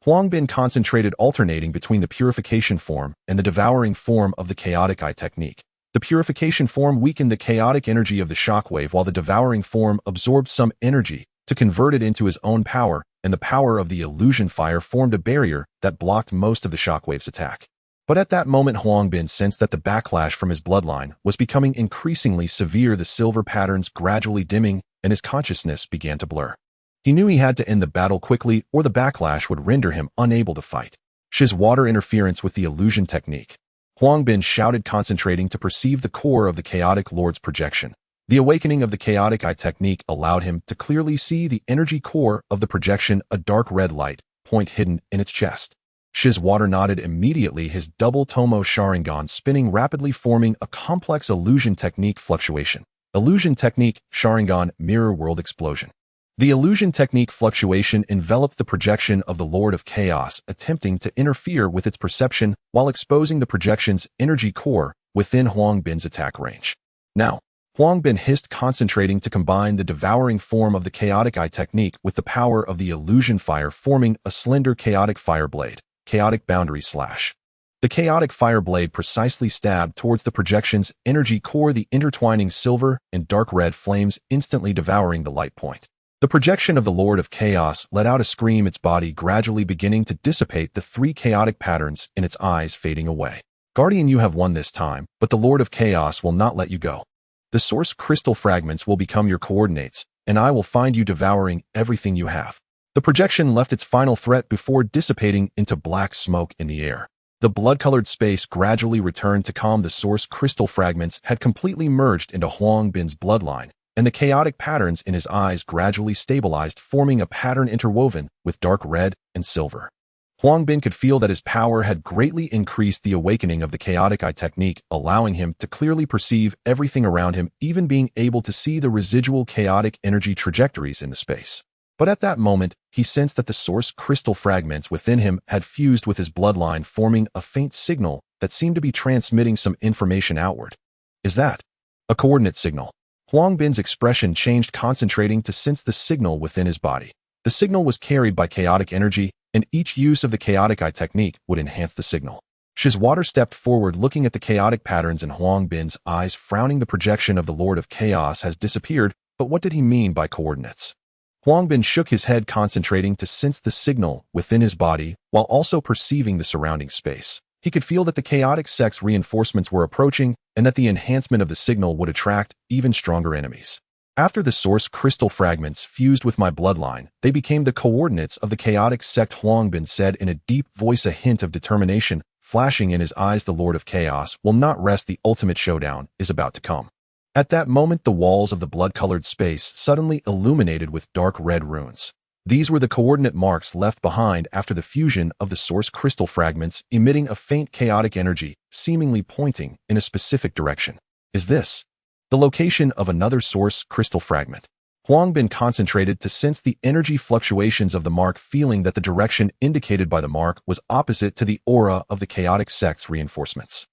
Speaker 1: Huang Bin concentrated, alternating between the purification form and the devouring form of the chaotic eye technique. The purification form weakened the chaotic energy of the shockwave, while the devouring form absorbed some energy to convert it into his own power, and the power of the illusion fire formed a barrier that blocked most of the shockwave's attack. But at that moment Huang Bin sensed that the backlash from his bloodline was becoming increasingly severe, the silver patterns gradually dimming, and his consciousness began to blur. He knew he had to end the battle quickly or the backlash would render him unable to fight. Shi's water interference with the illusion technique. Huang Bin shouted, concentrating to perceive the core of the chaotic lord's projection. The awakening of the chaotic eye technique allowed him to clearly see the energy core of the projection, a dark red light point hidden in its chest. Shi's water nodded immediately, his double tomo Sharingan spinning rapidly, forming a complex illusion technique fluctuation. Illusion technique, Sharingan, mirror world explosion. The illusion technique fluctuation enveloped the projection of the Lord of Chaos, attempting to interfere with its perception while exposing the projection's energy core within Huang Bin's attack range. Now, Huang Bin hissed, concentrating to combine the devouring form of the chaotic eye technique with the power of the illusion fire, forming a slender chaotic fire blade, chaotic boundary slash. The chaotic fire blade precisely stabbed towards the projection's energy core, the intertwining silver and dark red flames instantly devouring the light point. The projection of the Lord of Chaos let out a scream, its body gradually beginning to dissipate, the three chaotic patterns in its eyes fading away. Guardian, you have won this time, but the Lord of Chaos will not let you go. The source crystal fragments will become your coordinates, and I will find you devouring everything you have. The projection left its final threat before dissipating into black smoke in the air. The blood-colored space gradually returned to calm. The source crystal fragments had completely merged into Huang Bin's bloodline, and the chaotic patterns in his eyes gradually stabilized, forming a pattern interwoven with dark red and silver. Huang Bin could feel that his power had greatly increased, the awakening of the chaotic eye technique, allowing him to clearly perceive everything around him, even being able to see the residual chaotic energy trajectories in the space. But at that moment, he sensed that the source crystal fragments within him had fused with his bloodline, forming a faint signal that seemed to be transmitting some information outward. Is that a coordinate signal? Huang Bin's expression changed, concentrating to sense the signal within his body. The signal was carried by chaotic energy, and each use of the chaotic eye technique would enhance the signal. Shi's water stepped forward, looking at the chaotic patterns in Huang Bin's eyes, frowning. The projection of the Lord of Chaos has disappeared, but what did he mean by coordinates? Huang Bin shook his head, concentrating to sense the signal within his body, while also perceiving the surrounding space. He could feel that the chaotic sect's reinforcements were approaching, and that the enhancement of the signal would attract even stronger enemies. After the source crystal fragments fused with my bloodline, they became the coordinates of the chaotic sect, Huang Bin said in a deep voice, a hint of determination flashing in his eyes. The Lord of Chaos will not rest. The ultimate showdown is about to come. At that moment, the walls of the blood-colored space suddenly illuminated with dark red runes. These were the coordinate marks left behind after the fusion of the source crystal fragments, emitting a faint chaotic energy, seemingly pointing in a specific direction. Is this the location of another source crystal fragment? Huang Bin concentrated to sense the energy fluctuations of the mark, feeling that the direction indicated by the mark was opposite to the aura of the chaotic sect's reinforcements.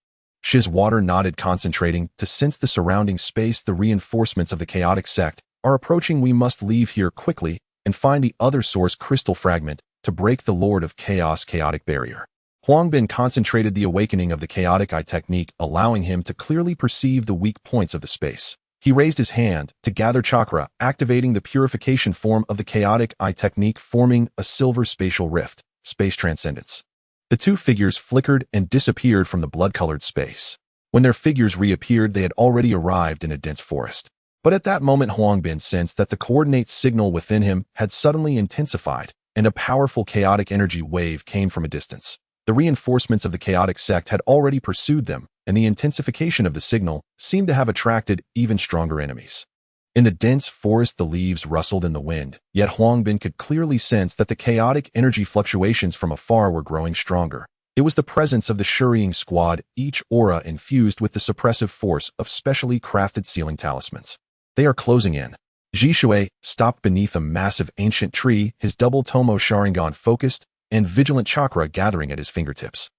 Speaker 1: Shi's water nodded, concentrating to sense the surrounding space. The reinforcements of the chaotic sect are approaching. We must leave here quickly and find the other source crystal fragment to break the Lord of Chaos chaotic barrier. Huang Bin concentrated the awakening of the chaotic eye technique, allowing him to clearly perceive the weak points of the space. He raised his hand to gather chakra, activating the purification form of the chaotic eye technique, forming a silver spatial rift, space transcendence. The two figures flickered and disappeared from the blood-colored space. When their figures reappeared, they had already arrived in a dense forest. But at that moment, Huang Bin sensed that the coordinate signal within him had suddenly intensified, and a powerful chaotic energy wave came from a distance. The reinforcements of the chaotic sect had already pursued them, and the intensification of the signal seemed to have attracted even stronger enemies. In the dense forest, the leaves rustled in the wind, yet Huang Bin could clearly sense that the chaotic energy fluctuations from afar were growing stronger. It was the presence of the Sharingan squad, each aura infused with the suppressive force of specially crafted sealing talismans. They are closing in. Zhishui stopped beneath a massive ancient tree, his double tomo Sharingan focused and vigilant chakra gathering at his fingertips.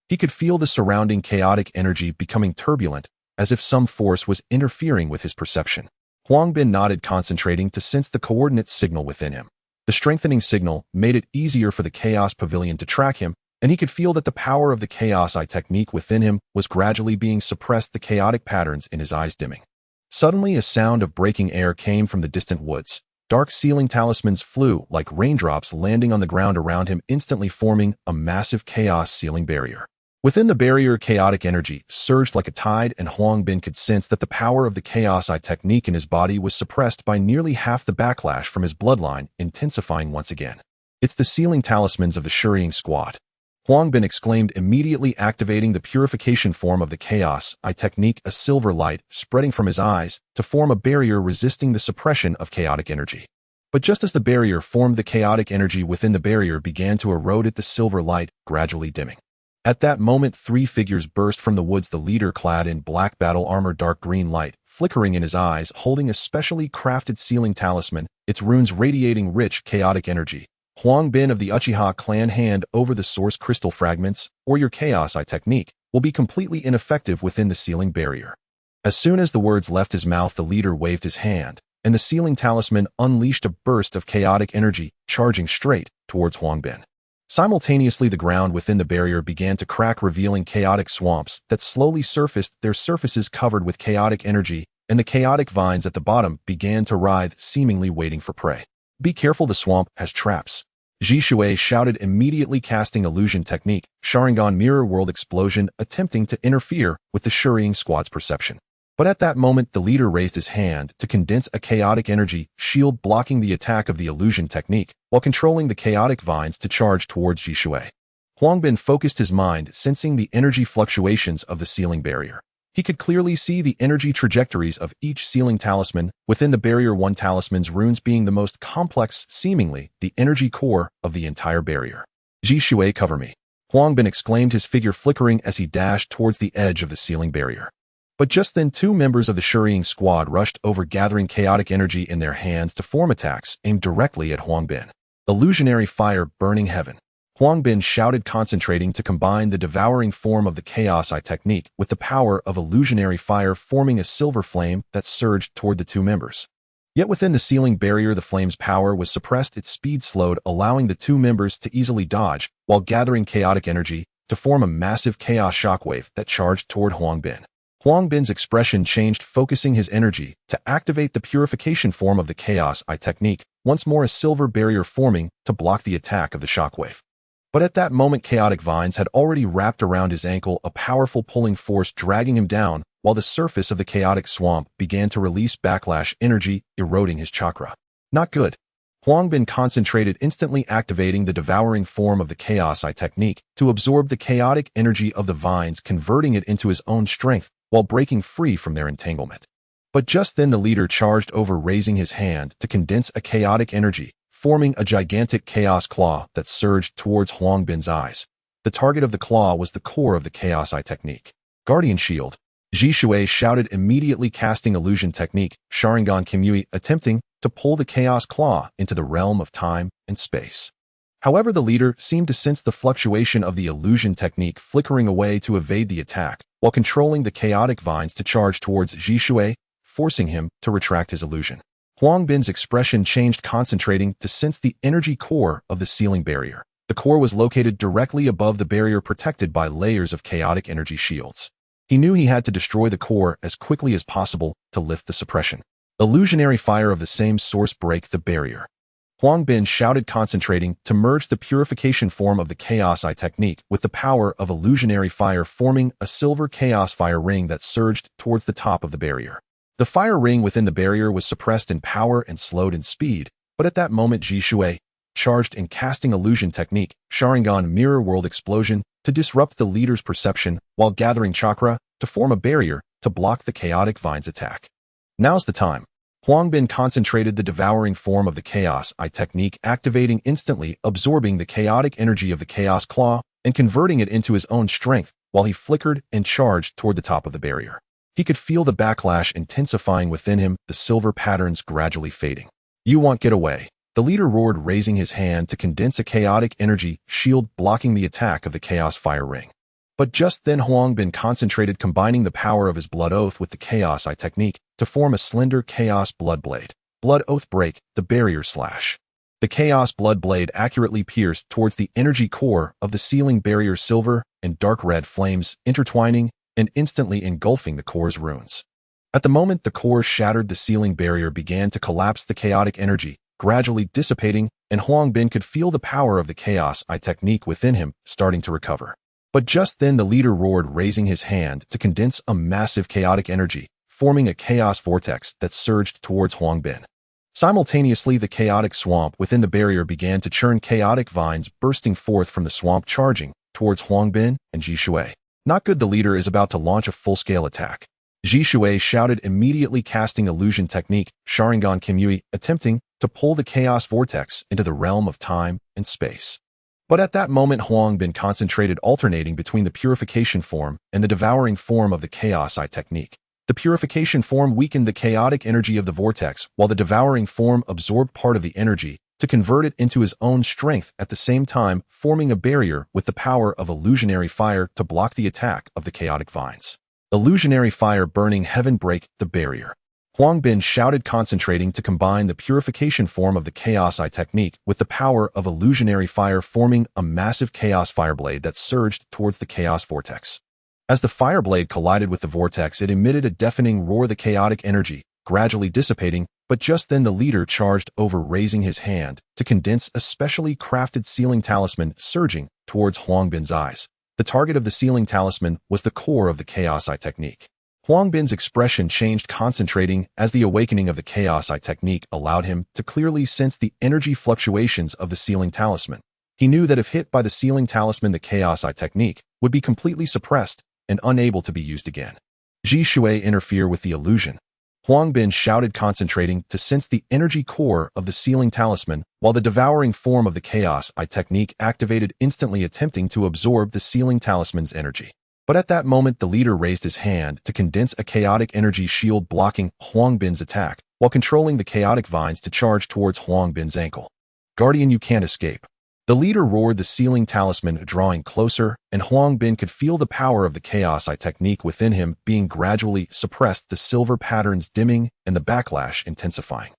Speaker 1: He could feel the surrounding chaotic energy becoming turbulent, as if some force was interfering with his perception. Huang Bin nodded, concentrating to sense the coordinate signal within him. The strengthening signal made it easier for the Chaos Pavilion to track him, and he could feel that the power of the Chaos Eye technique within him was gradually being suppressed, the chaotic patterns in his eyes dimming. Suddenly, a sound of breaking air came from the distant woods. Dark sealing talismans flew like raindrops landing on the ground around him, instantly forming a massive chaos sealing barrier. Within the barrier, chaotic energy surged like a tide, and Huang Bin could sense that the power of the Chaos Eye technique in his body was suppressed by nearly half the backlash from his bloodline, intensifying once again. "It's the sealing talismans of the Sharingan squad," Huang Bin exclaimed, immediately activating the purification form of the Chaos Eye technique, a silver light spreading from his eyes to form a barrier resisting the suppression of chaotic energy. But just as the barrier formed, the chaotic energy within the barrier began to erode it, the silver light gradually dimming. At that moment, three figures burst from the woods, the leader clad in black battle armor, dark green light flickering in his eyes, holding a specially crafted sealing talisman, its runes radiating rich chaotic energy. "Huang Bin of the Uchiha clan, hand over the source crystal fragments, or your Chaos Eye technique will be completely ineffective within the sealing barrier." As soon as the words left his mouth, the leader waved his hand, and the sealing talisman unleashed a burst of chaotic energy, charging straight towards Huang Bin. Simultaneously, the ground within the barrier began to crack, revealing chaotic swamps that slowly surfaced, their surfaces covered with chaotic energy, and the chaotic vines at the bottom began to writhe, seemingly waiting for prey. "Be careful, the swamp has traps," Ji Shui shouted, immediately casting illusion technique, Sharingan mirror world explosion, attempting to interfere with the Sharingan squad's perception. But at that moment, the leader raised his hand to condense a chaotic energy shield, blocking the attack of the illusion technique, while controlling the chaotic vines to charge towards Ji Shui. Huang Bin focused his mind, sensing the energy fluctuations of the sealing barrier. He could clearly see the energy trajectories of each sealing talisman within the barrier, one talisman's runes being the most complex, seemingly the energy core of the entire barrier. "Ji Shui, cover me," Huang Bin exclaimed, his figure flickering as he dashed towards the edge of the sealing barrier. But just then, two members of the Sharingan squad rushed over, gathering chaotic energy in their hands to form attacks aimed directly at Huang Bin. "Illusionary fire, burning heaven," Huang Bin shouted, concentrating to combine the devouring form of the Chaos Eye technique with the power of illusionary fire, forming a silver flame that surged toward the two members. Yet within the sealing barrier, the flame's power was suppressed, its speed slowed, allowing the two members to easily dodge while gathering chaotic energy to form a massive chaos shockwave that charged toward Huang Bin. Huang Bin's expression changed, focusing his energy to activate the purification form of the Chaos Eye technique, once more a silver barrier forming to block the attack of the shockwave. But at that moment, chaotic vines had already wrapped around his ankle, a powerful pulling force dragging him down, while the surface of the chaotic swamp began to release backlash energy, eroding his chakra. "Not good." Huang Bin concentrated, instantly activating the devouring form of the Chaos Eye technique to absorb the chaotic energy of the vines, converting it into his own strength while breaking free from their entanglement. But just then, the leader charged over, raising his hand to condense a chaotic energy, forming a gigantic chaos claw that surged towards Huang Bin's eyes. The target of the claw was the core of the Chaos Eye technique. "Guardian shield," Ji Shui shouted, immediately casting illusion technique, Sharingan Kimui, attempting to pull the chaos claw into the realm of time and space. However, the leader seemed to sense the fluctuation of the illusion technique, flickering away to evade the attack, while controlling the chaotic vines to charge towards Ji Shui, forcing him to retract his illusion. Huang Bin's expression changed, concentrating to sense the energy core of the sealing barrier. The core was located directly above the barrier, protected by layers of chaotic energy shields. He knew he had to destroy the core as quickly as possible to lift the suppression. "Illusionary fire of the same source, break the barrier," Huang Bin shouted, concentrating to merge the purification form of the Chaos Eye technique with the power of illusionary fire, forming a silver chaos fire ring that surged towards the top of the barrier. The fire ring within the barrier was suppressed in power and slowed in speed, but at that moment, Ji Shui charged in, casting illusion technique, Sharingan mirror world explosion, to disrupt the leader's perception while gathering chakra to form a barrier to block the chaotic vines attack. "Now's the time." Huang Bin concentrated the devouring form of the Chaos Eye technique, activating instantly, absorbing the chaotic energy of the Chaos Claw and converting it into his own strength while he flickered and charged toward the top of the barrier. He could feel the backlash intensifying within him, the silver patterns gradually fading. "You won't get away," the leader roared, raising his hand to condense a chaotic energy shield, blocking the attack of the Chaos Fire Ring. But just then, Huang Bin concentrated, combining the power of his Blood Oath with the Chaos Eye technique to form a slender Chaos Blood Blade. Blood Oath, break the barrier, slash. The Chaos Blood Blade accurately pierced towards the energy core of the sealing barrier, silver and dark red flames intertwining and instantly engulfing the core's runes. At the moment the core shattered, the sealing barrier began to collapse, the chaotic energy gradually dissipating, and Huang Bin could feel the power of the Chaos Eye technique within him starting to recover. But just then the leader roared, raising his hand to condense a massive chaotic energy, forming a chaos vortex that surged towards Huang Bin. Simultaneously, the chaotic swamp within the barrier began to churn, chaotic vines bursting forth from the swamp, charging towards Huang Bin and Ji Shui. Not good, the leader is about to launch a full-scale attack. Ji Shui shouted, immediately casting illusion technique, Sharingan Kimyui, attempting to pull the chaos vortex into the realm of time and space. But at that moment, Huang Bin concentrated, alternating between the purification form and the devouring form of the Chaos Eye technique. The purification form weakened the chaotic energy of the vortex, while the devouring form absorbed part of the energy to convert it into his own strength, at the same time forming a barrier with the power of illusionary fire to block the attack of the chaotic vines. Illusionary fire, burning heaven, break the barrier. Huang Bin shouted, concentrating to combine the purification form of the Chaos Eye technique with the power of illusionary fire, forming a massive chaos fireblade that surged towards the chaos vortex. As the fireblade collided with the vortex, it emitted a deafening roar, the chaotic energy gradually dissipating, but just then the leader charged over, raising his hand to condense a specially crafted sealing talisman, surging towards Huang Bin's eyes. The target of the sealing talisman was the core of the Chaos Eye technique. Huang Bin's expression changed, concentrating as the awakening of the Chaos Eye technique allowed him to clearly sense the energy fluctuations of the sealing talisman. He knew that if hit by the sealing talisman, the Chaos Eye technique would be completely suppressed and unable to be used again. Ji Shui, interfere with the illusion. Huang Bin shouted, concentrating to sense the energy core of the sealing talisman, while the devouring form of the Chaos Eye technique activated, instantly attempting to absorb the sealing talisman's energy. But at that moment, the leader raised his hand to condense a chaotic energy shield, blocking Huang Bin's attack, while controlling the chaotic vines to charge towards Huang Bin's ankle. Guardian, you can't escape. The leader roared, the sealing talisman drawing closer, and Huang Bin could feel the power of the Chaos Eye technique within him being gradually suppressed, the silver patterns dimming and the backlash intensifying.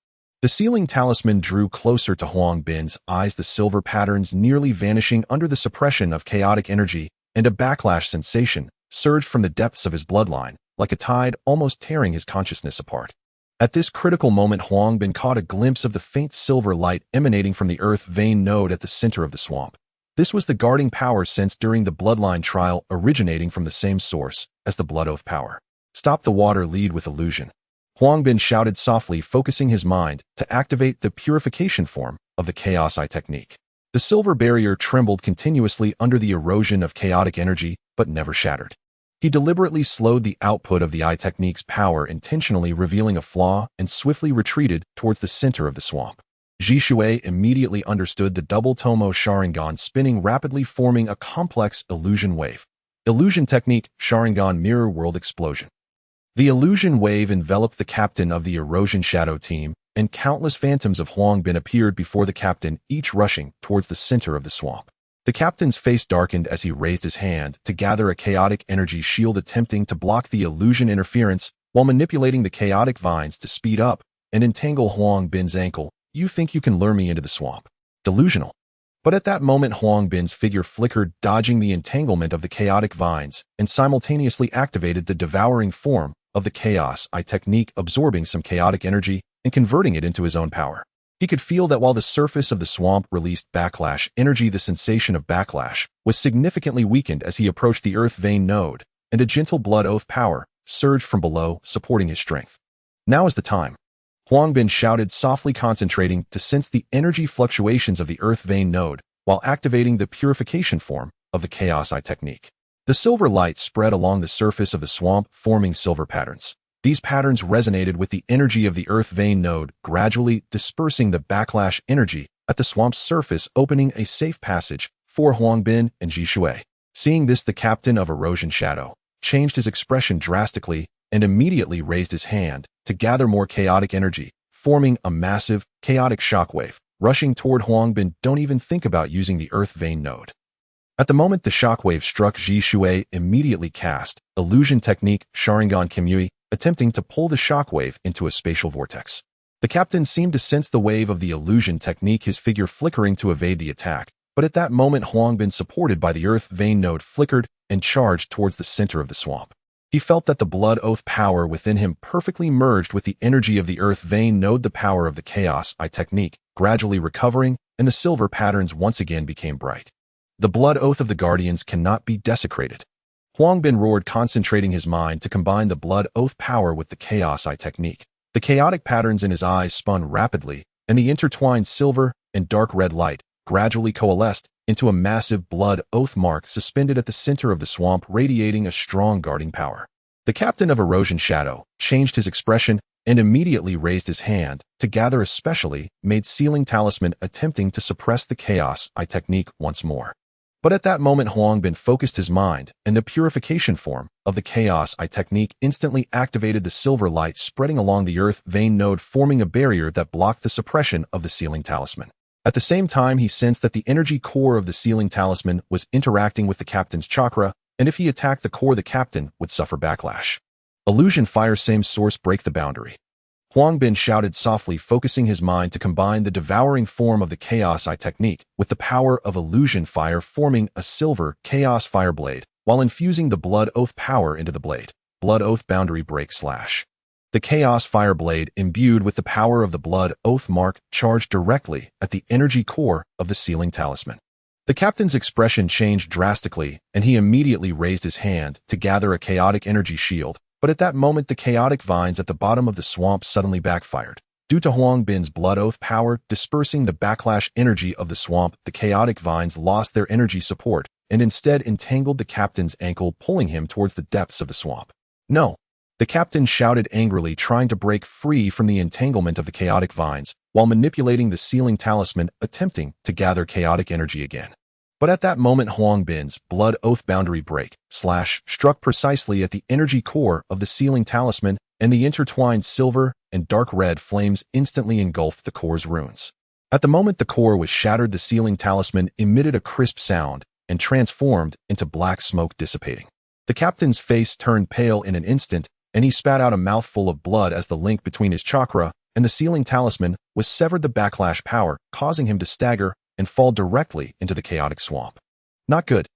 Speaker 1: The sealing talisman drew closer to Huang Bin's eyes, the silver patterns nearly vanishing under the suppression of chaotic energy, and a backlash sensation surged from the depths of his bloodline, like a tide, almost tearing his consciousness apart. At this critical moment, Huang Bin caught a glimpse of the faint silver light emanating from the earth vein node at the center of the swamp. This was the guarding power sensed during the bloodline trial, originating from the same source as the blood oath power. Stop the water, lead with illusion. Huang Bin shouted softly, focusing his mind to activate the purification form of the Chaos Eye technique. The silver barrier trembled continuously under the erosion of chaotic energy, but never shattered. He deliberately slowed the output of the eye technique's power, intentionally revealing a flaw, and swiftly retreated towards the center of the swamp. Ji Shui immediately understood the double Tomo Sharingan spinning rapidly, forming a complex illusion wave. Illusion technique, Sharingan mirror world explosion. The illusion wave enveloped the captain of the Erosion Shadow team, and countless phantoms of Huang Bin appeared before the captain, each rushing towards the center of the swamp. The captain's face darkened as he raised his hand to gather a chaotic energy shield, attempting to block the illusion interference while manipulating the chaotic vines to speed up and entangle Huang Bin's ankle. You think you can lure me into the swamp? Delusional. But at that moment, Huang Bin's figure flickered, dodging the entanglement of the chaotic vines, and simultaneously activated the devouring form of the Chaos Eye technique, absorbing some chaotic energy and converting it into his own power. He could feel that while the surface of the swamp released backlash energy, the sensation of backlash was significantly weakened as he approached the earth vein node, and a gentle blood oath power surged from below, supporting his strength. Now is the time. Huang Bin shouted, softly concentrating to sense the energy fluctuations of the earth vein node while activating the purification form of the Chaos Eye technique. The silver light spread along the surface of the swamp, forming silver patterns. These patterns resonated with the energy of the earth vein node, gradually dispersing the backlash energy at the swamp's surface, opening a safe passage for Huang Bin and Ji Shui. Seeing this, the captain of Erosion Shadow changed his expression drastically and immediately raised his hand to gather more chaotic energy, forming a massive, chaotic shockwave, rushing toward Huang Bin. Don't even think about using the earth vein node. At the moment the shockwave struck, Ji Shui immediately cast illusion technique, Sharingan Kimyui, attempting to pull the shockwave into a spatial vortex. The captain seemed to sense the wave of the illusion technique, his figure flickering to evade the attack, but at that moment Huang Bin, supported by the earth vein node, flickered and charged towards the center of the swamp. He felt that the blood oath power within him perfectly merged with the energy of the earth vein node, the power of the Chaos technique, gradually recovering, and the silver patterns once again became bright. The blood oath of the guardians cannot be desecrated. Huang Bin roared, concentrating his mind to combine the blood oath power with the Chaos technique. The chaotic patterns in his eyes spun rapidly, and the intertwined silver and dark red light gradually coalesced into a massive blood oath mark suspended at the center of the swamp, radiating a strong guarding power. The captain of Erosion Shadow changed his expression and immediately raised his hand to gather a specially made sealing talisman, attempting to suppress the Chaos technique once more. But at that moment, Huang Bin focused his mind, and the purification form of the Chaos technique instantly activated the silver light spreading along the earth vein node, forming a barrier that blocked the suppression of the sealing talisman. At the same time, he sensed that the energy core of the sealing talisman was interacting with the captain's chakra, and if he attacked the core, the captain would suffer backlash. Illusion fire, same source, break the boundary. Huang Bin shouted softly, focusing his mind to combine the devouring form of the Chaos technique with the power of illusion fire, forming a silver Chaos fire blade, while infusing the blood oath power into the blade. Blood oath boundary break slash. The Chaos fire blade, imbued with the power of the blood oath mark, charged directly at the energy core of the sealing talisman. The captain's expression changed drastically, and he immediately raised his hand to gather a chaotic energy shield. But at that moment, the chaotic vines at the bottom of the swamp suddenly backfired. Due to Huang Bin's blood oath power dispersing the backlash energy of the swamp, the chaotic vines lost their energy support and instead entangled the captain's ankle, pulling him towards the depths of the swamp. No! The captain shouted angrily, trying to break free from the entanglement of the chaotic vines, while manipulating the sealing talisman, attempting to gather chaotic energy again. But at that moment, Huang Bin's blood oath boundary break slash struck precisely at the energy core of the sealing talisman, and the intertwined silver and dark red flames instantly engulfed the core's runes. At the moment the core was shattered, the sealing talisman emitted a crisp sound and transformed into black smoke, dissipating. The captain's face turned pale in an instant, and he spat out a mouthful of blood as the link between his chakra and the sealing talisman was severed, the backlash power causing him to stagger and fall directly into the chaotic swamp. Not good.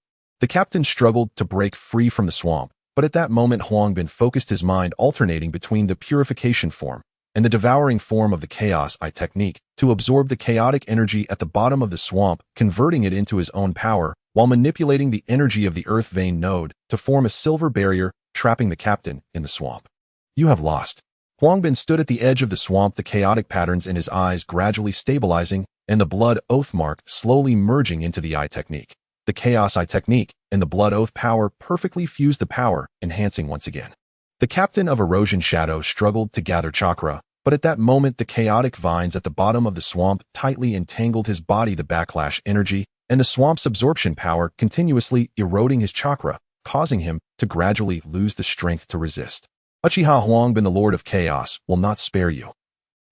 Speaker 1: The captain struggled to break free from the swamp, but at that moment Huang Bin focused his mind, alternating between the purification form and the devouring form of the Chaos technique to absorb the chaotic energy at the bottom of the swamp, converting it into his own power, while manipulating the energy of the earth vein node to form a silver barrier, trapping the captain in the swamp. You have lost. Huang Bin stood at the edge of the swamp, the chaotic patterns in his eyes gradually stabilizing, and the blood oath mark slowly merging into the eye technique. The Chaos technique and the blood oath power perfectly fused, the power enhancing once again. The captain of Erosion Shadow struggled to gather chakra, but at that moment the chaotic vines at the bottom of the swamp tightly entangled his body, the backlash energy and the swamp's absorption power continuously eroding his chakra, causing him to gradually lose the strength to resist. Uchiha Huang Bin, the Lord of Chaos, will not spare you.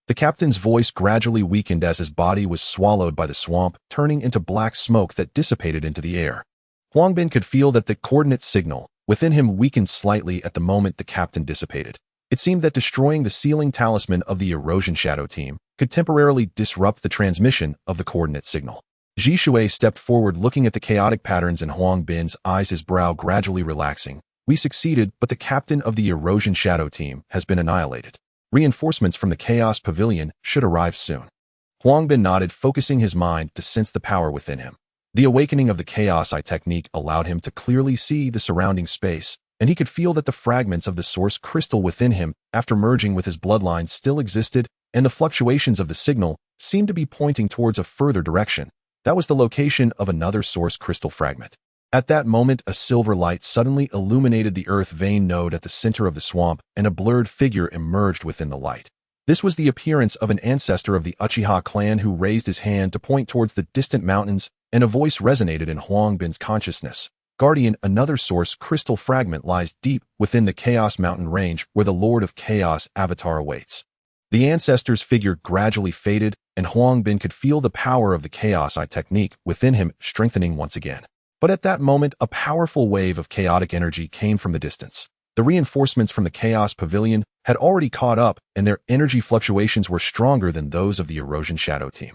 Speaker 1: The captain's voice gradually weakened as his body was swallowed by the swamp, turning into black smoke that dissipated into the air. Huang Bin could feel that the coordinate signal within him weakened slightly at the moment the captain dissipated. It seemed that destroying the sealing talisman of the Erosion Shadow team could temporarily disrupt the transmission of the coordinate signal. Ji Shui stepped forward, looking at the chaotic patterns in Huang Bin's eyes, his brow gradually relaxing. We succeeded, but the captain of the Erosion Shadow team has been annihilated. Reinforcements from the Chaos Pavilion should arrive soon. Huang Bin nodded, focusing his mind to sense the power within him. The awakening of the Chaos technique allowed him to clearly see the surrounding space, and he could feel that the fragments of the source crystal within him, after merging with his bloodline, still existed, and the fluctuations of the signal seemed to be pointing towards a further direction. That was the location of another source crystal fragment. At that moment, a silver light suddenly illuminated the earth vein node at the center of the swamp, and a blurred figure emerged within the light. This was the appearance of an ancestor of the Uchiha clan who raised his hand to point towards the distant mountains, and a voice resonated in Huang Bin's consciousness. Guardian, another source crystal fragment lies deep within the Chaos Mountain range where the Lord of Chaos avatar awaits. The ancestor's figure gradually faded, and Huang Bin could feel the power of the Chaos technique within him strengthening once again. But at that moment, a powerful wave of chaotic energy came from the distance. The reinforcements from the Chaos Pavilion had already caught up, and their energy fluctuations were stronger than those of the Erosion Shadow team.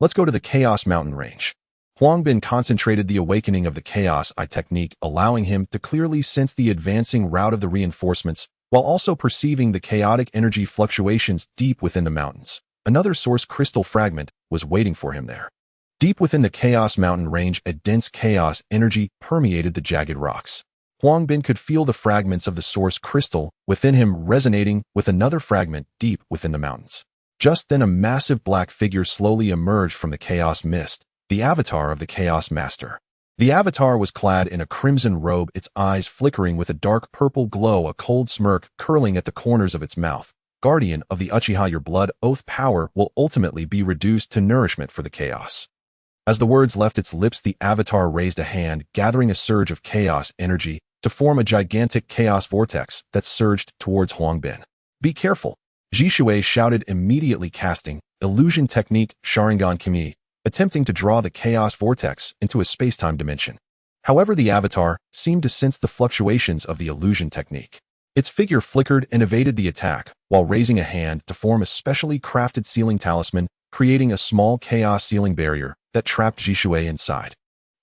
Speaker 1: Let's go to the Chaos Mountain range. Huang Bin concentrated the awakening of the Chaos Eye technique, allowing him to clearly sense the advancing route of the reinforcements, while also perceiving the chaotic energy fluctuations deep within the mountains. Another source crystal fragment was waiting for him there. Deep within the Chaos Mountain range, a dense chaos energy permeated the jagged rocks. Huang Bin could feel the fragments of the source crystal within him resonating with another fragment deep within the mountains. Just then a massive black figure slowly emerged from the chaos mist, the avatar of the Chaos Master. The avatar was clad in a crimson robe, its eyes flickering with a dark purple glow, a cold smirk curling at the corners of its mouth. Guardian of the Uchiha, your blood oath power will ultimately be reduced to nourishment for the chaos. As the words left its lips, the avatar raised a hand, gathering a surge of chaos energy to form a gigantic chaos vortex that surged towards Huang Bin. Be careful, Zhishui shouted, immediately casting illusion technique Sharingan Kimi, attempting to draw the chaos vortex into a space-time dimension. However, the avatar seemed to sense the fluctuations of the illusion technique. Its figure flickered and evaded the attack, while raising a hand to form a specially crafted sealing talisman, creating a small chaos sealing barrier that trapped Zhishui inside.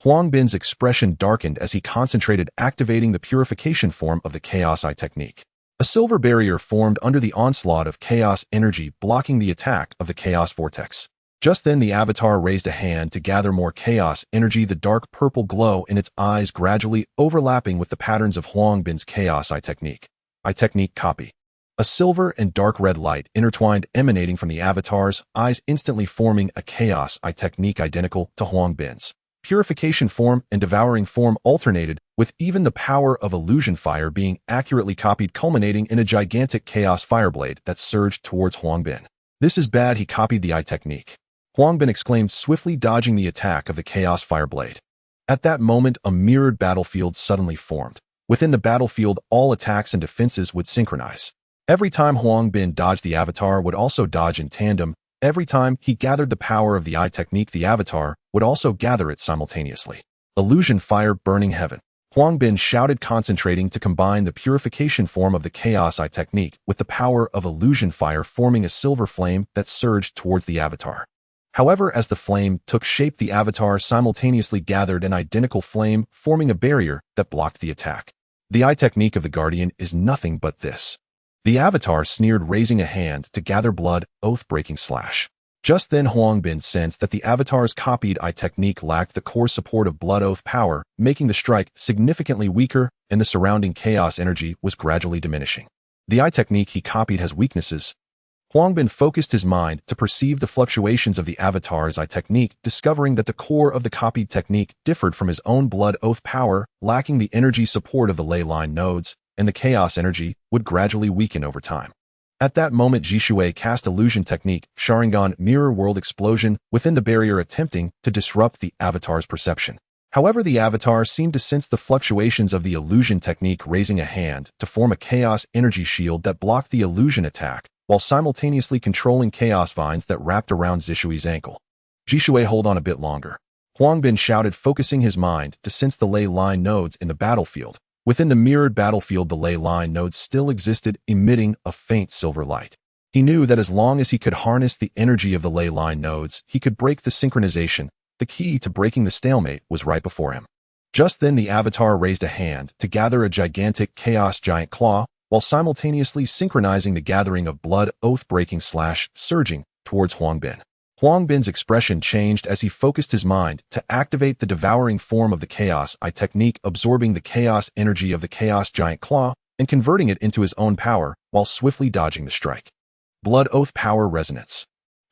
Speaker 1: Huang Bin's expression darkened as he concentrated, activating the purification form of the Chaos Eye technique. A silver barrier formed under the onslaught of chaos energy, blocking the attack of the chaos vortex. Just then the avatar raised a hand to gather more chaos energy, the dark purple glow in its eyes gradually overlapping with the patterns of Huang Bin's Chaos Eye technique. Eye technique copy. A silver and dark red light intertwined, emanating from the avatar's eyes, instantly forming a Chaos Eye technique identical to Huang Bin's. Purification form and devouring form alternated, with even the power of illusion fire being accurately copied, culminating in a gigantic chaos fireblade that surged towards Huang Bin. This is bad, he copied the eye technique. Huang Bin exclaimed, swiftly dodging the attack of the chaos fireblade. At that moment, a mirrored battlefield suddenly formed. Within the battlefield, all attacks and defenses would synchronize. Every time Huang Bin dodged, the avatar would also dodge in tandem. Every time he gathered the power of the eye technique, the avatar would also gather it simultaneously. Illusion fire, burning heaven. Huang Bin shouted, concentrating to combine the purification form of the Chaos Eye technique with the power of illusion fire, forming a silver flame that surged towards the avatar. However, as the flame took shape, the avatar simultaneously gathered an identical flame, forming a barrier that blocked the attack. The eye technique of the Guardian is nothing but this. The avatar sneered, raising a hand to gather blood oath-breaking slash. Just then Huang Bin sensed that the avatar's copied eye technique lacked the core support of blood oath power, making the strike significantly weaker, and the surrounding chaos energy was gradually diminishing. The eye technique he copied has weaknesses. Huang Bin focused his mind to perceive the fluctuations of the avatar's eye technique, discovering that the core of the copied technique differed from his own blood oath power, lacking the energy support of the ley line nodes, and the chaos energy would gradually weaken over time. At that moment, Zhishui cast illusion technique Sharingan mirror world explosion within the barrier, attempting to disrupt the avatar's perception. However, the avatar seemed to sense the fluctuations of the illusion technique, raising a hand to form a chaos energy shield that blocked the illusion attack, while simultaneously controlling chaos vines that wrapped around Zhishui's ankle. Zhishui, hold on a bit longer. Huang Bin shouted, focusing his mind to sense the ley line nodes in the battlefield. Within the mirrored battlefield, the ley line nodes still existed, emitting a faint silver light. He knew that as long as he could harness the energy of the ley line nodes, he could break the synchronization. The key to breaking the stalemate was right before him. Just then the avatar raised a hand to gather a gigantic chaos giant claw, while simultaneously synchronizing the gathering of blood oath-breaking slash, surging towards Huang Bin. Huang Bin's expression changed as he focused his mind to activate the devouring form of the Chaos Eye technique, absorbing the chaos energy of the chaos giant claw and converting it into his own power while swiftly dodging the strike. Blood oath power resonance.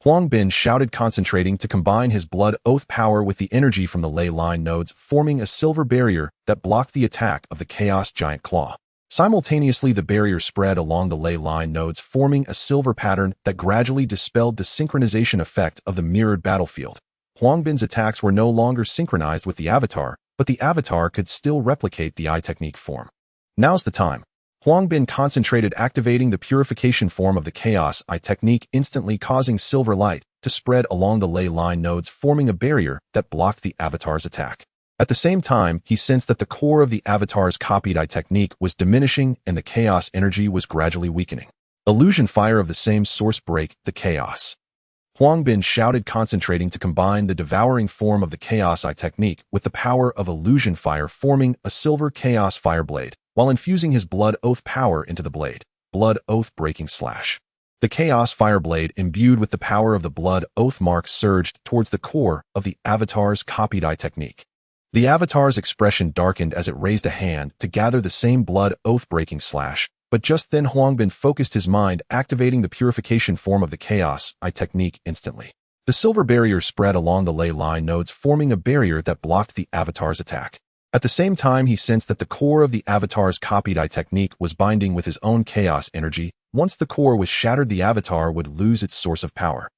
Speaker 1: Huang Bin shouted, concentrating to combine his blood oath power with the energy from the ley line nodes, forming a silver barrier that blocked the attack of the chaos giant claw. Simultaneously, the barrier spread along the ley line nodes, forming a silver pattern that gradually dispelled the synchronization effect of the mirrored battlefield. Huang Bin's attacks were no longer synchronized with the avatar, but the avatar could still replicate the eye technique form. Now's the time. Huang Bin concentrated, activating the purification form of the Chaos Eye technique, instantly causing silver light to spread along the ley line nodes, forming a barrier that blocked the avatar's attack. At the same time, he sensed that the core of the avatar's copied eye technique was diminishing and the chaos energy was gradually weakening. Illusion fire of the same source break the chaos. Huang Bin shouted, concentrating to combine the devouring form of the Chaos Eye technique with the power of illusion fire, forming a silver Chaos Fire blade, while infusing his Blood Oath power into the blade. Blood Oath breaking slash. The Chaos Fire blade, imbued with the power of the Blood Oath mark, surged towards the core of the Avatar's copied eye technique. The Avatar's expression darkened as it raised a hand to gather the same Blood Oath breaking slash, but just then Huang Bin focused his mind, activating the purification form of the Chaos Eye technique instantly. The silver barrier spread along the ley line nodes, forming a barrier that blocked the Avatar's attack. At the same time, he sensed that the core of the Avatar's copied eye technique was binding with his own chaos energy. Once the core was shattered, the Avatar would lose its source of power.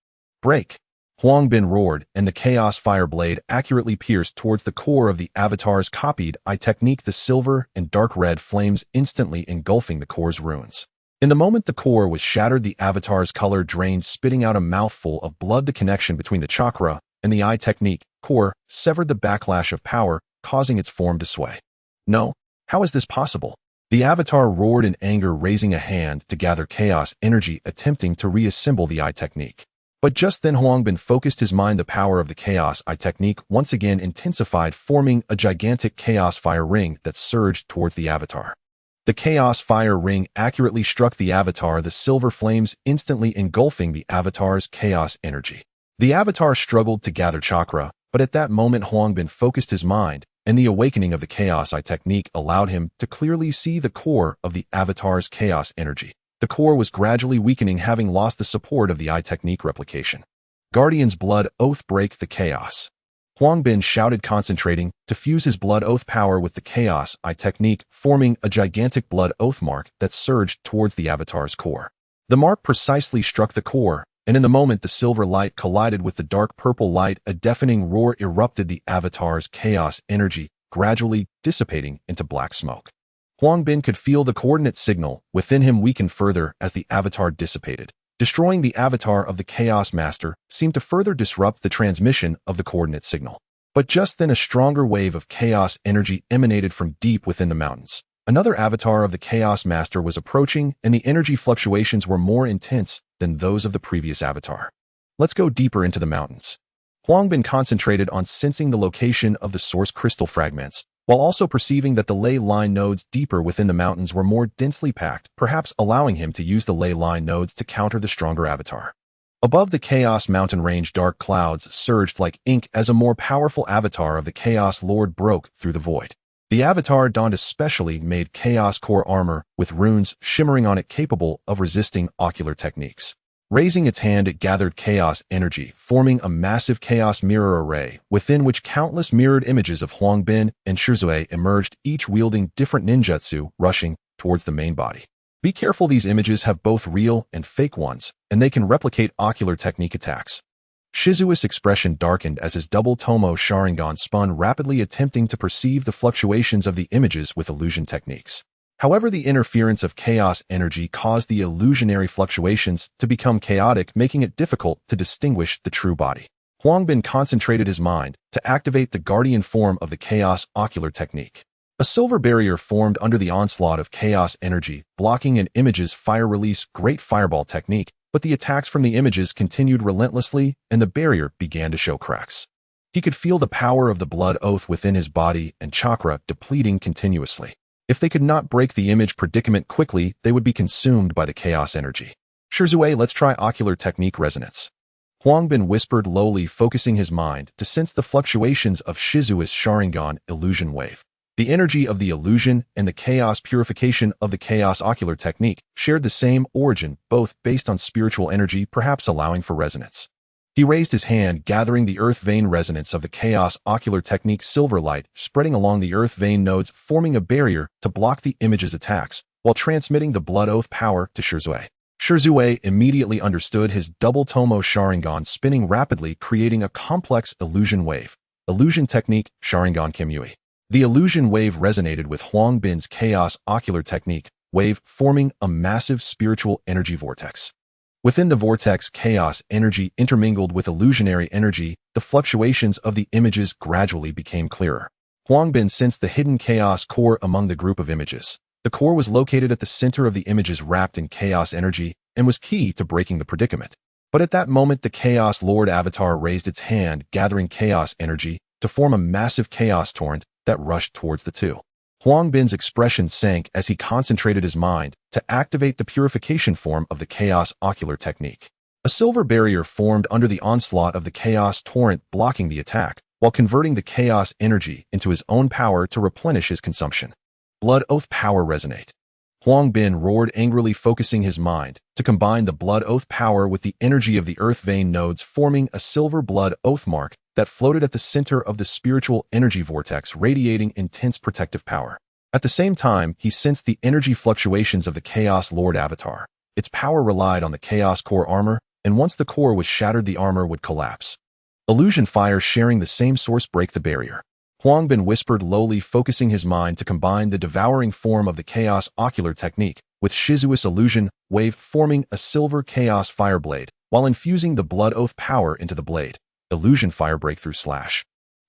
Speaker 1: Break! Huang Bin roared, and the Chaos Fire blade accurately pierced towards the core of the Avatar's copied eye technique, the silver and dark red flames instantly engulfing the core's ruins. In the moment the core was shattered, the Avatar's color drained, spitting out a mouthful of blood. The connection between the chakra and the eye technique core severed the backlash of power, causing its form to sway. No, how is this possible? The Avatar roared in anger, raising a hand to gather chaos energy, attempting to reassemble the eye technique. But just then Huang Bin focused his mind. The power of the Chaos Eye technique once again intensified, forming a gigantic Chaos Fire ring that surged towards the Avatar. The Chaos Fire ring accurately struck the Avatar, the silver flames instantly engulfing the Avatar's chaos energy. The Avatar struggled to gather chakra, but at that moment Huang Bin focused his mind, and the awakening of the Chaos Eye technique allowed him to clearly see the core of the Avatar's chaos energy. The core was gradually weakening, having lost the support of the eye technique replication. Guardian's Blood Oath break the chaos. Huang Bin shouted, concentrating to fuse his Blood Oath power with the Chaos Eye technique, forming a gigantic Blood Oath mark that surged towards the Avatar's core. The mark precisely struck the core, and in the moment the silver light collided with the dark purple light, a deafening roar erupted, the Avatar's chaos energy gradually dissipating into black smoke. Huang Bin could feel the coordinate signal within him weaken further as the Avatar dissipated. Destroying the Avatar of the Chaos Master seemed to further disrupt the transmission of the coordinate signal. But just then a stronger wave of chaos energy emanated from deep within the mountains. Another Avatar of the Chaos Master was approaching, and the energy fluctuations were more intense than those of the previous Avatar. Let's go deeper into the mountains. Huang Bin concentrated on sensing the location of the source crystal fragments, while also perceiving that the ley line nodes deeper within the mountains were more densely packed, perhaps allowing him to use the ley line nodes to counter the stronger Avatar. Above the Chaos Mountain range, dark clouds surged like ink as a more powerful Avatar of the Chaos Lord broke through the void. The Avatar donned a specially made Chaos Core armor with runes shimmering on it, capable of resisting ocular techniques. Raising its hand, it gathered chaos energy, forming a massive chaos mirror array, within which countless mirrored images of Huang Bin and Shizue emerged, each wielding different ninjutsu, rushing towards the main body. Be careful, these images have both real and fake ones, and they can replicate ocular technique attacks. Shizue's expression darkened as his double Tomo Sharingan spun rapidly, attempting to perceive the fluctuations of the images with illusion techniques. However, the interference of chaos energy caused the illusionary fluctuations to become chaotic, making it difficult to distinguish the true body. Huang Bin concentrated his mind to activate the guardian form of the chaos ocular technique. A silver barrier formed under the onslaught of chaos energy, blocking an image's fire release great fireball technique, but the attacks from the images continued relentlessly, and the barrier began to show cracks. He could feel the power of the blood oath within his body and chakra depleting continuously. If they could not break the image predicament quickly, they would be consumed by the chaos energy. Shizue, let's try ocular technique resonance. Huang Bin whispered lowly, focusing his mind to sense the fluctuations of Shizue's Sharingan illusion wave. The energy of the illusion and the chaos purification of the chaos ocular technique shared the same origin, both based on spiritual energy, perhaps allowing for resonance. He raised his hand, gathering the earth vein resonance of the chaos ocular technique, silver light spreading along the earth vein nodes, forming a barrier to block the image's attacks, while transmitting the blood oath power to Shizue. Shizue immediately understood, his double Tomo Sharingan spinning rapidly, creating a complex illusion wave. Illusion technique, Sharingan Kimui. The illusion wave resonated with Huang Bin's chaos ocular technique wave, forming a massive spiritual energy vortex. Within the vortex, chaos energy intermingled with illusionary energy. The fluctuations of the images gradually became clearer. Huang Bin sensed the hidden chaos core among the group of images. The core was located at the center of the images, wrapped in chaos energy, and was key to breaking the predicament. But at that moment, the Chaos Lord Avatar raised its hand, gathering chaos energy to form a massive chaos torrent that rushed towards the two. Huang Bin's expression sank as he concentrated his mind to activate the purification form of the Chaos Ocular technique. A silver barrier formed under the onslaught of the chaos torrent, blocking the attack, while converting the chaos energy into his own power to replenish his consumption. Blood Oath power resonate. Huang Bin roared angrily, focusing his mind to combine the Blood Oath power with the energy of the earth vein nodes, forming a silver Blood Oath mark that floated at the center of the spiritual energy vortex, radiating intense protective power. At the same time, he sensed the energy fluctuations of the Chaos Lord Avatar. Its power relied on the Chaos Core armor, and once the core was shattered, the armor would collapse. Illusion fire sharing the same source break the barrier. Huang Bin whispered lowly, focusing his mind to combine the devouring form of the Chaos Ocular technique with Shizuo's illusion wave, forming a silver Chaos Fire blade, while infusing the Blood Oath power into the blade. Illusion fire breakthrough slash.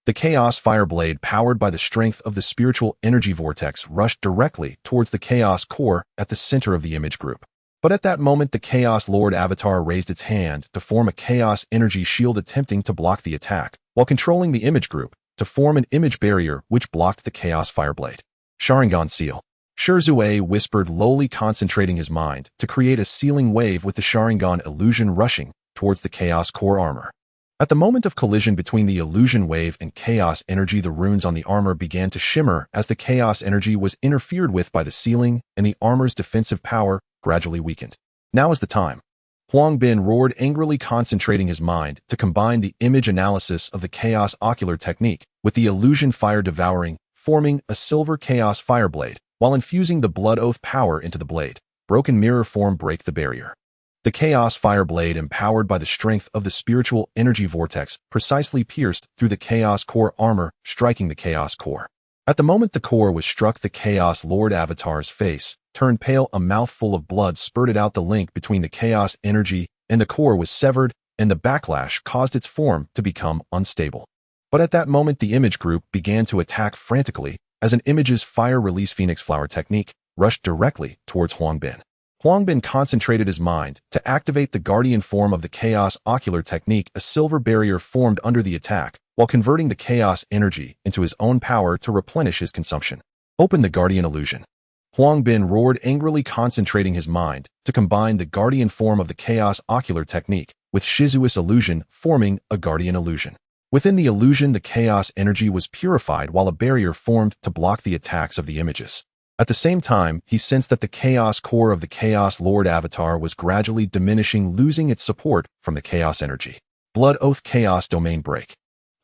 Speaker 1: The Chaos Fire blade, powered by the strength of the spiritual energy vortex, rushed directly towards the Chaos Core at the center of the image group. But at that moment, the Chaos Lord Avatar raised its hand to form a Chaos energy shield, attempting to block the attack, while controlling the image group to form an image barrier which blocked the Chaos Fireblade. Sharingan seal. Shirzue whispered lowly, concentrating his mind to create a sealing wave with the Sharingan illusion rushing towards the Chaos Core armor. At the moment of collision between the illusion wave and chaos energy, the runes on the armor began to shimmer as the chaos energy was interfered with by the sealing, and the armor's defensive power gradually weakened. Now is the time. Huang Bin roared angrily, concentrating his mind to combine the image analysis of the Chaos Ocular technique with the illusion fire devouring, forming a silver Chaos Fireblade, while infusing the Blood Oath power into the blade. Broken mirror form break the barrier. The Chaos Fireblade, empowered by the strength of the spiritual energy vortex, precisely pierced through the Chaos Core armor, striking the Chaos Core. At the moment the core was struck, the Chaos Lord Avatar's face turned pale, a mouthful of blood spurted out. The link between the chaos energy and the core was severed, and the backlash caused its form to become unstable. But at that moment, the image group began to attack frantically as an image's fire release Phoenix Flower technique rushed directly towards Huang Bin. Huang Bin concentrated his mind to activate the guardian form of the Chaos Ocular technique. A silver barrier formed under the attack, while converting the chaos energy into his own power to replenish his consumption. Open the guardian illusion. Huang Bin roared angrily, concentrating his mind to combine the guardian form of the Chaos Ocular technique with Shizuo's illusion, forming a guardian illusion. Within the illusion, the chaos energy was purified, while a barrier formed to block the attacks of the images. At the same time, he sensed that the chaos core of the Chaos Lord Avatar was gradually diminishing, losing its support from the chaos energy. Blood Oath Chaos Domain break.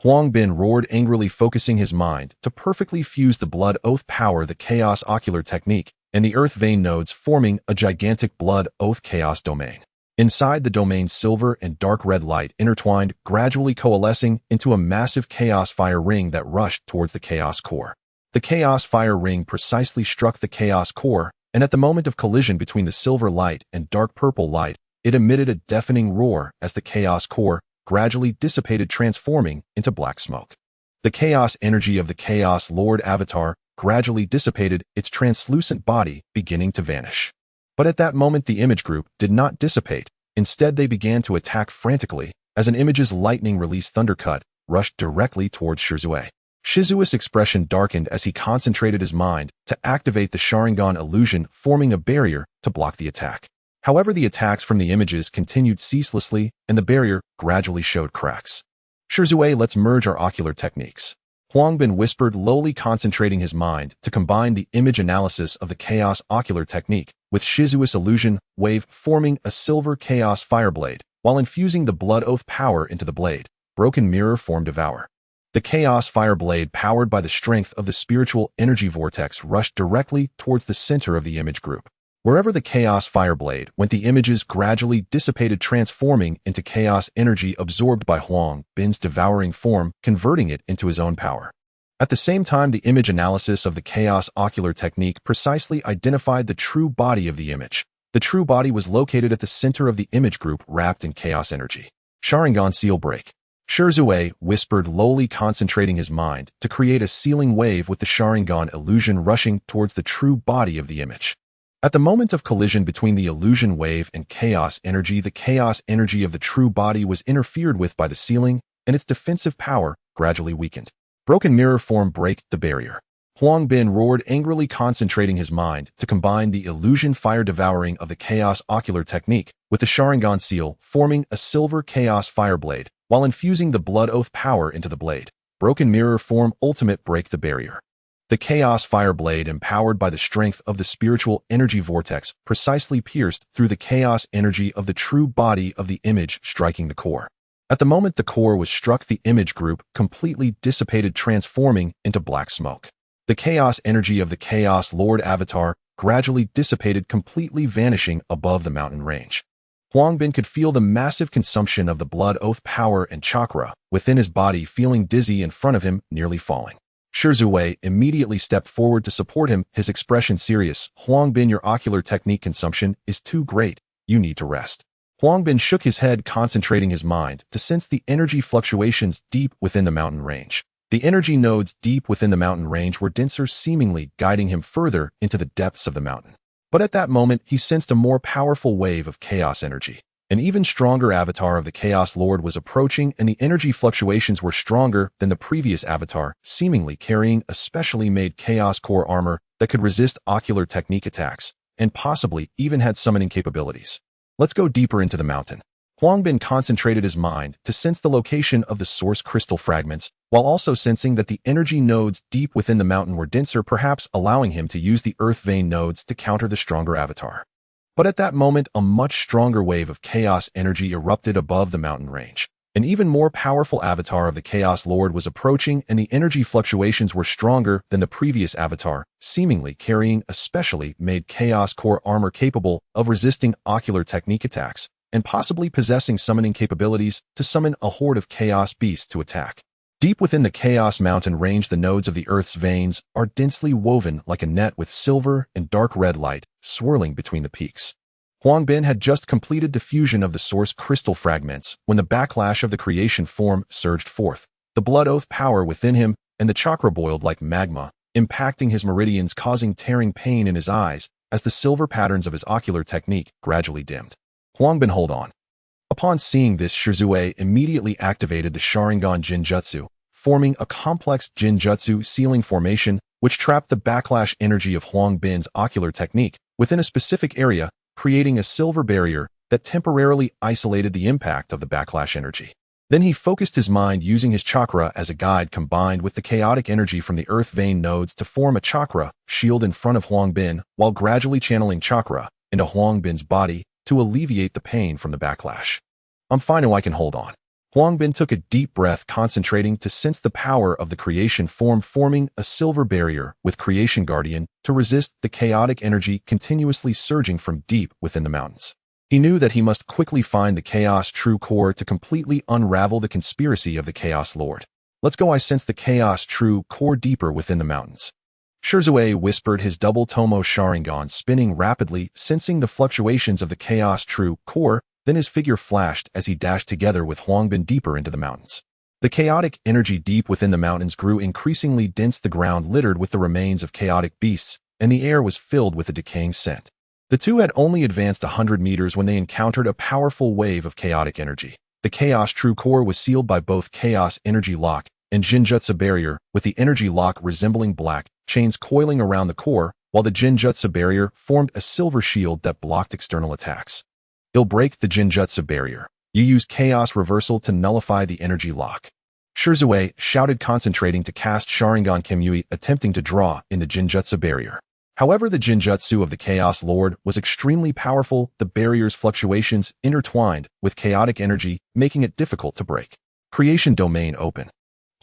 Speaker 1: Huang Bin roared angrily, focusing his mind to perfectly fuse the Blood Oath power, the Chaos Ocular technique, and the earth vein nodes, forming a gigantic Blood Oath Chaos domain. Inside the domain, silver and dark red light intertwined, gradually coalescing into a massive chaos fire ring that rushed towards the chaos core. The chaos fire ring precisely struck the chaos core, and at the moment of collision between the silver light and dark purple light, it emitted a deafening roar as the chaos core gradually dissipated, transforming into black smoke. The chaos energy of the Chaos Lord Avatar gradually dissipated, its translucent body beginning to vanish. But at that moment, the image group did not dissipate. Instead, they began to attack frantically as an image's lightning released thundercut rushed directly towards Shirzue. Shizuo's expression darkened as he concentrated his mind to activate the Sharingan illusion, forming a barrier to block the attack. However, the attacks from the images continued ceaselessly, and the barrier gradually showed cracks. Shirzue, let's merge our ocular techniques. Huang Bin whispered, lowly, concentrating his mind to combine the image analysis of the Chaos Ocular technique with Shizuo's illusion wave, forming a silver Chaos Fireblade, while infusing the Blood Oath power into the blade. Broken mirror form devour. The Chaos Fireblade, powered by the strength of the spiritual energy vortex, rushed directly towards the center of the image group. Wherever the Chaos Fireblade went, the images gradually dissipated, transforming into chaos energy absorbed by Huang Bin's devouring form, converting it into his own power. At the same time, the image analysis of the Chaos Ocular technique precisely identified the true body of the image. The true body was located at the center of the image group, wrapped in chaos energy. Sharingan seal break. Shirzue whispered lowly, concentrating his mind to create a sealing wave with the Sharingan illusion rushing towards the true body of the image. At the moment of collision between the illusion wave and chaos energy, the chaos energy of the true body was interfered with by the ceiling, and its defensive power gradually weakened. Broken mirror form break the barrier. Huang Bin roared angrily, concentrating his mind to combine the illusion fire devouring of the chaos ocular technique with the Sharingan seal, forming a silver chaos fire blade, while infusing the blood oath power into the blade. Broken mirror form ultimate break the barrier. The chaos fire blade, empowered by the strength of the spiritual energy vortex, precisely pierced through the chaos energy of the true body of the image, striking the core. At the moment the core was struck, the image group completely dissipated, transforming into black smoke. The chaos energy of the Chaos Lord Avatar gradually dissipated, completely vanishing above the mountain range. Huang Bin could feel the massive consumption of the blood oath power and chakra within his body, feeling dizzy in front of him, nearly falling. Shizuei immediately stepped forward to support him, his expression serious. Huang Bin, your ocular technique consumption is too great. You need to rest. Huang Bin shook his head, concentrating his mind to sense the energy fluctuations deep within the mountain range. The energy nodes deep within the mountain range were denser, seemingly guiding him further into the depths of the mountain. But at that moment, he sensed a more powerful wave of chaos energy. An even stronger avatar of the Chaos Lord was approaching, and the energy fluctuations were stronger than the previous avatar, seemingly carrying a specially made chaos core armor that could resist ocular technique attacks, and possibly even had summoning capabilities. Let's go deeper into the mountain. Huang Bin concentrated his mind to sense the location of the source crystal fragments, while also sensing that the energy nodes deep within the mountain were denser, perhaps allowing him to use the earth vein nodes to counter the stronger avatar. But at that moment, a much stronger wave of chaos energy erupted above the mountain range. An even more powerful avatar of the Chaos Lord was approaching, and the energy fluctuations were stronger than the previous avatar, seemingly carrying a specially made chaos core armor capable of resisting ocular technique attacks, and possibly possessing summoning capabilities to summon a horde of chaos beasts to attack. Deep within the Chaos Mountain range, the nodes of the Earth's veins are densely woven like a net, with silver and dark red light swirling between the peaks. Huang Bin had just completed the fusion of the source crystal fragments when the backlash of the creation form surged forth. The blood oath power within him and the chakra boiled like magma, impacting his meridians, causing tearing pain in his eyes as the silver patterns of his ocular technique gradually dimmed. Huang Bin, hold on. Upon seeing this, Shizuei immediately activated the Sharingan Jinjutsu, forming a complex Jinjutsu sealing formation which trapped the backlash energy of Huang Bin's ocular technique within a specific area, creating a silver barrier that temporarily isolated the impact of the backlash energy. Then he focused his mind, using his chakra as a guide, combined with the chaotic energy from the earth vein nodes to form a chakra shield in front of Huang Bin, while gradually channeling chakra into Huang Bin's body to alleviate the pain from the backlash. I'm fine now, I can hold on. Huang Bin took a deep breath, concentrating to sense the power of the creation form, forming a silver barrier with Creation Guardian to resist the chaotic energy continuously surging from deep within the mountains. He knew that he must quickly find the Chaos True Core to completely unravel the conspiracy of the Chaos Lord. Let's go, I sense the Chaos True Core deeper within the mountains. Shizuei whispered, his double Tomo Sharingan spinning rapidly, sensing the fluctuations of the Chaos True Core. Then his figure flashed as he dashed together with Huang Bin deeper into the mountains. The chaotic energy deep within the mountains grew increasingly dense, the ground littered with the remains of chaotic beasts, and the air was filled with a decaying scent. The two had only advanced 100 meters when they encountered a powerful wave of chaotic energy. The Chaos True Core was sealed by both Chaos Energy Lock and Jinjutsu Barrier, with the Energy Lock resembling black chains coiling around the core, while the Jinjutsu Barrier formed a silver shield that blocked external attacks. It'll break the Jinjutsu Barrier. You use Chaos Reversal to nullify the Energy Lock. Shizuei shouted, concentrating to cast Sharingan Kimui, attempting to draw in the Jinjutsu Barrier. However, the Jinjutsu of the Chaos Lord was extremely powerful, the barrier's fluctuations intertwined with chaotic energy, making it difficult to break. Creation Domain open.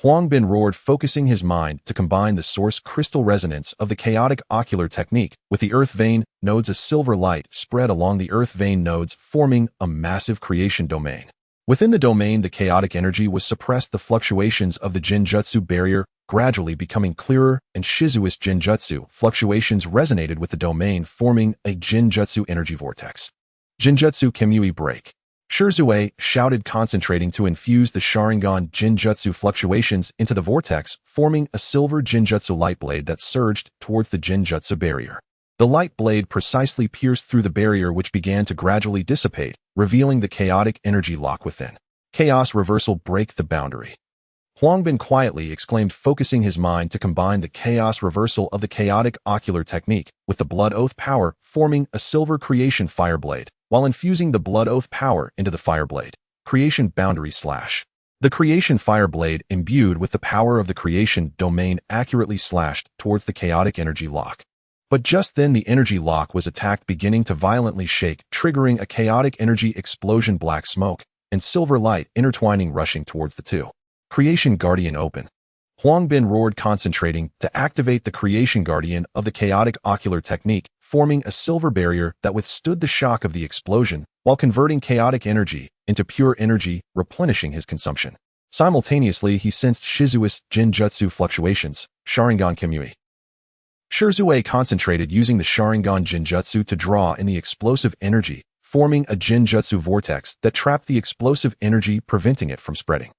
Speaker 1: Huang Bin roared, focusing his mind to combine the source crystal resonance of the chaotic ocular technique with the earth vein nodes. A silver light spread along the earth vein nodes, forming a massive creation domain. Within the domain, the chaotic energy was suppressed, the fluctuations of the Jinjutsu barrier gradually becoming clearer, and Shizui's Jinjutsu fluctuations resonated with the domain, forming a Jinjutsu energy vortex. Jinjutsu Kimui break. Shizuei shouted, concentrating to infuse the Sharingan Jinjutsu fluctuations into the vortex, forming a silver Jinjutsu light blade that surged towards the Jinjutsu barrier. The light blade precisely pierced through the barrier, which began to gradually dissipate, revealing the chaotic energy lock within. Chaos reversal, break the boundary. Huang Bin quietly exclaimed, focusing his mind to combine the chaos reversal of the chaotic ocular technique with the blood oath power, forming a silver creation fireblade, while infusing the blood oath power into the fireblade. Creation boundary slash. The creation fireblade, imbued with the power of the creation domain, accurately slashed towards the chaotic energy lock. But just then the energy lock was attacked, beginning to violently shake, triggering a chaotic energy explosion, black smoke and silver light intertwining, rushing towards the two. Creation Guardian open. Huang Bin roared, concentrating to activate the Creation Guardian of the chaotic ocular technique, forming a silver barrier that withstood the shock of the explosion, while converting chaotic energy into pure energy, replenishing his consumption. Simultaneously, he sensed Shizui's Jinjutsu fluctuations, Sharingan Kimui. Shirzue concentrated, using the Sharingan Jinjutsu to draw in the explosive energy, forming a Jinjutsu vortex that trapped the explosive energy, preventing it from spreading.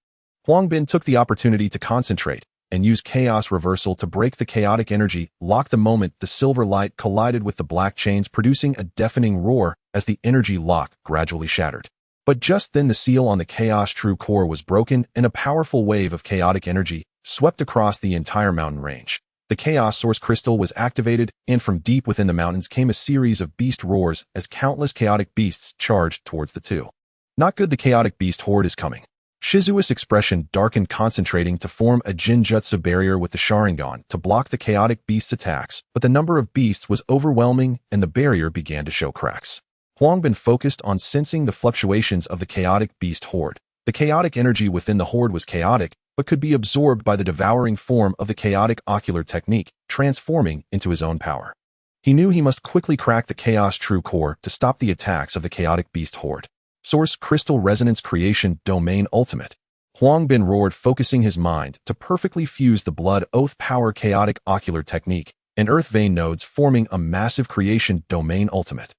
Speaker 1: Huang Bin took the opportunity to concentrate and use chaos reversal to break the chaotic energy lock. The moment the silver light collided with the black chains, producing a deafening roar as the energy lock gradually shattered. But just then the seal on the chaos true core was broken, and a powerful wave of chaotic energy swept across the entire mountain range. The chaos source crystal was activated, and from deep within the mountains came a series of beast roars as countless chaotic beasts charged towards the two. Not good, the chaotic beast horde is coming. Shizui's expression darkened, concentrating to form a Jinjutsu barrier with the Sharingan to block the chaotic beast's attacks, but the number of beasts was overwhelming and the barrier began to show cracks. Huang Bin focused on sensing the fluctuations of the chaotic beast horde. The chaotic energy within the horde was chaotic, but could be absorbed by the devouring form of the chaotic ocular technique, transforming into his own power. He knew he must quickly crack the chaos true core to stop the attacks of the chaotic beast horde. Source Crystal Resonance Creation Domain Ultimate. Huang Bin roared, focusing his mind to perfectly fuse the blood oath power chaotic ocular technique and earth vein nodes, forming a massive creation domain ultimate.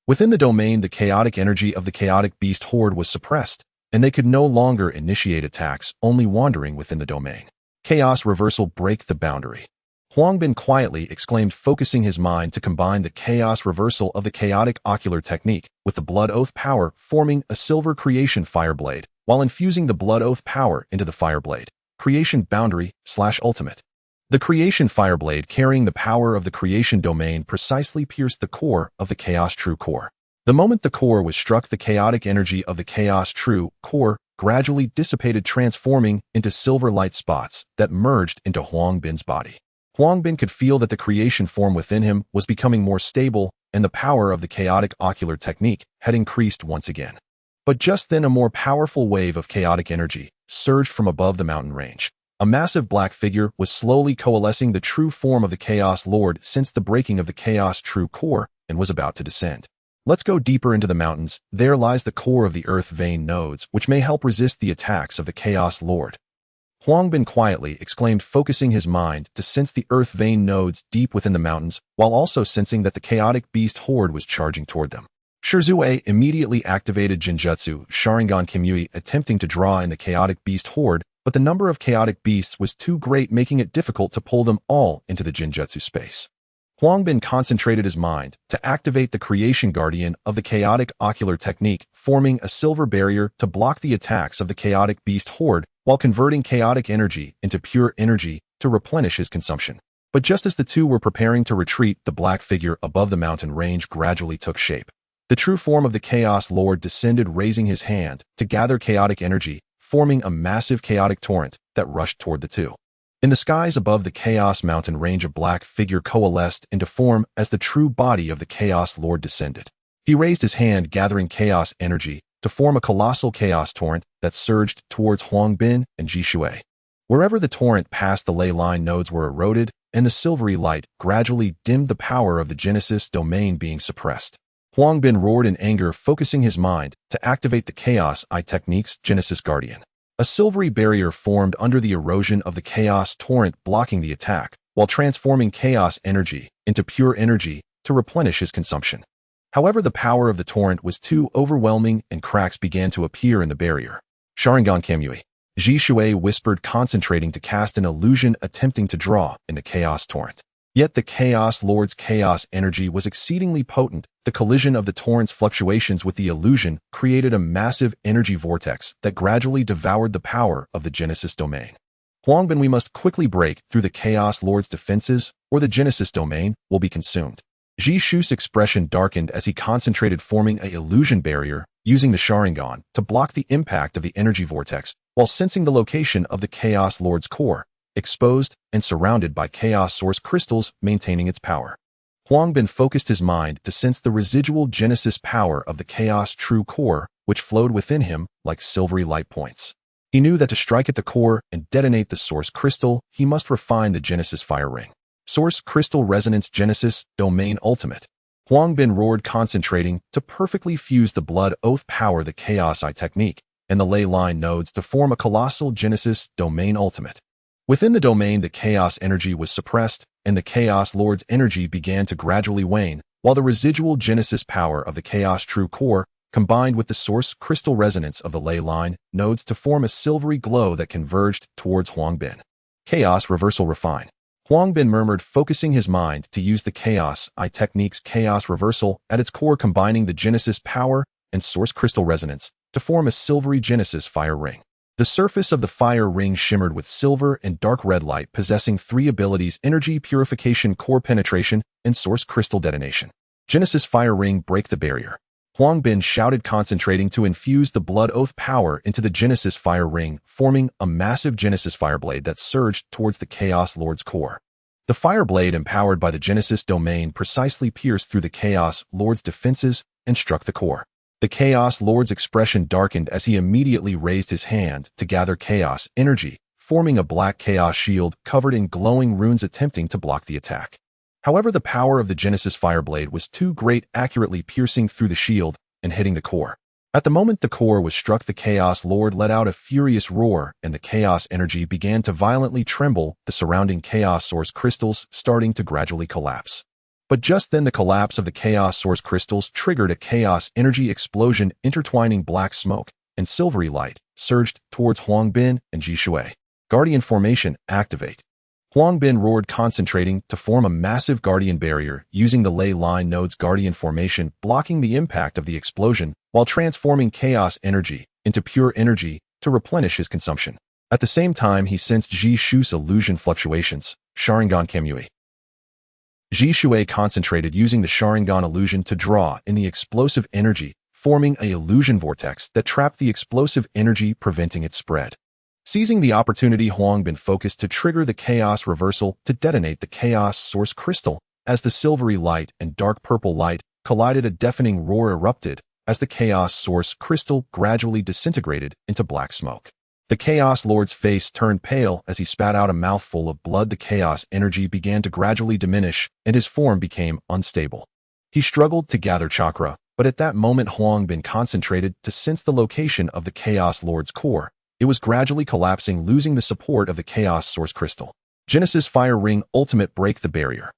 Speaker 1: Within the domain, the chaotic energy of the chaotic beast horde was suppressed, and they could no longer initiate attacks, only wandering within the domain. Chaos reversal, break the boundary. Huang Bin quietly exclaimed, focusing his mind to combine the chaos reversal of the chaotic ocular technique with the blood oath power, forming a silver creation fireblade, while infusing the blood oath power into the fireblade. Creation boundary slash ultimate. The creation fireblade, carrying the power of the creation domain, precisely pierced the core of the chaos true core. The moment the core was struck, the chaotic energy of the chaos true core gradually dissipated, transforming into silver light spots that merged into Huang Bin's body. Huang Bin could feel that the creation form within him was becoming more stable, and the power of the chaotic ocular technique had increased once again. But just then a more powerful wave of chaotic energy surged from above the mountain range. A massive black figure was slowly coalescing, the true form of the Chaos Lord since the breaking of the chaos true core, and was about to descend. Let's go deeper into the mountains. There lies the core of the earth vein nodes, which may help resist the attacks of the Chaos Lord. Huang Bin quietly exclaimed, focusing his mind to sense the earth vein nodes deep within the mountains, while also sensing that the chaotic beast horde was charging toward them. Shirzue immediately activated Jinjutsu Sharingan Kimui, attempting to draw in the chaotic beast horde, but the number of chaotic beasts was too great, making it difficult to pull them all into the Jinjutsu space. Huang Bin concentrated his mind to activate the Creation Guardian of the chaotic ocular technique, forming a silver barrier to block the attacks of the chaotic beast horde, while converting chaotic energy into pure energy to replenish his consumption. But just as the two were preparing to retreat, the black figure above the mountain range gradually took shape. The true form of the Chaos Lord descended, raising his hand to gather chaotic energy, forming a massive chaotic torrent that rushed toward the two. In the skies above the Chaos Mountain range, a black figure coalesced into form as the true body of the Chaos Lord descended. He raised his hand, gathering chaos energy to form a colossal chaos torrent that surged towards Huang Bin and Jishui. Wherever the torrent passed, the ley line nodes were eroded, and the silvery light gradually dimmed, the power of the Genesis domain being suppressed. Huang Bin roared in anger, focusing his mind to activate the Chaos Eye Technique's Genesis Guardian. A silvery barrier formed under the erosion of the chaos torrent, blocking the attack, while transforming chaos energy into pure energy to replenish his consumption. However, the power of the torrent was too overwhelming, and cracks began to appear in the barrier. Sharingan Kamui. Ji Shui whispered, concentrating to cast an illusion, attempting to draw in the chaos torrent. Yet the Chaos Lord's chaos energy was exceedingly potent. The collision of the torrent's fluctuations with the illusion created a massive energy vortex that gradually devoured the power of the Genesis domain. Huangbin, we must quickly break through the Chaos Lord's defenses, or the Genesis domain will be consumed. Ji Shu's expression darkened as he concentrated, forming an illusion barrier using the Sharingan to block the impact of the energy vortex while sensing the location of the Chaos Lord's core, exposed and surrounded by Chaos Source crystals maintaining its power. Huangbin focused his mind to sense the residual Genesis power of the Chaos True Core, which flowed within him like silvery light points. He knew that to strike at the core and detonate the Source Crystal, he must refine the Genesis Fire Ring. Source Crystal Resonance Genesis Domain Ultimate. Huangbin roared, concentrating to perfectly fuse the Blood Oath power, the Chaos Eye technique, and the ley line nodes to form a colossal Genesis Domain Ultimate. Within the domain, the Chaos energy was suppressed, and the Chaos Lord's energy began to gradually wane, while the residual Genesis power of the Chaos True Core combined with the Source Crystal Resonance of the ley line nodes to form a silvery glow that converged towards Huangbin. Chaos Reversal Refine. Huangbin murmured, focusing his mind to use the Chaos Eye technique's Chaos Reversal at its core, combining the Genesis power and Source Crystal Resonance to form a silvery Genesis Fire Ring. The surface of the fire ring shimmered with silver and dark red light, possessing three abilities: Energy Purification, Core Penetration, and Source Crystal Detonation. Genesis Fire Ring, break the barrier. Huangbin shouted, concentrating to infuse the Blood Oath power into the Genesis Fire Ring, forming a massive Genesis Fireblade that surged towards the Chaos Lord's core. The Fireblade, empowered by the Genesis domain, precisely pierced through the Chaos Lord's defenses and struck the core. The Chaos Lord's expression darkened as he immediately raised his hand to gather chaos energy, forming a black chaos shield covered in glowing runes, attempting to block the attack. However, the power of the Genesis Fireblade was too great, accurately piercing through the shield and hitting the core. At the moment the core was struck, the Chaos Lord let out a furious roar, and the chaos energy began to violently tremble, the surrounding Chaos Source crystals starting to gradually collapse. But just then the collapse of the Chaos Source crystals triggered a chaos energy explosion. Intertwining black smoke and silvery light surged towards Huangbin and Ji Shu. Guardian Formation, activate. Huangbin roared, concentrating to form a massive guardian barrier using the ley line node's Guardian Formation, blocking the impact of the explosion while transforming chaos energy into pure energy to replenish his consumption. At the same time, he sensed Ji Shu's illusion fluctuations. Sharingan Kamui. Ji Shu concentrated, using the Sharingan illusion to draw in the explosive energy, forming an illusion vortex that trapped the explosive energy, preventing its spread. Seizing the opportunity, Huangbin focused to trigger the Chaos Reversal to detonate the Chaos Source Crystal. As the silvery light and dark purple light collided, a deafening roar erupted as the Chaos Source Crystal gradually disintegrated into black smoke. The Chaos Lord's face turned pale as he spat out a mouthful of blood. The chaos energy began to gradually diminish, and his form became unstable. He struggled to gather chakra, but at that moment Huangbin concentrated to sense the location of the Chaos Lord's core. It was gradually collapsing, losing the support of the Chaos Source Crystal. Genesis Fire Ring Ultimate, break the barrier.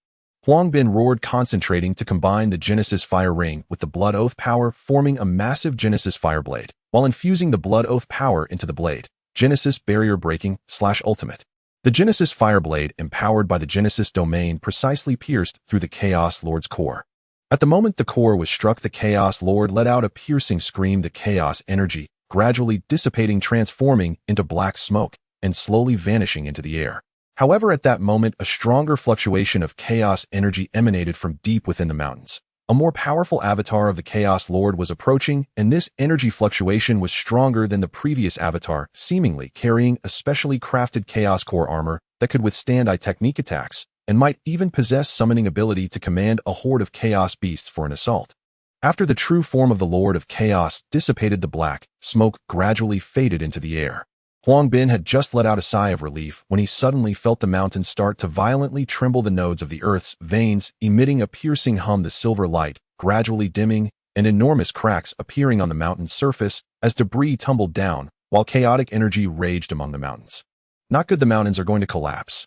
Speaker 1: Huangbin roared, concentrating to combine the Genesis Fire Ring with the Blood Oath power, forming a massive Genesis Fireblade, while infusing the Blood Oath power into the blade. Genesis Barrier Breaking / Ultimate. The Genesis Fireblade, empowered by the Genesis domain, precisely pierced through the Chaos Lord's core. At the moment the core was struck, the Chaos Lord let out a piercing scream. The chaos energy gradually dissipating, transforming into black smoke and slowly vanishing into the air. However, at that moment, a stronger fluctuation of chaos energy emanated from deep within the mountains. A more powerful avatar of the Chaos Lord was approaching, and this energy fluctuation was stronger than the previous avatar, seemingly carrying a specially crafted Chaos Core armor that could withstand eye technique attacks, and might even possess summoning ability to command a horde of chaos beasts for an assault. After the true form of the Lord of Chaos dissipated, the black smoke gradually faded into the air. Huangbin had just let out a sigh of relief when he suddenly felt the mountains start to violently tremble, the nodes of the earth's veins emitting a piercing hum, the silver light gradually dimming, and enormous cracks appearing on the mountain's surface as debris tumbled down, while chaotic energy raged among the mountains. Not good, the mountains are going to collapse.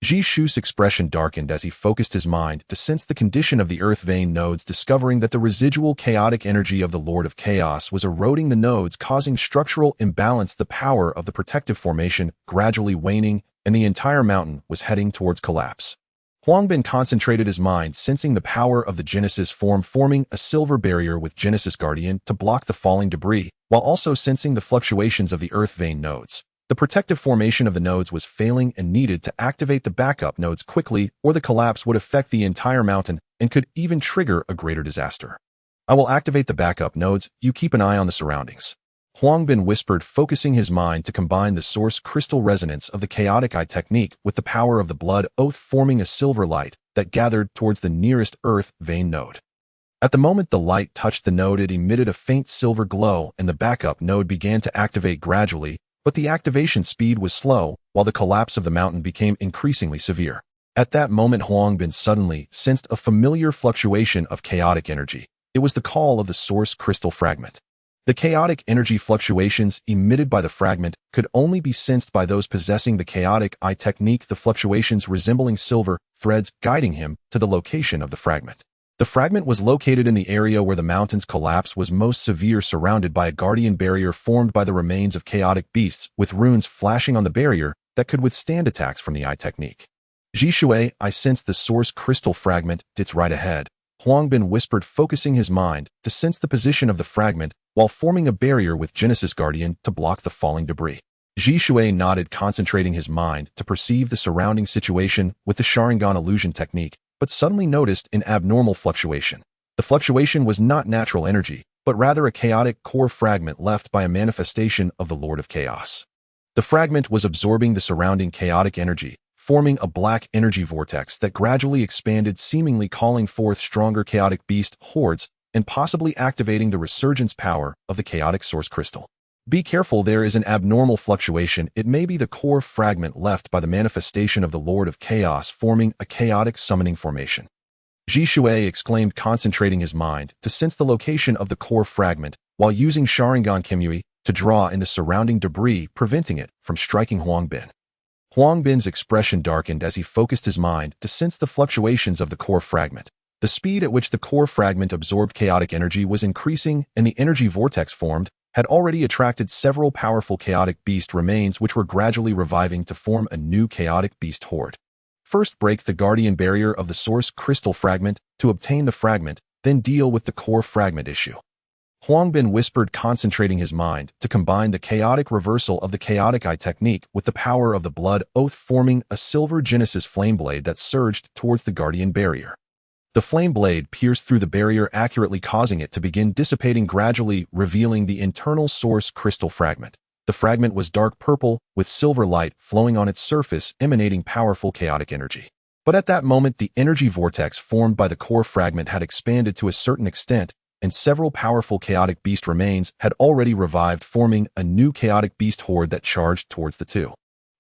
Speaker 1: Ji Shu's expression darkened as he focused his mind to sense the condition of the earth vein nodes, discovering that the residual chaotic energy of the Lord of Chaos was eroding the nodes, causing structural imbalance. The power of the protective formation gradually waning, and the entire mountain was heading towards collapse. Huang Bin concentrated his mind, sensing the power of the Genesis form, forming a silver barrier with Genesis Guardian to block the falling debris, while also sensing the fluctuations of the earth vein nodes. The protective formation of the nodes was failing and needed to activate the backup nodes quickly, or the collapse would affect the entire mountain and could even trigger a greater disaster. I will activate the backup nodes, you keep an eye on the surroundings. Huang Bin whispered, focusing his mind to combine the source crystal resonance of the chaotic eye technique with the power of the blood oath, forming a silver light that gathered towards the nearest earth vein node. At the moment the light touched the node, it emitted a faint silver glow and the backup node began to activate gradually, but the activation speed was slow, while the collapse of the mountain became increasingly severe. At that moment Huang Bin suddenly sensed a familiar fluctuation of chaotic energy. It was the call of the source crystal fragment. The chaotic energy fluctuations emitted by the fragment could only be sensed by those possessing the chaotic eye technique, the fluctuations resembling silver threads guiding him to the location of the fragment. The fragment was located in the area where the mountain's collapse was most severe, surrounded by a guardian barrier formed by the remains of chaotic beasts, with runes flashing on the barrier that could withstand attacks from the eye technique. Zhishui, I sensed the source crystal fragment, it's right ahead. Huang Bin whispered, focusing his mind to sense the position of the fragment while forming a barrier with Genesis Guardian to block the falling debris. Zhishui nodded, concentrating his mind to perceive the surrounding situation with the Sharingan illusion technique, but suddenly noticed an abnormal fluctuation. The fluctuation was not natural energy, but rather a chaotic core fragment left by a manifestation of the Lord of Chaos. The fragment was absorbing the surrounding chaotic energy, forming a black energy vortex that gradually expanded, seemingly calling forth stronger chaotic beast hordes and possibly activating the resurgence power of the chaotic source crystal. Be careful, there is an abnormal fluctuation. It may be the core fragment left by the manifestation of the Lord of Chaos, forming a chaotic summoning formation. Zhishui exclaimed, concentrating his mind to sense the location of the core fragment while using Sharingan Kimui to draw in the surrounding debris, preventing it from striking Huang Bin. Huang Bin's expression darkened as he focused his mind to sense the fluctuations of the core fragment. The speed at which the core fragment absorbed chaotic energy was increasing, and the energy vortex formed had already attracted several powerful chaotic beast remains, which were gradually reviving to form a new chaotic beast horde. First, break the guardian barrier of the source crystal fragment to obtain the fragment, then deal with the core fragment issue. Huang Bin whispered, concentrating his mind to combine the chaotic reversal of the chaotic eye technique with the power of the blood oath, forming a silver Genesis flame blade that surged towards the guardian barrier. The flame blade pierced through the barrier, accurately causing it to begin dissipating gradually, revealing the internal source crystal fragment. The fragment was dark purple, with silver light flowing on its surface, emanating powerful chaotic energy. But at that moment, the energy vortex formed by the core fragment had expanded to a certain extent, and several powerful chaotic beast remains had already revived, forming a new chaotic beast horde that charged towards the two.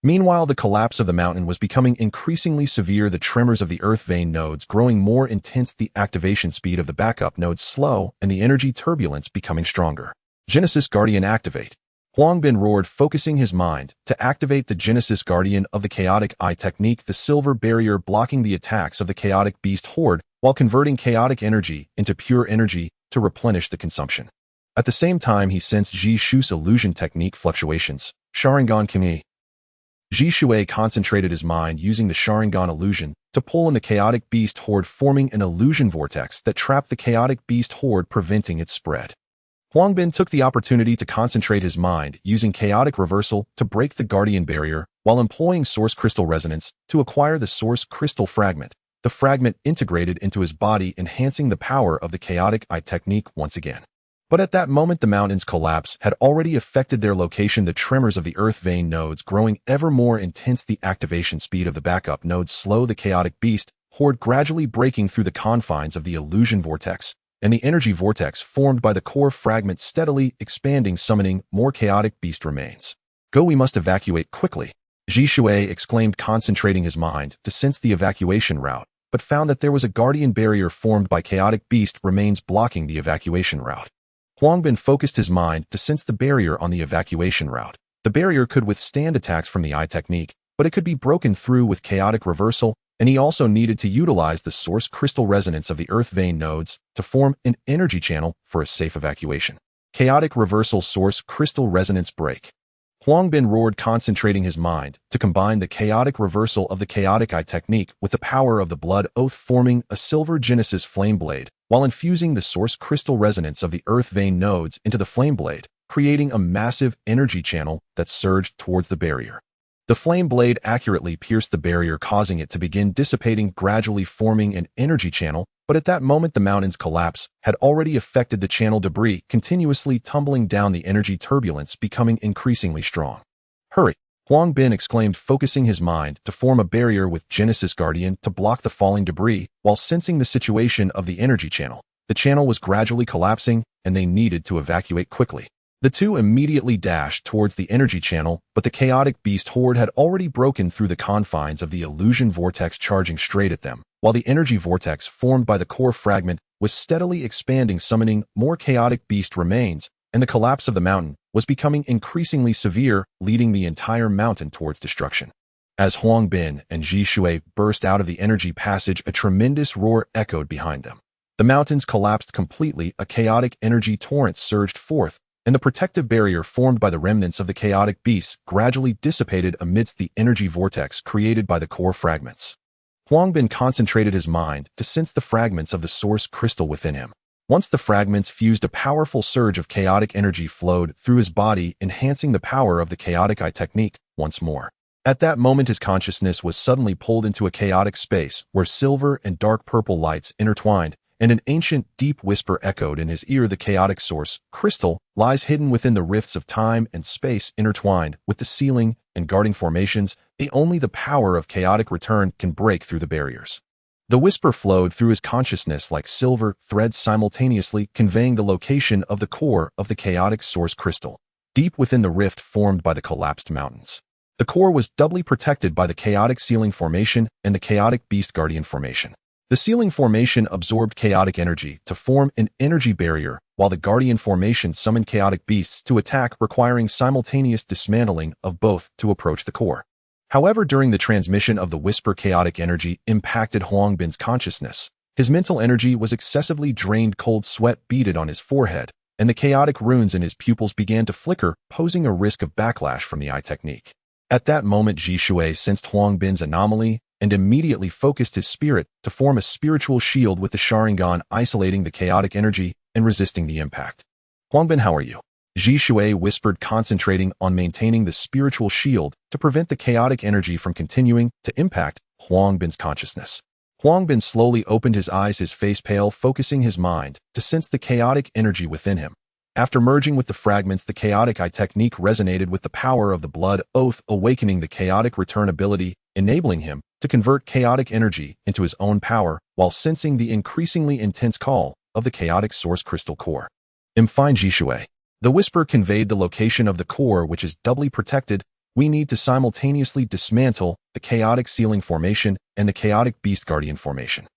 Speaker 1: Meanwhile, the collapse of the mountain was becoming increasingly severe, the tremors of the earth vein nodes growing more intense, the activation speed of the backup nodes slow, and the energy turbulence becoming stronger. Genesis Guardian activate. Huang Bin roared, focusing his mind to activate the Genesis Guardian of the chaotic eye technique, the silver barrier blocking the attacks of the chaotic beast horde while converting chaotic energy into pure energy to replenish the consumption. At the same time, he sensed Zhishui's illusion technique fluctuations. Sharingan Kimi. Zhishui concentrated his mind using the Sharingan illusion to pull in the chaotic beast horde, forming an illusion vortex that trapped the chaotic beast horde, preventing its spread. Huang Bin took the opportunity to concentrate his mind using chaotic reversal to break the guardian barrier while employing source crystal resonance to acquire the source crystal fragment. The fragment integrated into his body, enhancing the power of the chaotic eye technique once again. But at that moment, the mountain's collapse had already affected their location, the tremors of the earth vein nodes growing ever more intense, the activation speed of the backup nodes slow, the chaotic beast horde gradually breaking through the confines of the illusion vortex, and the energy vortex formed by the core fragment steadily expanding, summoning more chaotic beast remains. Go, we must evacuate quickly. Zhishui exclaimed, concentrating his mind to sense the evacuation route, but found that there was a guardian barrier formed by chaotic beast remains blocking the evacuation route. Huang Bin focused his mind to sense the barrier on the evacuation route. The barrier could withstand attacks from the eye technique, but it could be broken through with chaotic reversal, and he also needed to utilize the source crystal resonance of the earth vein nodes to form an energy channel for a safe evacuation. Chaotic reversal source crystal resonance break. Huang Bin roared, concentrating his mind to combine the chaotic reversal of the chaotic eye technique with the power of the blood oath, forming a silver Genesis flame blade, while infusing the source crystal resonance of the earth vein nodes into the flame blade, creating a massive energy channel that surged towards the barrier. The flame blade accurately pierced the barrier, causing it to begin dissipating, gradually forming an energy channel, but at that moment the mountain's collapse had already affected the channel, debris continuously tumbling down, the energy turbulence becoming increasingly strong. "Hurry!" Huang Bin exclaimed, focusing his mind to form a barrier with Genesis Guardian to block the falling debris, while sensing the situation of the energy channel. The channel was gradually collapsing, and they needed to evacuate quickly. The two immediately dashed towards the energy channel, but the chaotic beast horde had already broken through the confines of the illusion vortex, charging straight at them, while the energy vortex formed by the core fragment was steadily expanding, summoning more chaotic beast remains, and the collapse of the mountain was becoming increasingly severe, leading the entire mountain towards destruction. As Huang Bin and Ji Shui burst out of the energy passage, a tremendous roar echoed behind them. The mountains collapsed completely, a chaotic energy torrent surged forth, and the protective barrier formed by the remnants of the chaotic beasts gradually dissipated amidst the energy vortex created by the core fragments. Huang Bin concentrated his mind to sense the fragments of the source crystal within him. Once the fragments fused, a powerful surge of chaotic energy flowed through his body, enhancing the power of the chaotic eye technique once more. At that moment, his consciousness was suddenly pulled into a chaotic space where silver and dark purple lights intertwined, and an ancient, deep whisper echoed in his ear. The chaotic source crystal lies hidden within the rifts of time and space, intertwined with the ceiling and guarding formations. Only the power of chaotic return can break through the barriers. The whisper flowed through his consciousness like silver threads, simultaneously conveying the location of the core of the chaotic source crystal, deep within the rift formed by the collapsed mountains. The core was doubly protected by the chaotic ceiling formation and the chaotic beast guardian formation. The ceiling formation absorbed chaotic energy to form an energy barrier, while the guardian formation summoned chaotic beasts to attack, requiring simultaneous dismantling of both to approach the core. However, during the transmission of the whisper, chaotic energy impacted Huang Bin's consciousness. His mental energy was excessively drained, cold sweat beaded on his forehead, and the chaotic runes in his pupils began to flicker, posing a risk of backlash from the eye technique. At that moment, Ji Shui sensed Huang Bin's anomaly and immediately focused his spirit to form a spiritual shield with the Sharingan, isolating the chaotic energy and resisting the impact. "Huang Bin, how are you?" Ji Shui whispered, concentrating on maintaining the spiritual shield to prevent the chaotic energy from continuing to impact Huang Bin's consciousness. Huang Bin slowly opened his eyes, his face pale, focusing his mind to sense the chaotic energy within him. After merging with the fragments, the chaotic eye technique resonated with the power of the blood oath, awakening the chaotic return ability, enabling him to convert chaotic energy into his own power while sensing the increasingly intense call of the chaotic source crystal core. "Fine, Ji Shui." The whisper conveyed the location of the core, which is doubly protected. "We need to simultaneously dismantle the chaotic ceiling formation and the chaotic beast guardian formation."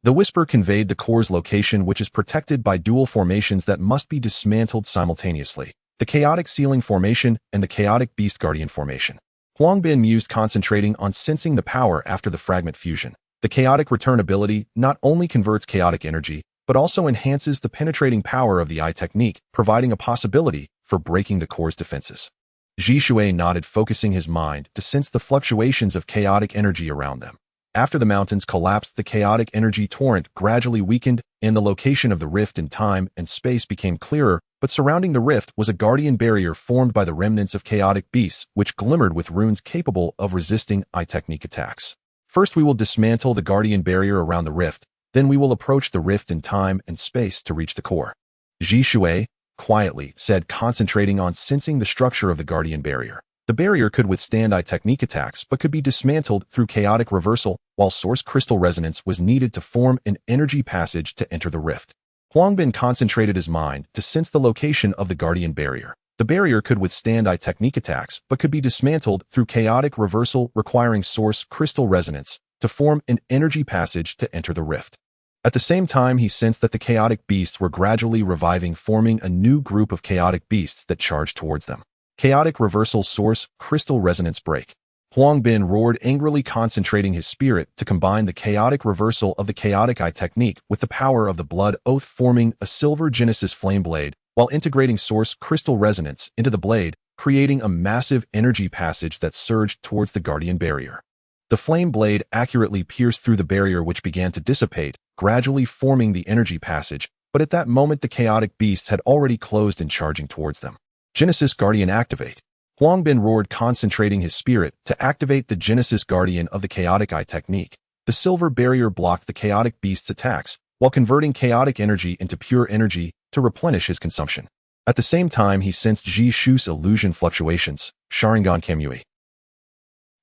Speaker 1: The whisper conveyed the core's location, which is protected by dual formations that must be dismantled simultaneously: the chaotic ceiling formation and the chaotic beast guardian formation. Huang Bin mused, concentrating on sensing the power after the fragment fusion. The chaotic return ability not only converts chaotic energy, but also enhances the penetrating power of the eye technique, providing a possibility for breaking the core's defenses. Ji Shui nodded, focusing his mind to sense the fluctuations of chaotic energy around them. After the mountains collapsed, the chaotic energy torrent gradually weakened, and the location of the rift in time and space became clearer, but surrounding the rift was a guardian barrier formed by the remnants of chaotic beasts, which glimmered with runes capable of resisting eye technique attacks. "First, we will dismantle the guardian barrier around the rift, then we will approach the rift in time and space to reach the core," Ji Shui quietly said, concentrating on sensing the structure of the guardian barrier. The barrier could withstand eye technique attacks, but could be dismantled through chaotic reversal, while source crystal resonance was needed to form an energy passage to enter the rift. Huang Bin concentrated his mind to sense the location of the guardian barrier. The barrier could withstand eye technique attacks, but could be dismantled through chaotic reversal, requiring source crystal resonance to form an energy passage to enter the rift. At the same time, he sensed that the chaotic beasts were gradually reviving, forming a new group of chaotic beasts that charged towards them. Chaotic reversal, source crystal resonance break. Huang Bin roared angrily, concentrating his spirit to combine the chaotic reversal of the chaotic eye technique with the power of the blood oath, forming a silver Genesis flame blade, while integrating source crystal resonance into the blade, creating a massive energy passage that surged towards the guardian barrier. The flame blade accurately pierced through the barrier, which began to dissipate, gradually forming the energy passage, but at that moment the chaotic beasts had already closed and charging towards them. Genesis Guardian activate. Huang Bin roared, concentrating his spirit to activate the Genesis Guardian of the Chaotic Eye technique. The silver barrier blocked the chaotic beast's attacks, while converting chaotic energy into pure energy to replenish his consumption. At the same time, he sensed Ji Shu's illusion fluctuations, Sharingan Kamui.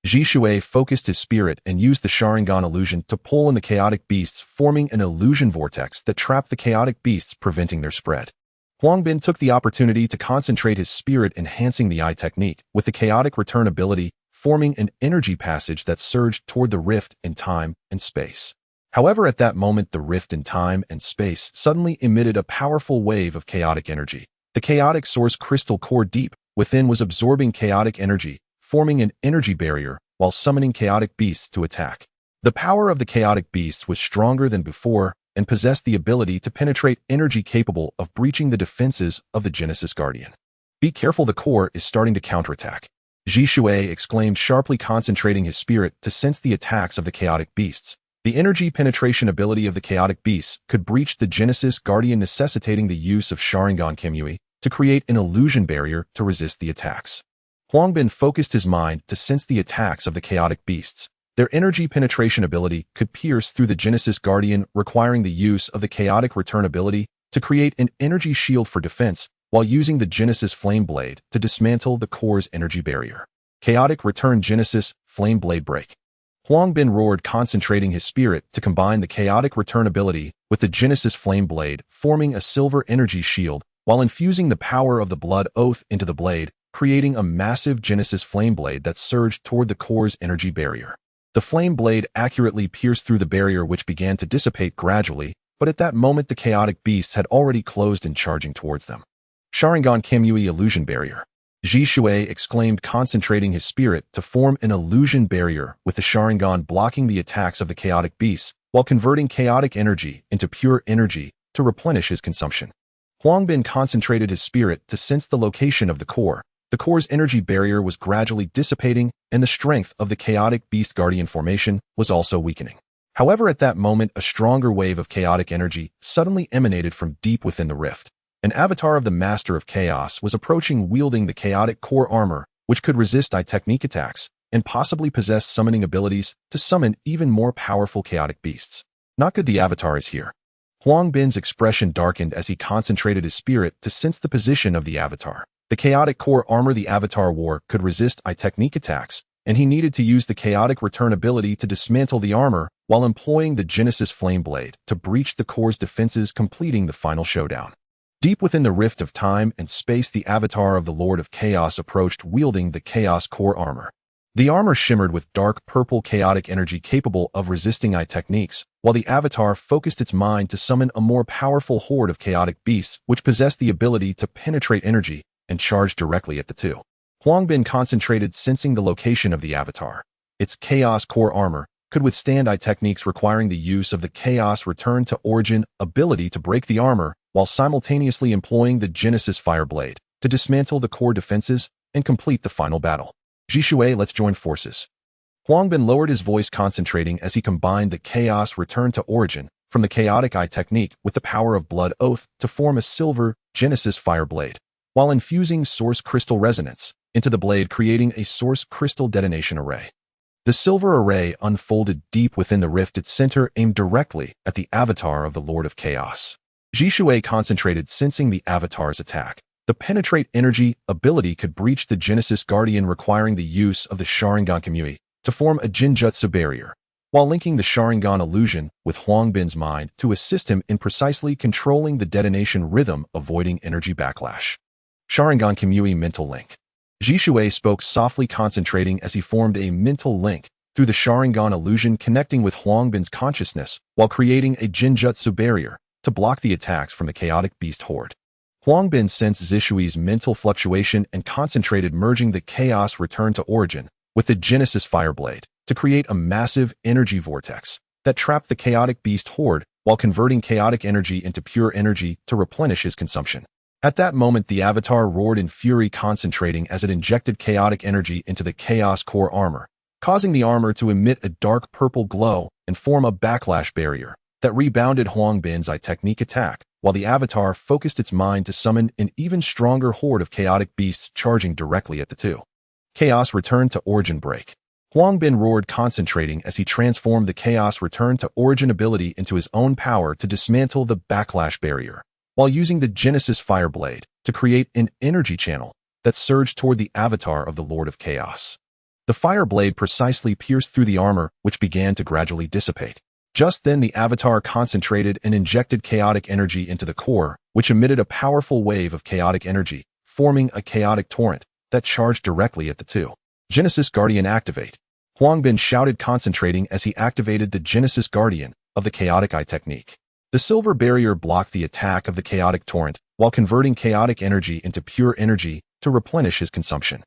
Speaker 1: Ji Shui focused his spirit and used the Sharingan illusion to pull in the chaotic beasts, forming an illusion vortex that trapped the chaotic beasts, preventing their spread. Huang Bin took the opportunity to concentrate his spirit, enhancing the eye technique with the chaotic return ability, forming an energy passage that surged toward the rift in time and space. However, at that moment, the rift in time and space suddenly emitted a powerful wave of chaotic energy. The chaotic source crystal core deep within was absorbing chaotic energy, forming an energy barrier while summoning chaotic beasts to attack. The power of the chaotic beasts was stronger than before and possessed the ability to penetrate energy capable of breaching the defenses of the Genesis Guardian. Be careful, the core is starting to counterattack. Ji Shui exclaimed sharply, concentrating his spirit to sense the attacks of the chaotic beasts. The energy penetration ability of the chaotic beasts could breach the Genesis Guardian, necessitating the use of Sharingan Kamui to create an illusion barrier to resist the attacks. Huang Bin focused his mind to sense the attacks of the chaotic beasts. Their energy penetration ability could pierce through the Genesis Guardian, requiring the use of the chaotic return ability to create an energy shield for defense, while using the Genesis Flame Blade to dismantle the core's energy barrier. Chaotic return Genesis Flame Blade break. Huang Bin roared, concentrating his spirit to combine the chaotic return ability with the Genesis Flame Blade, forming a silver energy shield, while infusing the power of the Blood Oath into the blade, creating a massive Genesis Flame Blade that surged toward the core's energy barrier. The flame blade accurately pierced through the barrier, which began to dissipate gradually, but at that moment the chaotic beasts had already closed and charging towards them. Sharingan Kamui illusion barrier. Ji Shui exclaimed, concentrating his spirit to form an illusion barrier with the Sharingan blocking the attacks of the chaotic beasts, while converting chaotic energy into pure energy to replenish his consumption. Huang Bin concentrated his spirit to sense the location of the core. The core's energy barrier was gradually dissipating, and the strength of the chaotic beast guardian formation was also weakening. However, at that moment, a stronger wave of chaotic energy suddenly emanated from deep within the rift. An avatar of the Master of Chaos was approaching, wielding the chaotic core armor, which could resist eye technique attacks and possibly possess summoning abilities to summon even more powerful chaotic beasts. Not good, the avatar is here. Huang Bin's expression darkened as he concentrated his spirit to sense the position of the avatar. The chaotic core armor the avatar wore could resist eye technique attacks, and he needed to use the chaotic return ability to dismantle the armor while employing the Genesis Flame Blade to breach the core's defenses, completing the final showdown. Deep within the rift of time and space, the avatar of the Lord of Chaos approached, wielding the Chaos core armor. The armor shimmered with dark purple chaotic energy capable of resisting eye techniques, while the avatar focused its mind to summon a more powerful horde of chaotic beasts which possessed the ability to penetrate energy and charge directly at the two. Huang Bin concentrated, sensing the location of the avatar. Its Chaos core armor could withstand eye techniques, requiring the use of the Chaos Return to Origin ability to break the armor, while simultaneously employing the Genesis Fire Blade to dismantle the core defenses and complete the final battle. Ji Shui, let's join forces. Huang Bin lowered his voice, concentrating as he combined the Chaos Return to Origin from the Chaotic Eye technique with the power of Blood Oath to form a silver Genesis Fire Blade, while infusing Source Crystal Resonance into the blade, creating a Source Crystal Detonation Array. The silver array unfolded deep within the rift, its center aimed directly at the avatar of the Lord of Chaos. Ji Shui concentrated, sensing the avatar's attack. The Penetrate Energy ability could breach the Genesis Guardian, requiring the use of the Sharingan Kamui to form a Jinjutsu barrier, while linking the Sharingan illusion with Huang Bin's mind to assist him in precisely controlling the detonation rhythm, avoiding energy backlash. Sharingan Kamui mental link. Ji Shui spoke softly, concentrating as he formed a mental link through the Sharingan illusion, connecting with Huang Bin's consciousness while creating a Jinjutsu barrier to block the attacks from the chaotic beast horde. Huang Bin sensed Zishui's mental fluctuation and concentrated, merging the Chaos Return to Origin with the Genesis Fire Blade to create a massive energy vortex that trapped the chaotic beast horde while converting chaotic energy into pure energy to replenish his consumption. At that moment, the avatar roared in fury, concentrating as it injected chaotic energy into the chaos core armor, causing the armor to emit a dark purple glow and form a backlash barrier that rebounded Huang Bin's eye technique attack, while the avatar focused its mind to summon an even stronger horde of chaotic beasts charging directly at the two. Chaos returned to origin break. Huang Bin roared, concentrating as he transformed the Chaos Return to Origin ability into his own power to dismantle the backlash barrier, while using the Genesis Fireblade to create an energy channel that surged toward the avatar of the Lord of Chaos. The Fireblade precisely pierced through the armor, which began to gradually dissipate. Just then, the avatar concentrated and injected chaotic energy into the core, which emitted a powerful wave of chaotic energy, forming a chaotic torrent that charged directly at the two. Genesis Guardian activate. Huang Bin shouted, concentrating as he activated the Genesis Guardian of the Chaotic Eye technique. The silver barrier blocked the attack of the chaotic torrent while converting chaotic energy into pure energy to replenish his consumption.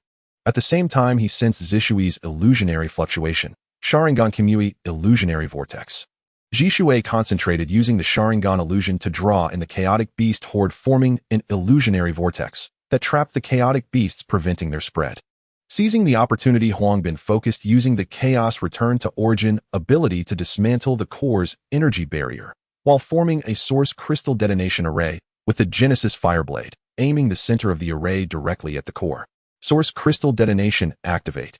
Speaker 1: At the same time, he sensed Zishui's illusionary fluctuation, Sharingan Kimui illusionary vortex. Zhishui concentrated using the Sharingan illusion to draw in the chaotic beast horde, forming an illusionary vortex that trapped the chaotic beasts, preventing their spread. Seizing the opportunity, Huang Bin focused using the Chaos Return to Origin ability to dismantle the core's energy barrier, while forming a source crystal detonation array with the Genesis Fireblade, aiming the center of the array directly at the core. Source crystal detonation activate.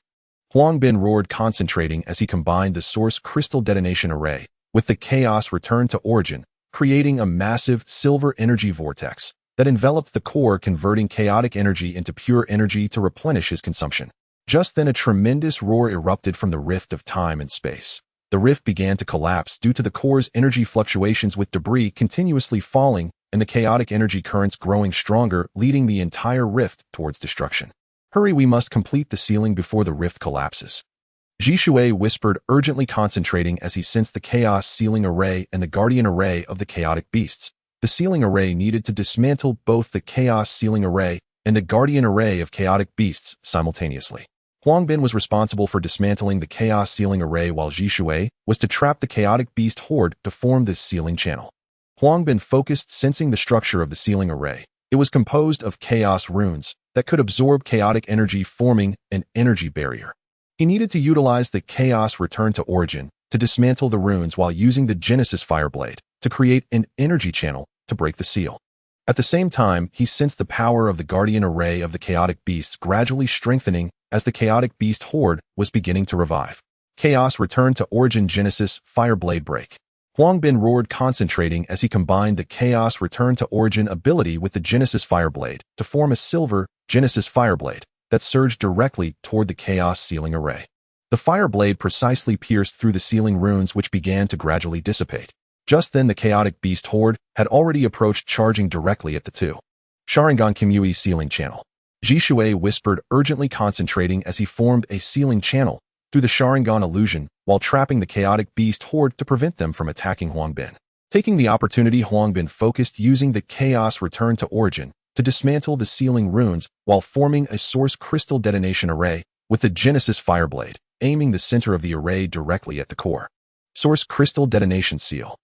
Speaker 1: Huang Bin roared, concentrating as he combined the source crystal detonation array with the Chaos Return to Origin, creating a massive silver energy vortex that enveloped the core, converting chaotic energy into pure energy to replenish his consumption. Just then, a tremendous roar erupted from the rift of time and space. The rift began to collapse due to the core's energy fluctuations, with debris continuously falling and the chaotic energy currents growing stronger, leading the entire rift towards destruction. Hurry, we must complete the ceiling before the rift collapses. Zhishui whispered, urgently, concentrating as he sensed the Chaos Ceiling Array and the Guardian Array of the Chaotic Beasts. The Ceiling Array needed to dismantle both the Chaos Ceiling Array and the Guardian Array of Chaotic Beasts simultaneously. Huang Bin was responsible for dismantling the Chaos Ceiling Array, while Zhishui was to trap the Chaotic Beast horde to form this ceiling channel. Huang Bin focused, sensing the structure of the Ceiling Array. It was composed of chaos runes that could absorb chaotic energy, forming an energy barrier. He needed to utilize the Chaos Return to Origin to dismantle the runes while using the Genesis Fireblade to create an energy channel to break the seal. At the same time, he sensed the power of the Guardian Array of the Chaotic Beasts gradually strengthening as the Chaotic Beast horde was beginning to revive. Chaos Return to Origin Genesis Fireblade break. Huang Bin roared, concentrating as he combined the Chaos Return to Origin ability with the Genesis Fireblade to form a silver Genesis Fireblade that surged directly toward the Chaos Ceiling Array. The Fireblade precisely pierced through the ceiling runes, which began to gradually dissipate. Just then, the chaotic beast horde had already approached, charging directly at the two. Sharingan Kimui Ceiling Channel. Zhishui whispered, urgently, concentrating as he formed a ceiling channel through the Sharingan illusion while trapping the chaotic beast horde to prevent them from attacking Huang Bin. Taking the opportunity, Huang Bin focused using the Chaos Return to Origin to dismantle the ceiling runes while forming a source crystal detonation array with the Genesis Fireblade, aiming the center of the array directly at the core. Source crystal detonation seal.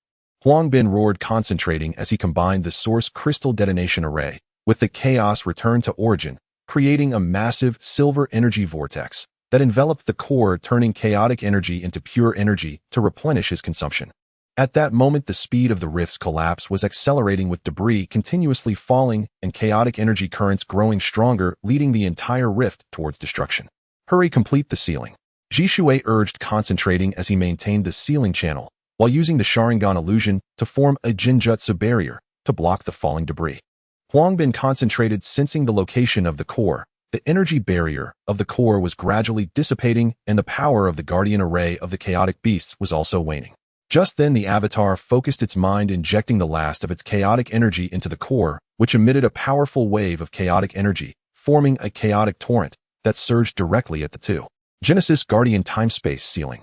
Speaker 1: Huang Bin roared, concentrating as he combined the source crystal detonation array with the Chaos Return to Origin, creating a massive silver energy vortex that enveloped the core, turning chaotic energy into pure energy to replenish his consumption. At that moment, the speed of the rift's collapse was accelerating, with debris continuously falling and chaotic energy currents growing stronger, leading the entire rift towards destruction. Hurry, complete the ceiling. Zhishui urged, concentrating as he maintained the ceiling channel while using the Sharingan illusion to form a Jinjutsu barrier to block the falling debris. Huang Bin concentrated, sensing the location of the core. The energy barrier of the core was gradually dissipating, and the power of the Guardian Array of the Chaotic Beasts was also waning. Just then, the avatar focused its mind, injecting the last of its chaotic energy into the core, which emitted a powerful wave of chaotic energy, forming a chaotic torrent that surged directly at the two. Genesis Guardian Time-Space Ceiling.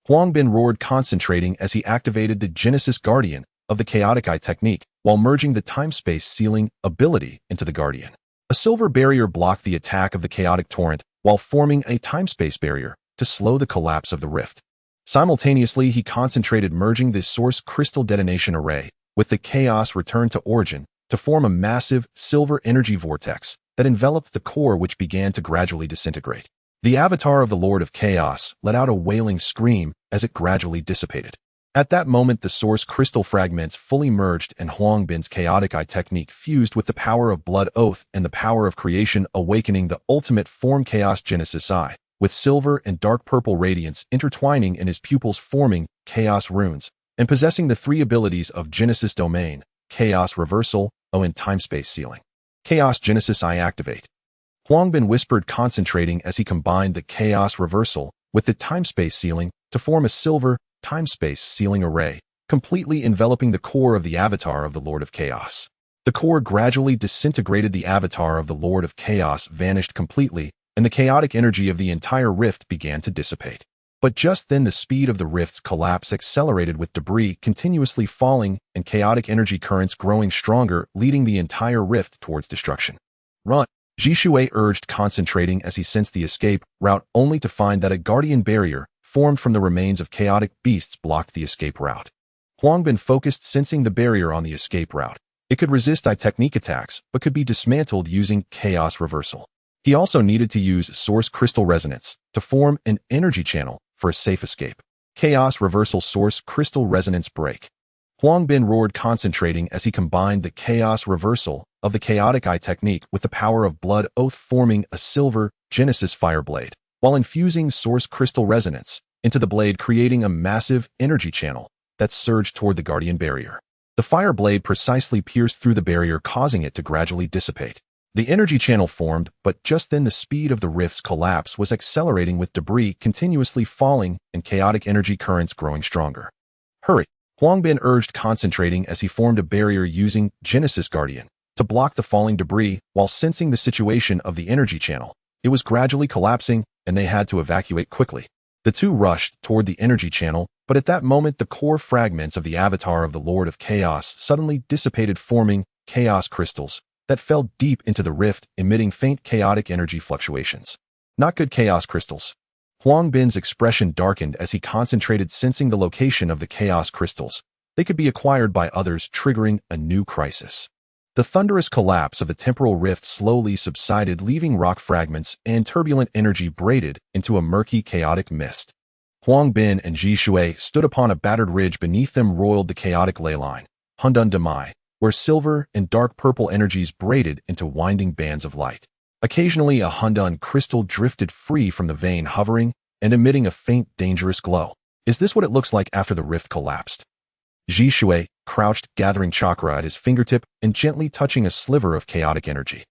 Speaker 1: Huang Bin roared, concentrating as he activated the Genesis Guardian of the Chaotic Eye technique while merging the Time-Space Ceiling ability into the Guardian. A silver barrier blocked the attack of the chaotic torrent while forming a time-space barrier to slow the collapse of the rift. Simultaneously, he concentrated, merging the source crystal detonation array with the Chaos Return to Origin to form a massive silver energy vortex that enveloped the core, which began to gradually disintegrate. The avatar of the Lord of Chaos let out a wailing scream as it gradually dissipated. At that moment, the source crystal fragments fully merged, and Huang Bin's chaotic eye technique fused with the power of blood oath and the power of creation, awakening the ultimate form Chaos Genesis Eye, with silver and dark purple radiance intertwining in his pupils, forming chaos runes, and possessing the three abilities of Genesis Domain, Chaos Reversal, and Time-Space Sealing. Chaos Genesis Eye activate. Huang Bin whispered, concentrating as he combined the Chaos Reversal with the Time-Space Sealing to form a silver time-space sealing array, completely enveloping the core of the avatar of the Lord of Chaos. The core gradually disintegrated, the avatar of the Lord of Chaos vanished completely, and the chaotic energy of the entire rift began to dissipate. But just then the speed of the rift's collapse accelerated, with debris continuously falling and chaotic energy currents growing stronger, leading the entire rift towards destruction. Run! Zhishui urged, concentrating as he sensed the escape route, only to find that a guardian barrier formed from the remains of chaotic beasts blocked the escape route. Huang Bin focused, sensing the barrier on the escape route. It could resist eye technique attacks, but could be dismantled using Chaos Reversal. He also needed to use Source Crystal Resonance to form an energy channel for a safe escape. Chaos Reversal Source Crystal Resonance Break. Huang Bin roared, concentrating as he combined the Chaos Reversal of the chaotic eye technique with the power of blood oath, forming a silver Genesis Fire Blade, while infusing Source Crystal Resonance into the blade, creating a massive energy channel that surged toward the guardian barrier. The fire blade precisely pierced through the barrier, causing it to gradually dissipate. The energy channel formed, but just then the speed of the rift's collapse was accelerating, with debris continuously falling and chaotic energy currents growing stronger. Hurry! Huang Bin urged, concentrating as he formed a barrier using Genesis Guardian to block the falling debris, while sensing the situation of the energy channel. It was gradually collapsing, and they had to evacuate quickly. The two rushed toward the energy channel, but at that moment the core fragments of the avatar of the Lord of Chaos suddenly dissipated, forming chaos crystals that fell deep into the rift, emitting faint chaotic energy fluctuations. Not good chaos crystals. Huang Bin's expression darkened as he concentrated, sensing the location of the chaos crystals. They could be acquired by others, triggering a new crisis. The thunderous collapse of the temporal rift slowly subsided, leaving rock fragments and turbulent energy braided into a murky, chaotic mist. Huang Bin and Zhishui stood upon a battered ridge. Beneath them roiled the chaotic ley line, Hundun Demai, where silver and dark purple energies braided into winding bands of light. Occasionally, a Hundun crystal drifted free from the vein, hovering and emitting a faint, dangerous glow. Is this what it looks like after the rift collapsed? Zhishui crouched, gathering chakra at his fingertip and gently touching a sliver of chaotic energy.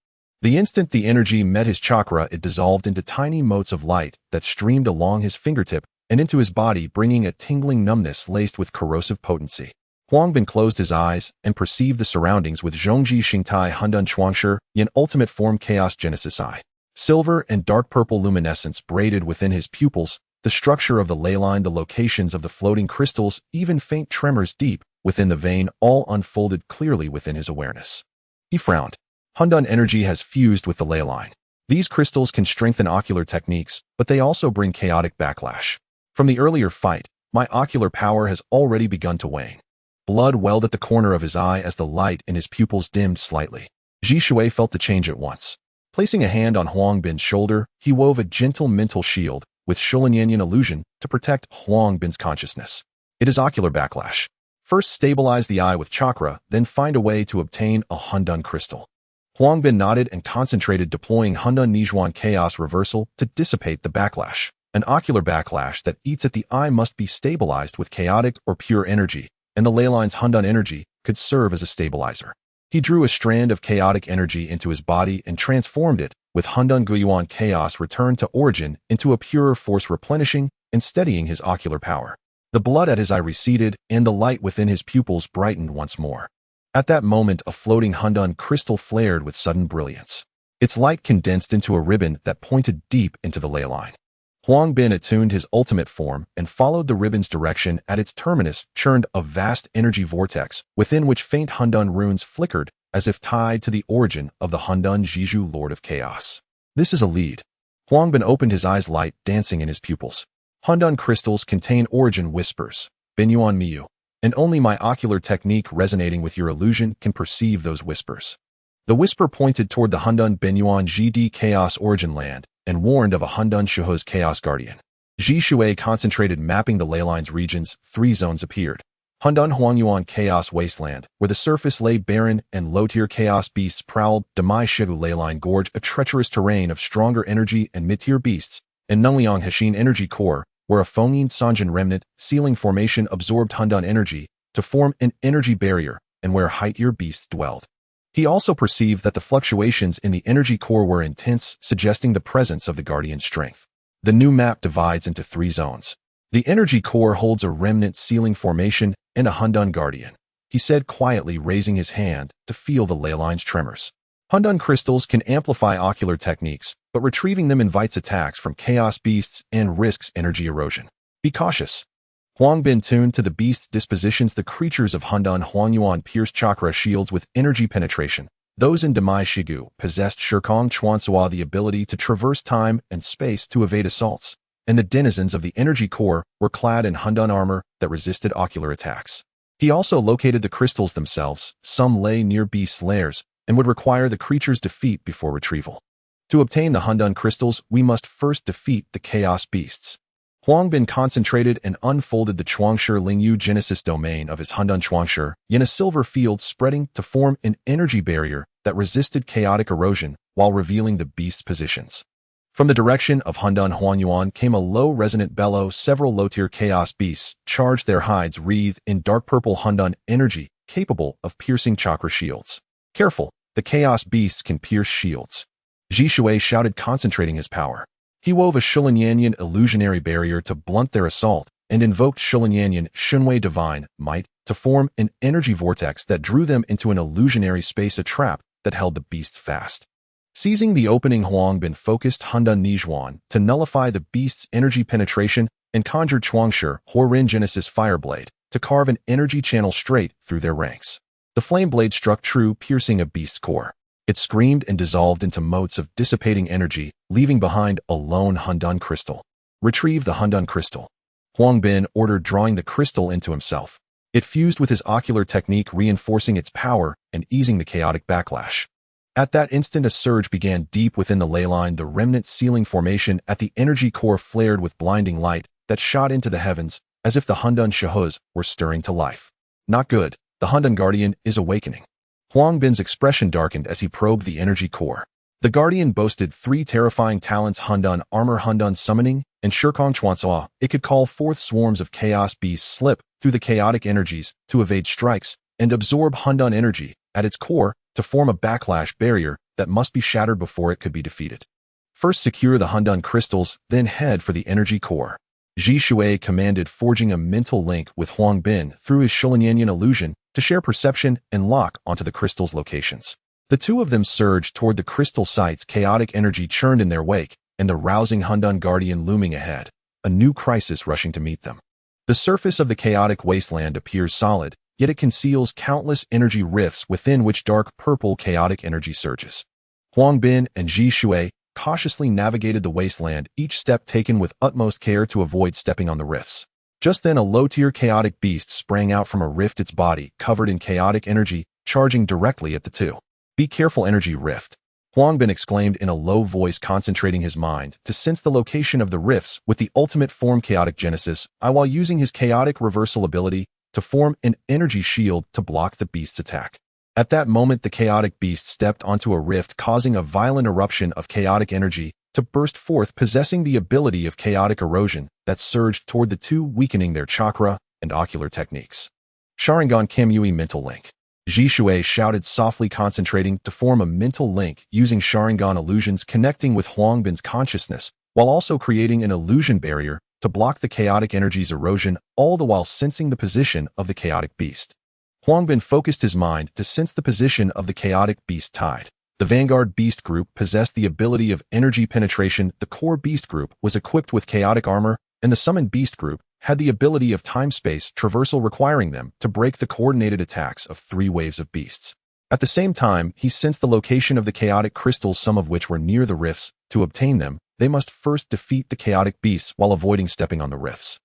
Speaker 1: The instant the energy met his chakra, it dissolved into tiny motes of light that streamed along his fingertip and into his body, bringing a tingling numbness laced with corrosive potency. Huang Bin closed his eyes and perceived the surroundings with Zhongji Xingtai Hundun Chuangshi, Yin ultimate form Chaos Genesis Eye. Silver and dark purple luminescence braided within his pupils, the structure of the ley line, the locations of the floating crystals, even faint tremors deep within the vein, all unfolded clearly within his awareness. He frowned. Hundun energy has fused with the ley line. These crystals can strengthen ocular techniques, but they also bring chaotic backlash. From the earlier fight, my ocular power has already begun to wane. Blood welled at the corner of his eye as the light in his pupils dimmed slightly. Zhishui felt the change at once. Placing a hand on Huang Bin's shoulder, he wove a gentle mental shield with Shulanyanyan illusion to protect Huang Bin's consciousness. It is ocular backlash. First stabilize the eye with chakra, then find a way to obtain a Hundun crystal. Huang Bin nodded and concentrated, deploying Hundun Nijuan Chaos Reversal to dissipate the backlash. An ocular backlash that eats at the eye must be stabilized with chaotic or pure energy, and the ley line's Hundun energy could serve as a stabilizer. He drew a strand of chaotic energy into his body and transformed it, with Hundun Guyuan Chaos returned to origin into a purer force, replenishing and steadying his ocular power. The blood at his eye receded, and the light within his pupils brightened once more. At that moment, a floating Hundun crystal flared with sudden brilliance. Its light condensed into a ribbon that pointed deep into the ley line. Huang Bin attuned his ultimate form and followed the ribbon's direction. At its terminus churned a vast energy vortex, within which faint Hundun runes flickered, as if tied to the origin of the Hundun Jiju Lord of Chaos. This is a lead. Huang Bin opened his eyes, light dancing in his pupils. Hundun crystals contain origin whispers. Binyuan Miyu. and only my ocular technique resonating with your illusion can perceive those whispers. The whisper pointed toward the Hundun Benyuan GD Chaos Origin Land and warned of a Hundun Shuhu's Chaos Guardian. Ji Shui concentrated mapping the leylines regions. 3 zones appeared. Hundun Huangyuan Chaos Wasteland, where the surface lay barren and low-tier chaos beasts prowled. Damai Shigu Leyline Gorge, a treacherous terrain of stronger energy and mid-tier beasts, and Nungliang Hashin Energy Core, where a Fengyin Sanjin remnant sealing formation absorbed Hundun energy to form an energy barrier, and where high-tier beasts dwelled. He also perceived that the fluctuations in the energy core were intense, suggesting the presence of the Guardian strength. The new map divides into 3 zones. The energy core holds a remnant sealing formation and a Hundun Guardian, he said quietly, raising his hand to feel the leyline's tremors. Hundun crystals can amplify ocular techniques, but retrieving them invites attacks from chaos beasts and risks energy erosion. Be cautious. Huang Bin tuned to the beast's dispositions. The creatures of Hundun Huangyuan pierced chakra shields with energy penetration. Those in Damai Shigu possessed Shirkong Chuansua, the ability to traverse time and space to evade assaults, and the denizens of the energy core were clad in Hundun armor that resisted ocular attacks. He also located the crystals themselves. Some lay near beast lairs and would require the creature's defeat before retrieval. To obtain the Hundun crystals, we must first defeat the chaos beasts. Huang Bin concentrated and unfolded the Chuangshi Lingyu Genesis domain of his Hundun Chuangshi in a silver field, spreading to form an energy barrier that resisted chaotic erosion while revealing the beast's positions. From the direction of Hundun Huanyuan came a low resonant bellow. Several low-tier chaos beasts charged, their hides wreathed in dark purple Hundun energy, capable of piercing chakra shields. Careful, the chaos beasts can pierce shields. Ji Shui shouted, concentrating his power. He wove a Shulinyanyan illusionary barrier to blunt their assault and invoked Shulinyanyan Shunwei Divine Might to form an energy vortex that drew them into an illusionary space, a trap that held the beasts fast. Seizing the opening, Huang Bin focused Hundun Nijuan to nullify the beast's energy penetration and conjured Chuangshi Horin Genesis Fireblade to carve an energy channel straight through their ranks. The flame blade struck true, piercing a beast's core. It screamed and dissolved into motes of dissipating energy, leaving behind a lone Hundun crystal. Retrieve the Hundun crystal. Huang Bin ordered, drawing the crystal into himself. It fused with his ocular technique, reinforcing its power and easing the chaotic backlash. At that instant, a surge began deep within the leyline. The remnant sealing formation at the energy core flared with blinding light that shot into the heavens, as if the Hundun Shuhus were stirring to life. Not good. The Hundun Guardian is awakening. Huang Bin's expression darkened as he probed the energy core. The Guardian boasted 3 terrifying talents: Hundun Armor, Hundun Summoning, and Shirkong Chuansua. It could call forth swarms of chaos beasts, slip through the chaotic energies to evade strikes, and absorb Hundun energy at its core to form a backlash barrier that must be shattered before it could be defeated. First secure the Hundun crystals, then head for the energy core. Ji Shui commanded, forging a mental link with Huang Bin through his Shulinyanyan illusion to share perception and lock onto the crystal's locations. The two of them surged toward the crystal sites. Chaotic energy churned in their wake, and the rousing Hundun Guardian looming ahead, a new crisis rushing to meet them. The surface of the chaotic wasteland appears solid, yet it conceals countless energy rifts within which dark purple chaotic energy surges. Huang Bin and Ji Shui cautiously navigated the wasteland, each step taken with utmost care to avoid stepping on the rifts. Just then, a low-tier chaotic beast sprang out from a rift, its body covered in chaotic energy, charging directly at the two. Be careful, energy rift. Huang Bin exclaimed in a low voice, concentrating his mind to sense the location of the rifts with the ultimate form chaotic genesis, while using his chaotic reversal ability to form an energy shield to block the beast's attack. At that moment, the chaotic beast stepped onto a rift, causing a violent eruption of chaotic energy to burst forth, possessing the ability of chaotic erosion that surged toward the two, weakening their chakra and ocular techniques. Sharingan Kamui mental link. Ji Shui shouted softly, concentrating to form a mental link using Sharingan illusions, connecting with Huang Bin's consciousness, while also creating an illusion barrier to block the chaotic energy's erosion, all the while sensing the position of the chaotic beast. Huang Bin focused his mind to sense the position of the chaotic beast tide. The Vanguard Beast Group possessed the ability of energy penetration. The Core Beast Group was equipped with chaotic armor, and the Summoned Beast Group had the ability of time-space traversal, requiring them to break the coordinated attacks of 3 waves of beasts. At the same time, he sensed the location of the chaotic crystals, some of which were near the rifts. To obtain them, they must first defeat the chaotic beasts while avoiding stepping on the rifts.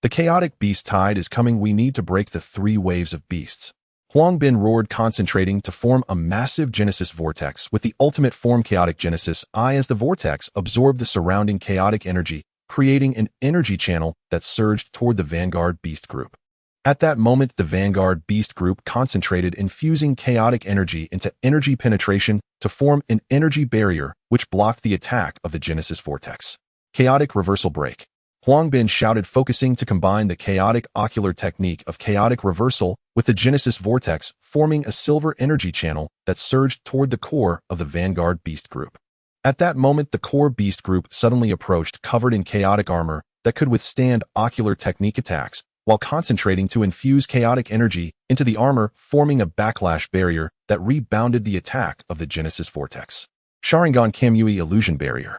Speaker 1: The chaotic beast tide is coming. We need to break the 3 waves of beasts. Huang Bin roared, concentrating to form a massive Genesis vortex with the ultimate form chaotic Genesis I as the vortex absorbed the surrounding chaotic energy, creating an energy channel that surged toward the vanguard beast group. At that moment, the vanguard beast group concentrated, infusing chaotic energy into energy penetration to form an energy barrier which blocked the attack of the Genesis vortex. Chaotic reversal break. Huang Bin shouted, focusing to combine the chaotic ocular technique of chaotic reversal with the Genesis vortex, forming a silver energy channel that surged toward the core of the vanguard beast group. At that moment, the core beast group suddenly approached, covered in chaotic armor that could withstand ocular technique attacks, while concentrating to infuse chaotic energy into the armor, forming a backlash barrier that rebounded the attack of the Genesis vortex. Sharingan Kamui illusion barrier.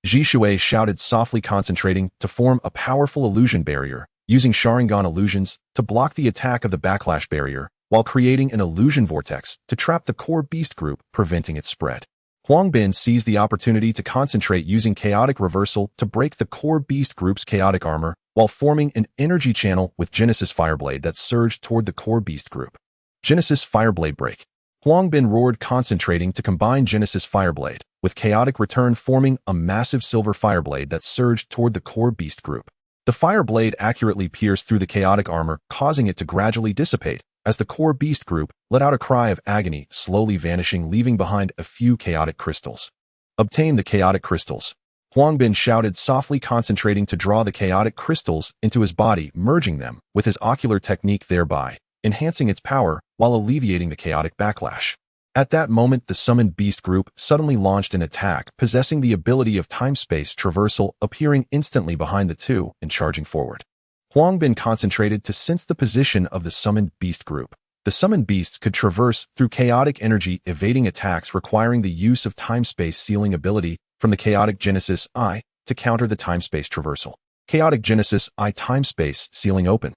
Speaker 1: Ji Shui shouted, softly concentrating to form a powerful illusion barrier, using Sharingan illusions to block the attack of the backlash barrier, while creating an illusion vortex to trap the core beast group, preventing its spread. Huang Bin seized the opportunity to concentrate, using chaotic reversal to break the core beast group's chaotic armor, while forming an energy channel with Genesis Fireblade that surged toward the core beast group. Genesis Fireblade break. Huang Bin roared, concentrating to combine Genesis Fireblade with chaotic return, forming a massive silver fireblade that surged toward the core beast group. The fireblade accurately pierced through the chaotic armor, causing it to gradually dissipate as the core beast group let out a cry of agony, slowly vanishing, leaving behind a few chaotic crystals. Obtain the chaotic crystals. Huang Bin shouted, softly concentrating to draw the chaotic crystals into his body, merging them with his ocular technique, thereby enhancing its power while alleviating the chaotic backlash. At that moment, the summoned beast group suddenly launched an attack, possessing the ability of time-space traversal, appearing instantly behind the two and charging forward. Huang Bin concentrated to sense the position of the summoned beast group. The summoned beasts could traverse through chaotic energy, evading attacks, requiring the use of time-space sealing ability from the chaotic Genesis I to counter the time-space traversal. Chaotic Genesis I time-space sealing open.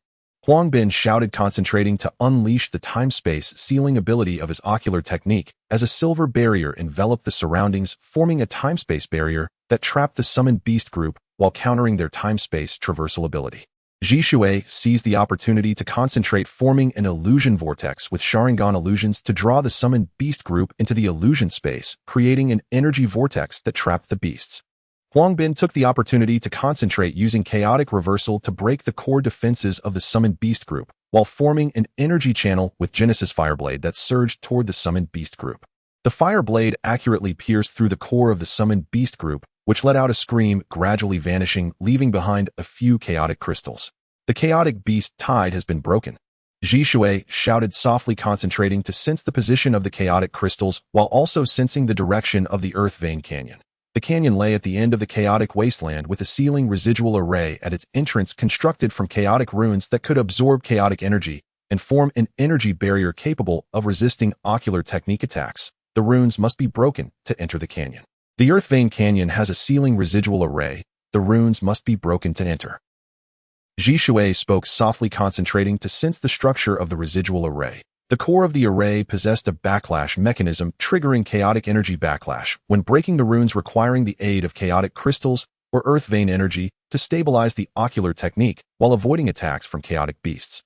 Speaker 1: Huang Bin shouted, concentrating to unleash the time-space sealing ability of his ocular technique as a silver barrier enveloped the surroundings, forming a time-space barrier that trapped the summoned beast group while countering their time-space traversal ability. Ji Shui seized the opportunity to concentrate, forming an illusion vortex with Sharingan illusions to draw the summoned beast group into the illusion space, creating an energy vortex that trapped the beasts. Huang Bin took the opportunity to concentrate, using chaotic reversal to break the core defenses of the summoned beast group, while forming an energy channel with Genesis Fireblade that surged toward the summoned beast group. The Fireblade accurately pierced through the core of the summoned beast group, which let out a scream, gradually vanishing, leaving behind a few chaotic crystals. The chaotic beast tide has been broken. Ji Shui shouted, softly concentrating to sense the position of the chaotic crystals while also sensing the direction of the earth vein canyon. The canyon lay at the end of the chaotic wasteland with a sealing residual array at its entrance constructed from chaotic runes that could absorb chaotic energy and form an energy barrier capable of resisting ocular technique attacks. The runes must be broken to enter the canyon. The earth vein canyon has a sealing residual array. The runes must be broken to enter. Ji Shui spoke, softly concentrating to sense the structure of the residual array. The core of the array possessed a backlash mechanism, triggering chaotic energy backlash when breaking the runes, requiring the aid of chaotic crystals or earth vein energy to stabilize the ocular technique while avoiding attacks from chaotic beasts.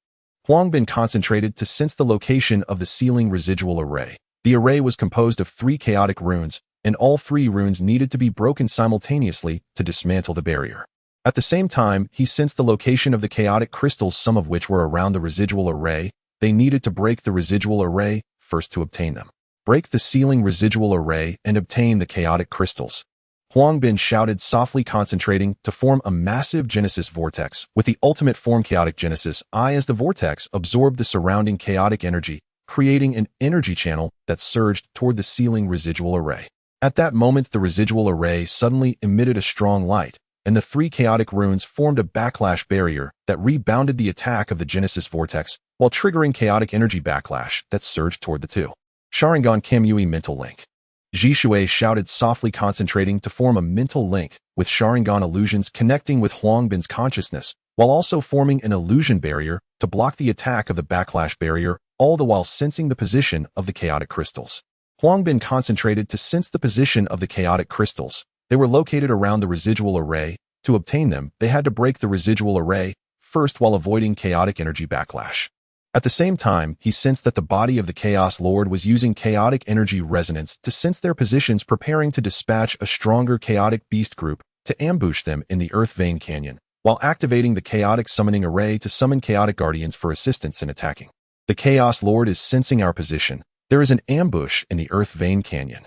Speaker 1: Huang Bin concentrated to sense the location of the sealing residual array. The array was composed of 3 chaotic runes, and all 3 runes needed to be broken simultaneously to dismantle the barrier. At the same time, he sensed the location of the chaotic crystals, some of which were around the residual array. They needed to break the residual array first to obtain them. Break the sealing residual array and obtain the chaotic crystals. Huang Bin shouted, softly concentrating to form a massive Genesis vortex with the ultimate form chaotic Genesis I as the vortex absorbed the surrounding chaotic energy, creating an energy channel that surged toward the sealing residual array. At that moment, the residual array suddenly emitted a strong light, and the 3 chaotic runes formed a backlash barrier that rebounded the attack of the Genesis vortex while triggering chaotic energy backlash that surged toward the 2. Sharingan Kamui mental link. Ji Shui shouted, softly concentrating to form a mental link with Sharingan illusions connecting with Huang Bin's consciousness, while also forming an illusion barrier to block the attack of the backlash barrier, all the while sensing the position of the chaotic crystals. Huang Bin concentrated to sense the position of the chaotic crystals. They were located around the residual array. To obtain them, they had to break the residual array first while avoiding chaotic energy backlash. At the same time, he sensed that the body of the Chaos Lord was using chaotic energy resonance to sense their positions, preparing to dispatch a stronger chaotic beast group to ambush them in the Earth Vein Canyon, while activating the chaotic summoning array to summon chaotic guardians for assistance in attacking. The Chaos Lord is sensing our position. There is an ambush in the Earth Vein Canyon.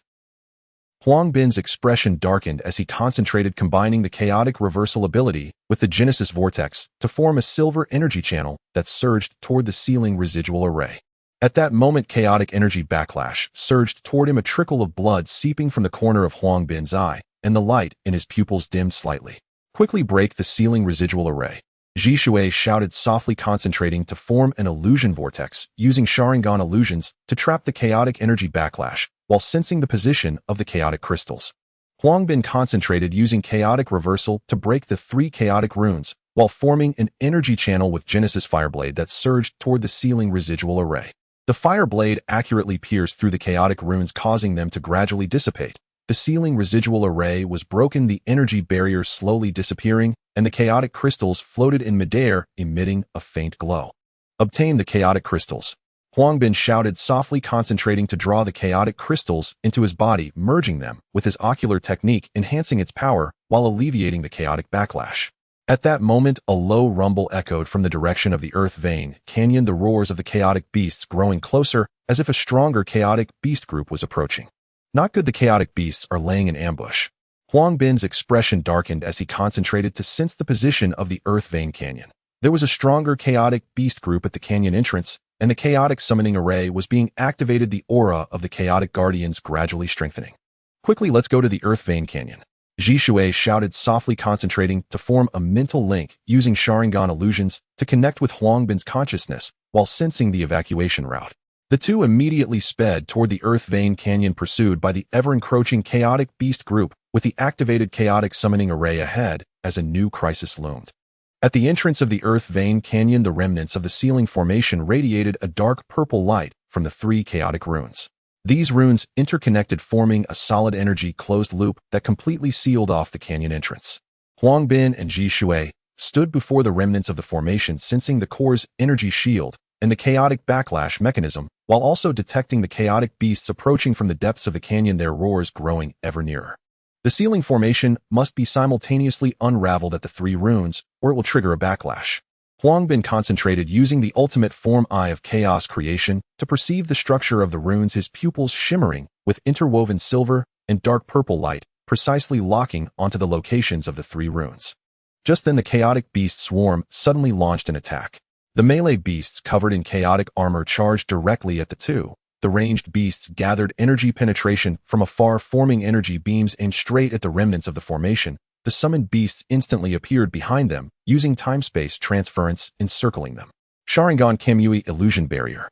Speaker 1: Huang Bin's expression darkened as he concentrated, combining the chaotic reversal ability with the Genesis Vortex to form a silver energy channel that surged toward the ceiling residual array. At that moment, chaotic energy backlash surged toward him, a trickle of blood seeping from the corner of Huang Bin's eye, and the light in his pupils dimmed slightly. Quickly break the ceiling residual array. Zhishui shouted softly, concentrating to form an illusion vortex, using Sharingan illusions to trap the chaotic energy backlash, while sensing the position of the chaotic crystals. Huang Bin concentrated, using chaotic reversal to break the 3 chaotic runes, while forming an energy channel with Genesis Fireblade that surged toward the ceiling residual array. The Fireblade accurately pierced through the chaotic runes, causing them to gradually dissipate. The ceiling residual array was broken, the energy barrier slowly disappearing, and the chaotic crystals floated in midair, emitting a faint glow. Obtain the chaotic crystals. Huang Bin shouted softly, concentrating to draw the chaotic crystals into his body, merging them with his ocular technique, enhancing its power while alleviating the chaotic backlash. At that moment, a low rumble echoed from the direction of the Earth Vein Canyon, the roars of the chaotic beasts growing closer, as if a stronger chaotic beast group was approaching. Not good, the chaotic beasts are laying in ambush. Huang Bin's expression darkened as he concentrated to sense the position of the Earth Vein Canyon. There was a stronger chaotic beast group at the canyon entrance, and the chaotic summoning array was being activated, the aura of the chaotic guardians gradually strengthening. Quickly, let's go to the Earth Vein Canyon. Zhishui shouted softly, concentrating to form a mental link, using Sharingan illusions to connect with Huang Bin's consciousness while sensing the evacuation route. The two immediately sped toward the Earth Vein Canyon, pursued by the ever-encroaching chaotic beast group, with the activated chaotic summoning array ahead as a new crisis loomed. At the entrance of the Earth Vein Canyon, the remnants of the ceiling formation radiated a dark purple light from the 3 chaotic runes. These runes interconnected, forming a solid energy closed loop that completely sealed off the canyon entrance. Huang Bin and Zhishui stood before the remnants of the formation, sensing the core's energy shield and the chaotic backlash mechanism, while also detecting the chaotic beasts approaching from the depths of the canyon, their roars growing ever nearer. The ceiling formation must be simultaneously unraveled at the 3 runes, or it will trigger a backlash. Huang Bin concentrated, using the ultimate form Eye of Chaos Creation to perceive the structure of the runes, his pupils shimmering with interwoven silver and dark purple light, precisely locking onto the locations of the 3 runes. Just then, the chaotic beast swarm suddenly launched an attack. The melee beasts covered in chaotic armor charged directly at the 2. The ranged beasts gathered energy penetration from afar, forming energy beams aimed straight at the remnants of the formation. The summoned beasts instantly appeared behind them, using time-space transference, encircling them. Sharingan Kamui Illusion Barrier.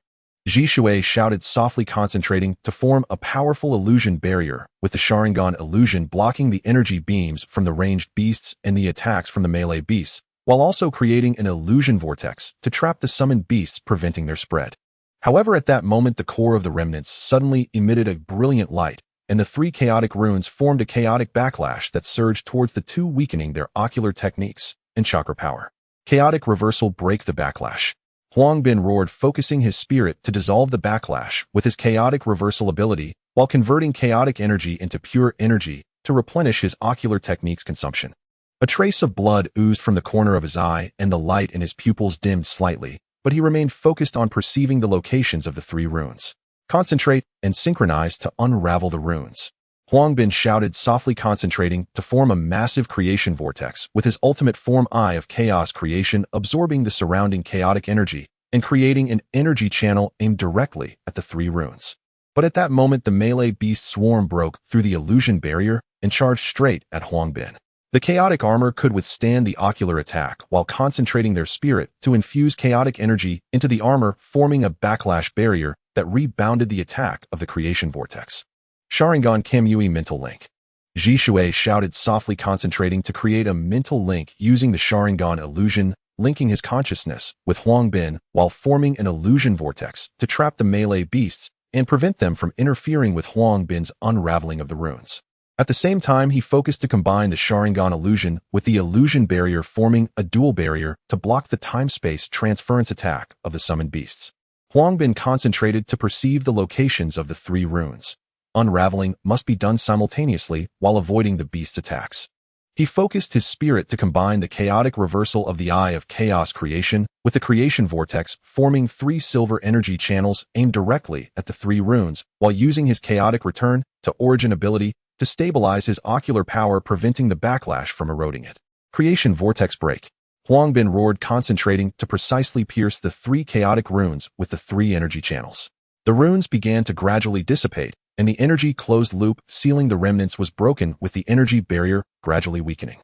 Speaker 1: Zhishui shouted softly, concentrating to form a powerful illusion barrier, with the Sharingan illusion blocking the energy beams from the ranged beasts and the attacks from the melee beasts, while also creating an illusion vortex to trap the summoned beasts, preventing their spread. However, at that moment, the core of the remnants suddenly emitted a brilliant light, and the 3 chaotic runes formed a chaotic backlash that surged towards the 2, weakening their ocular techniques and chakra power. Chaotic reversal, break the backlash. Huang Bin roared, focusing his spirit to dissolve the backlash with his chaotic reversal ability, while converting chaotic energy into pure energy to replenish his ocular technique's consumption. A trace of blood oozed from the corner of his eye, and the light in his pupils dimmed slightly, but he remained focused on perceiving the locations of the 3 runes. Concentrate and synchronize to unravel the runes. Huang Bin shouted, softly concentrating to form a massive creation vortex with his ultimate form Eye of Chaos Creation, absorbing the surrounding chaotic energy and creating an energy channel aimed directly at the 3 runes. But at that moment, the melee beast swarm broke through the illusion barrier and charged straight at Huang Bin. The chaotic armor could withstand the ocular attack while concentrating their spirit to infuse chaotic energy into the armor, forming a backlash barrier that rebounded the attack of the creation vortex. Sharingan Kamui Mental Link. Zhishui shouted softly, concentrating to create a mental link using the Sharingan illusion, linking his consciousness with Huang Bin while forming an illusion vortex to trap the melee beasts and prevent them from interfering with Huang Bin's unraveling of the runes. At the same time, he focused to combine the Sharingan illusion with the illusion barrier, forming a dual barrier to block the time-space transference attack of the summoned beasts. Huang Bin concentrated to perceive the locations of the 3 runes. Unraveling must be done simultaneously while avoiding the beast's attacks. He focused his spirit to combine the chaotic reversal of the Eye of Chaos creation with the creation vortex, forming 3 silver energy channels aimed directly at the 3 runes, while using his chaotic return to origin ability to stabilize his ocular power, preventing the backlash from eroding it. Creation vortex break. Huang Bin roared, concentrating to precisely pierce the 3 chaotic runes with the 3 energy channels. The runes began to gradually dissipate, and the energy closed loop sealing the remnants was broken, with the energy barrier gradually weakening.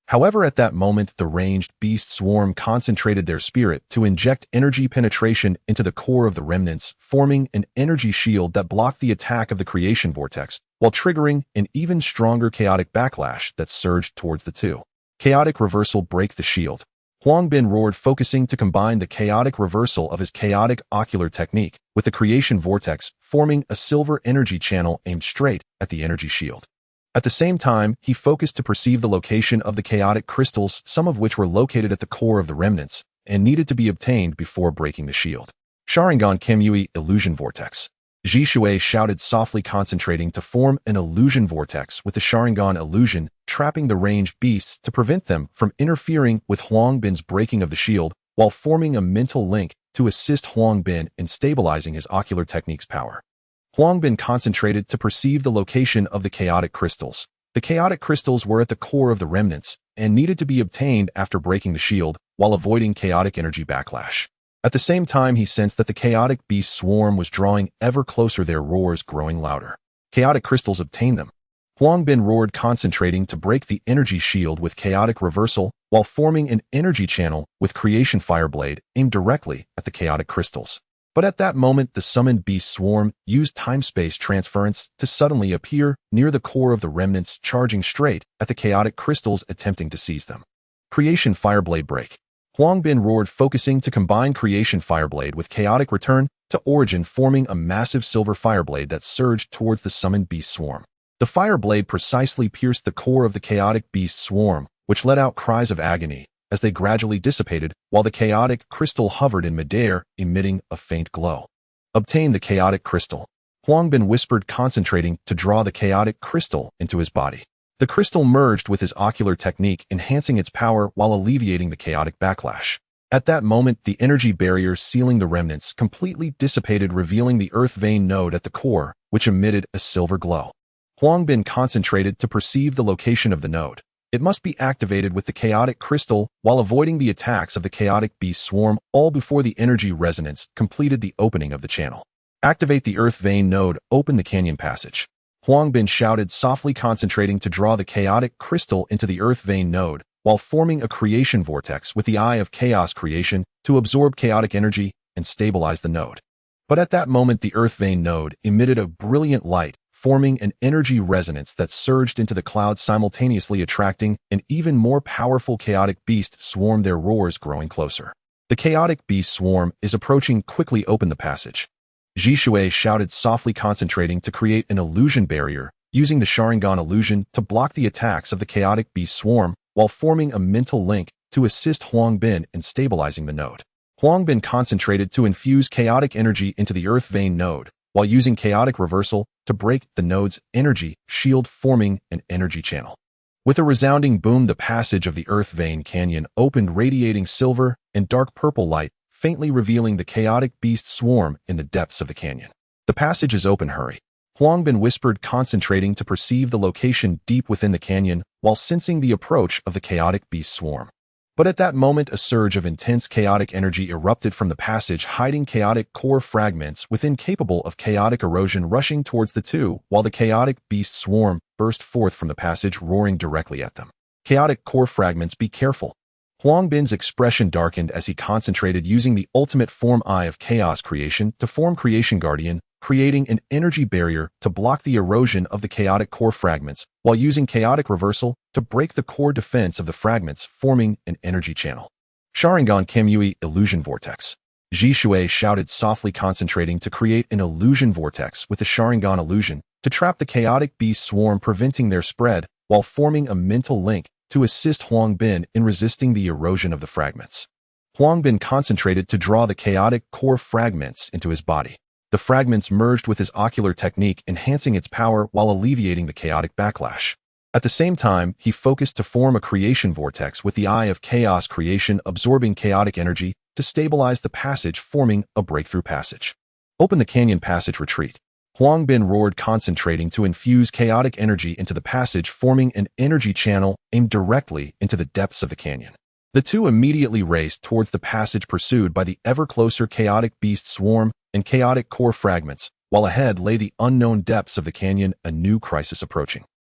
Speaker 1: However, at that moment, the ranged beast swarm concentrated their spirit to inject energy penetration into the core of the remnants, forming an energy shield that blocked the attack of the creation vortex, while triggering an even stronger chaotic backlash that surged towards the 2. Chaotic reversal, break the shield. Huang Bin roared, focusing to combine the chaotic reversal of his chaotic ocular technique with the creation vortex, forming a silver energy channel aimed straight at the energy shield. At the same time, he focused to perceive the location of the chaotic crystals, some of which were located at the core of the remnants and needed to be obtained before breaking the shield. Sharingan Kimyui Illusion Vortex. Ji Shui shouted softly, concentrating to form an illusion vortex with the Sharingan illusion, trapping the ranged beasts to prevent them from interfering with Huang Bin's breaking of the shield, while forming a mental link to assist Huang Bin in stabilizing his ocular technique's power. Huang Bin concentrated to perceive the location of the chaotic crystals. The chaotic crystals were at the core of the remnants and needed to be obtained after breaking the shield, while avoiding chaotic energy backlash. At the same time, he sensed that the chaotic beast swarm was drawing ever closer, their roars growing louder. Chaotic crystals, obtain them. Huang Bin roared, concentrating to break the energy shield with chaotic reversal, while forming an energy channel with creation fireblade aimed directly at the chaotic crystals. But at that moment, the summoned beast swarm used time-space transference to suddenly appear near the core of the remnants, charging straight at the chaotic crystals, attempting to seize them. Creation fireblade break. Huang Bin roared, focusing to combine creation fireblade with chaotic return to origin, forming a massive silver fireblade that surged towards the summoned beast swarm. The fireblade precisely pierced the core of the chaotic beast swarm, which let out cries of agony as they gradually dissipated, while the chaotic crystal hovered in midair, emitting a faint glow. Obtain the chaotic crystal. Huang Bin whispered, concentrating to draw the chaotic crystal into his body. The crystal merged with his ocular technique, enhancing its power while alleviating the chaotic backlash. At that moment, the energy barrier sealing the remnants completely dissipated, revealing the earth vein node at the core, which emitted a silver glow. Huang Bin concentrated to perceive the location of the node. It must be activated with the chaotic crystal while avoiding the attacks of the chaotic beast swarm, all before the energy resonance completed the opening of the channel. Activate the earth vein node, open the canyon passage. Huang Bin shouted, softly concentrating to draw the chaotic crystal into the earth vein node, while forming a creation vortex with the Eye of Chaos creation to absorb chaotic energy and stabilize the node. But at that moment, the earth vein node emitted a brilliant light, forming an energy resonance that surged into the clouds, simultaneously attracting an even more powerful chaotic beast swarm, their roars growing closer. The chaotic beast swarm is approaching, quickly open the passage. Ji Shui shouted, softly concentrating to create an illusion barrier, using the Sharingan illusion to block the attacks of the chaotic beast swarm, while forming a mental link to assist Huang Bin in stabilizing the node. Huang Bin concentrated to infuse chaotic energy into the earth vein node, while using chaotic reversal to break the node's energy shield, forming an energy channel. With a resounding boom, the passage of the earth vein canyon opened, radiating silver and dark purple light, faintly revealing the chaotic beast swarm in the depths of the canyon. The passage is open, hurry. Huang Bin whispered, concentrating to perceive the location deep within the canyon while sensing the approach of the chaotic beast swarm. But at that moment, a surge of intense chaotic energy erupted from the passage, hiding chaotic core fragments within, capable of chaotic erosion, rushing towards the 2, while the chaotic beast swarm burst forth from the passage, roaring directly at them. Chaotic core fragments, be careful. Huang Bin's expression darkened as he concentrated, using the ultimate form Eye of Chaos creation to form Creation Guardian, creating an energy barrier to block the erosion of the chaotic core fragments, while using chaotic reversal to break the core defense of the fragments, forming an energy channel. Sharingan Kimyui Illusion Vortex. Ji Shui shouted, softly concentrating to create an illusion vortex with the Sharingan illusion to trap the chaotic beast swarm, preventing their spread, while forming a mental link to assist Huang Bin in resisting the erosion of the fragments. Huang Bin concentrated to draw the chaotic core fragments into his body. The fragments merged with his ocular technique, enhancing its power while alleviating the chaotic backlash. At the same time, he focused to form a creation vortex with the eye of chaos creation, absorbing chaotic energy to stabilize the passage, forming a breakthrough passage. Open the canyon passage retreat. Huang Bin roared, concentrating to infuse chaotic energy into the passage, forming an energy channel aimed directly into the depths of the canyon. The two immediately raced towards the passage, pursued by the ever-closer chaotic beast swarm and chaotic core fragments, while ahead lay the unknown depths of the canyon, a new crisis approaching.